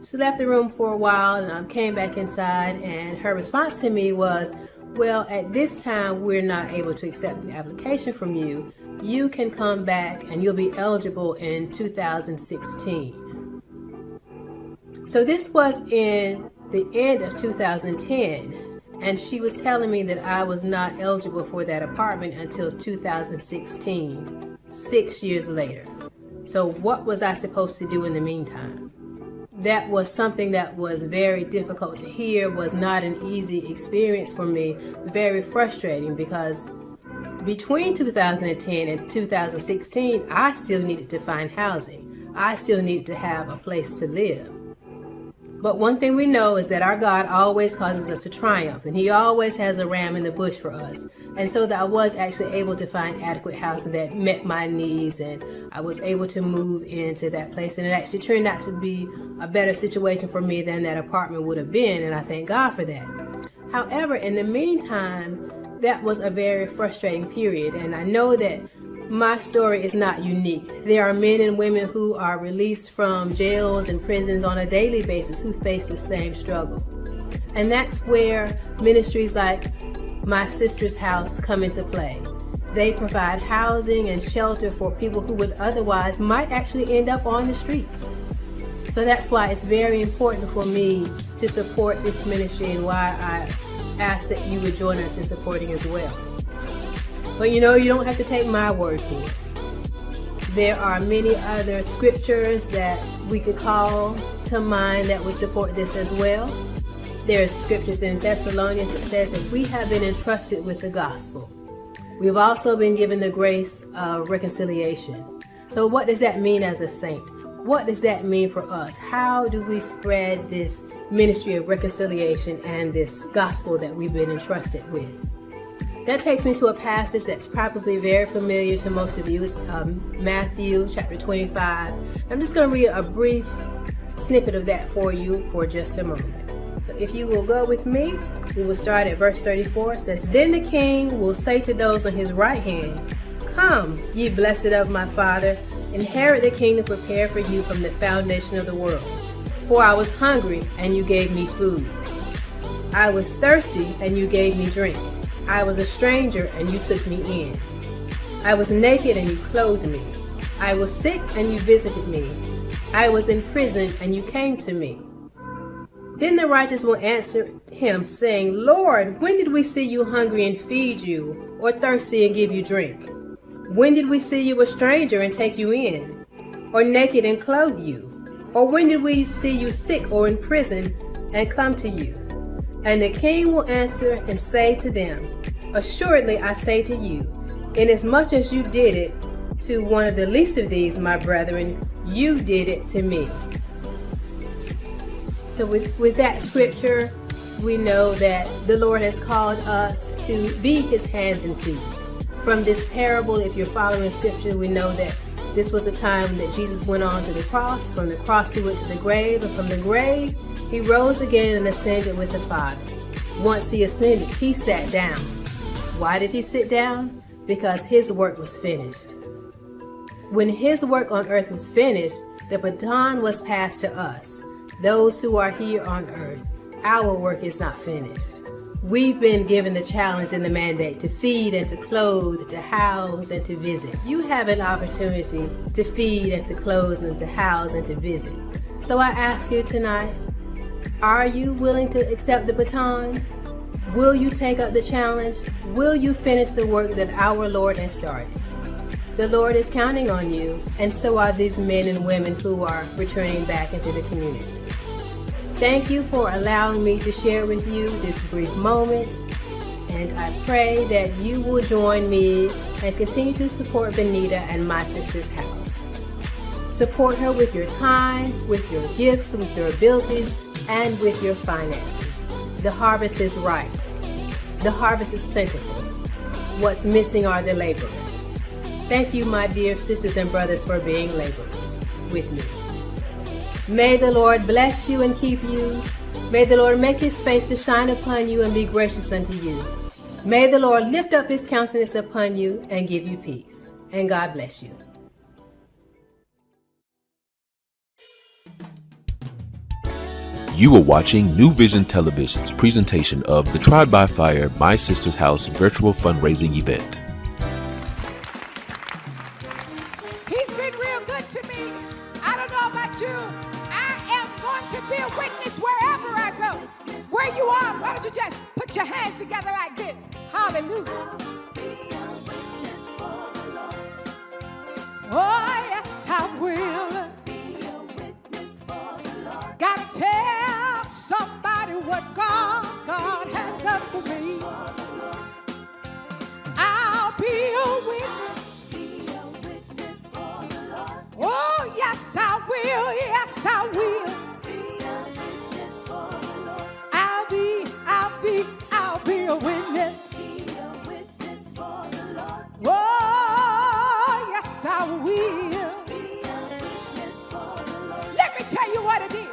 She left the room for a while, and I came back inside, and her response to me was, well, at this time we're not able to accept an application from you. You can come back and you'll be eligible in 2016. So this was in the end of 2010, and she was telling me that I was not eligible for that apartment until 2016, 6 years later. So what was I supposed to do in the meantime? That was something that was very difficult to hear, was not an easy experience for me, very frustrating, because between 2010 and 2016, I still needed to find housing. I still needed to have a place to live. But one thing we know is that our God always causes us to triumph, and He always has a ram in the bush for us. And so that I was actually able to find adequate housing that met my needs, and I was able to move into that place. And it actually turned out to be a better situation for me than that apartment would have been, and I thank God for that. However, in the meantime, that was a very frustrating period, and I know that my story is not unique. There are men and women who are released from jails and prisons on a daily basis who face the same struggle. And that's where ministries like My Sister's House come into play. They provide housing and shelter for people who would otherwise might actually end up on the streets. So that's why it's very important for me to support this ministry, and why I ask that you would join us in supporting as well. But you don't have to take my word for it. There are many other scriptures that we could call to mind that would support this as well. There's scriptures in Thessalonians that says that we have been entrusted with the gospel. We've also been given the grace of reconciliation. So what does that mean as a saint? What does that mean for us? How do we spread this ministry of reconciliation and this gospel that we've been entrusted with? That takes me to a passage that's probably very familiar to most of you. It's Matthew chapter 25. I'm just going to read a brief snippet of that for you for just a moment. So if you will go with me, we will start at verse 34. It says, "Then the king will say to those on his right hand, 'Come, ye blessed of my Father, inherit the kingdom prepared for you from the foundation of the world. For I was hungry, and you gave me food. I was thirsty, and you gave me drink. I was a stranger, and you took me in. I was naked, and you clothed me. I was sick, and you visited me. I was in prison, and you came to me.' Then the righteous will answer him, saying, 'Lord, when did we see you hungry and feed you, or thirsty and give you drink? When did we see you a stranger and take you in, or naked and clothe you? Or when did we see you sick or in prison and come to you?' And the king will answer and say to them, 'Assuredly I say to you, inasmuch as you did it to one of the least of these, my brethren, you did it to me.'" So with that scripture, we know that the Lord has called us to be his hands and feet. From this parable, if you're following scripture, we know that this was the time that Jesus went on to the cross. From the cross, he went to the grave, and from the grave, he rose again and ascended with the Father. Once he ascended, he sat down. Why did he sit down? Because his work was finished. When his work on earth was finished, the baton was passed to us, those who are here on earth. Our work is not finished. We've been given the challenge and the mandate to feed and to clothe, to house and to visit. You have an opportunity to feed and to clothe and to house and to visit. So I ask you tonight, are you willing to accept the baton? Will you take up the challenge? Will you finish the work that our Lord has started? The Lord is counting on you, and so are these men and women who are returning back into the community. Thank you for allowing me to share with you this brief moment, and I pray that you will join me and continue to support Benita and My Sister's House. Support her with your time, with your gifts, with your abilities, and with your finances. The harvest is ripe. The harvest is plentiful. What's missing are the laborers. Thank you, my dear sisters and brothers, for being laborers with me. May the Lord bless you and keep you. May the Lord make his face to shine upon you and be gracious unto you. May the Lord lift up his countenance upon you and give you peace. And God bless you. You are watching New Vision Television's presentation of the Tried by Fire My Sister's House virtual fundraising event. He's been real good to me. I don't know about you. I am going to be a witness wherever I go. Where you are, why don't you just put your hands together like this? Hallelujah. Oh, yes, I will. Gotta tell somebody what God has done for me. I'll be a witness. Oh, yes, I will. Yes, I will. I'll be a witness. Oh, yes, I will. Let me tell you what it is.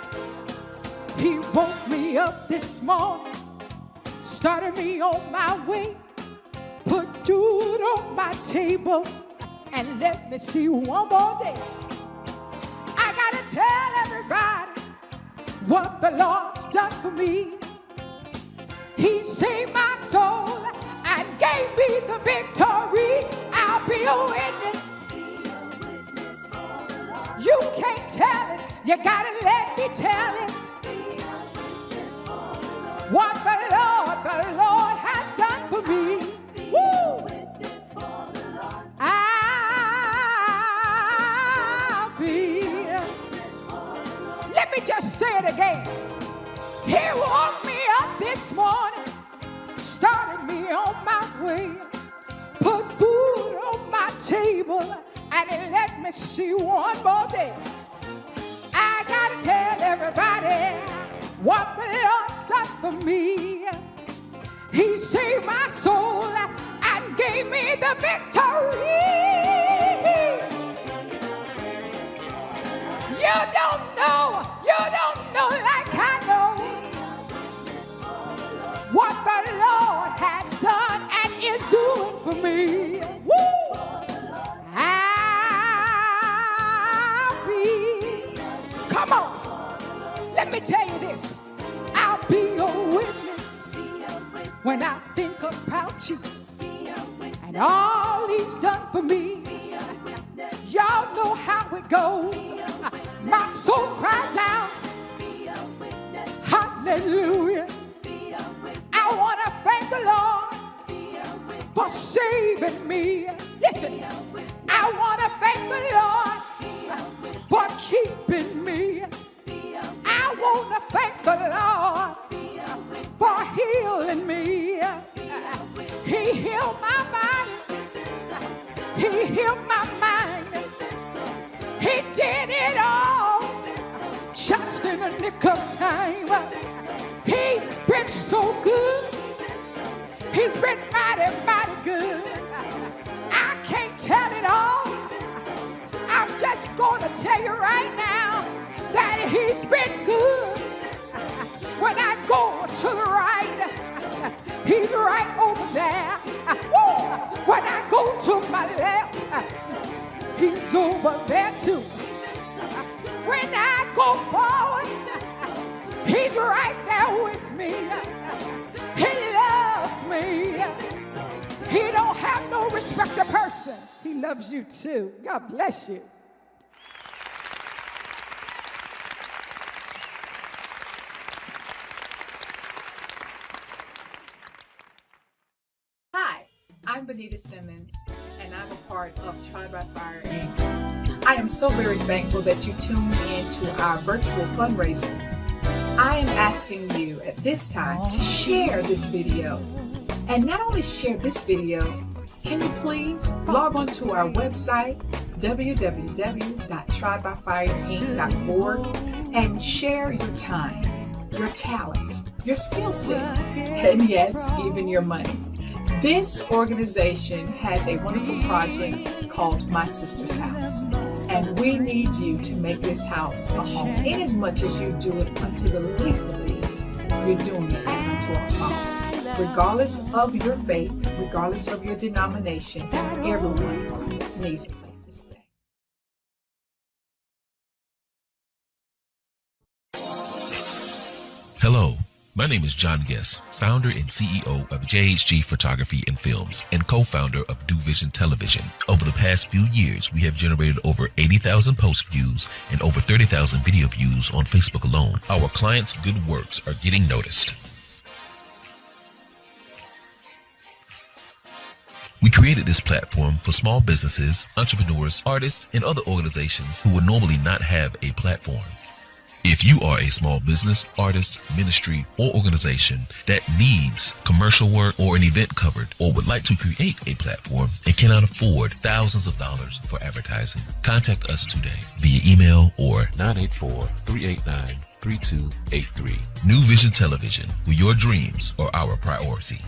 He woke me up this morning, started me on my way, put food on my table, and let me see one more day. I gotta tell everybody what the Lord's done for me. He saved my soul and gave me the victory. I'll be a witness. You can't tell it, you gotta let me tell it. What the Lord He woke me up this morning, started me on my way, put food on my table, and he let me see one more day. I gotta tell everybody what the Lord's done for me. He saved my soul and gave me the victory. You don't know like I know what the Lord has done and is doing for me. Woo! I'll be, come on, let me tell you this. I'll be a witness when I think about Jesus and all he's done for me. Y'all know how it goes. My soul cries out, hallelujah. I want to thank the Lord for saving me. Listen, I want to thank the Lord for keeping me. I want to thank the Lord for healing me. He healed my body. He healed my mind. He did it all just in a nick of time. He's been so good. He's been mighty, mighty good. I can't tell it all. I'm just going to tell you right now that he's been good. When I go to the right, he's right over there. When I go to my left, he's over there too. When I go forward, he's right there with me. He loves me. He don't have no respect of person. He loves you too. God bless you. Hi, I'm Benita Simmons, and I'm a part of Tried by Fire Inc. I am so very thankful that you tuned in to our virtual fundraiser. I am asking you at this time to share this video. And not only share this video, can you please log on to our website, www.triedbyfireinc.org, and share your time, your talent, your skill set, and yes, even your money. This organization has a wonderful project called My Sister's House, and we need you to make this house a home. Inasmuch as you do it unto the least of these, you're doing it as unto a home. Regardless of your faith, regardless of your denomination, everyone needs a place to stay. Hello, my name is John Guess, founder and CEO of JHG Photography and Films and co-founder of New Vision Television. Over the past few years, we have generated over 80,000 post views and over 30,000 video views on Facebook alone. Our clients' good works are getting noticed. We created this platform for small businesses, entrepreneurs, artists, and other organizations who would normally not have a platform. If you are a small business, artist, ministry, or organization that needs commercial work or an event covered, or would like to create a platform and cannot afford thousands of dollars for advertising, contact us today via email or 984-389-3283. New Vision Television, where your dreams are our priority.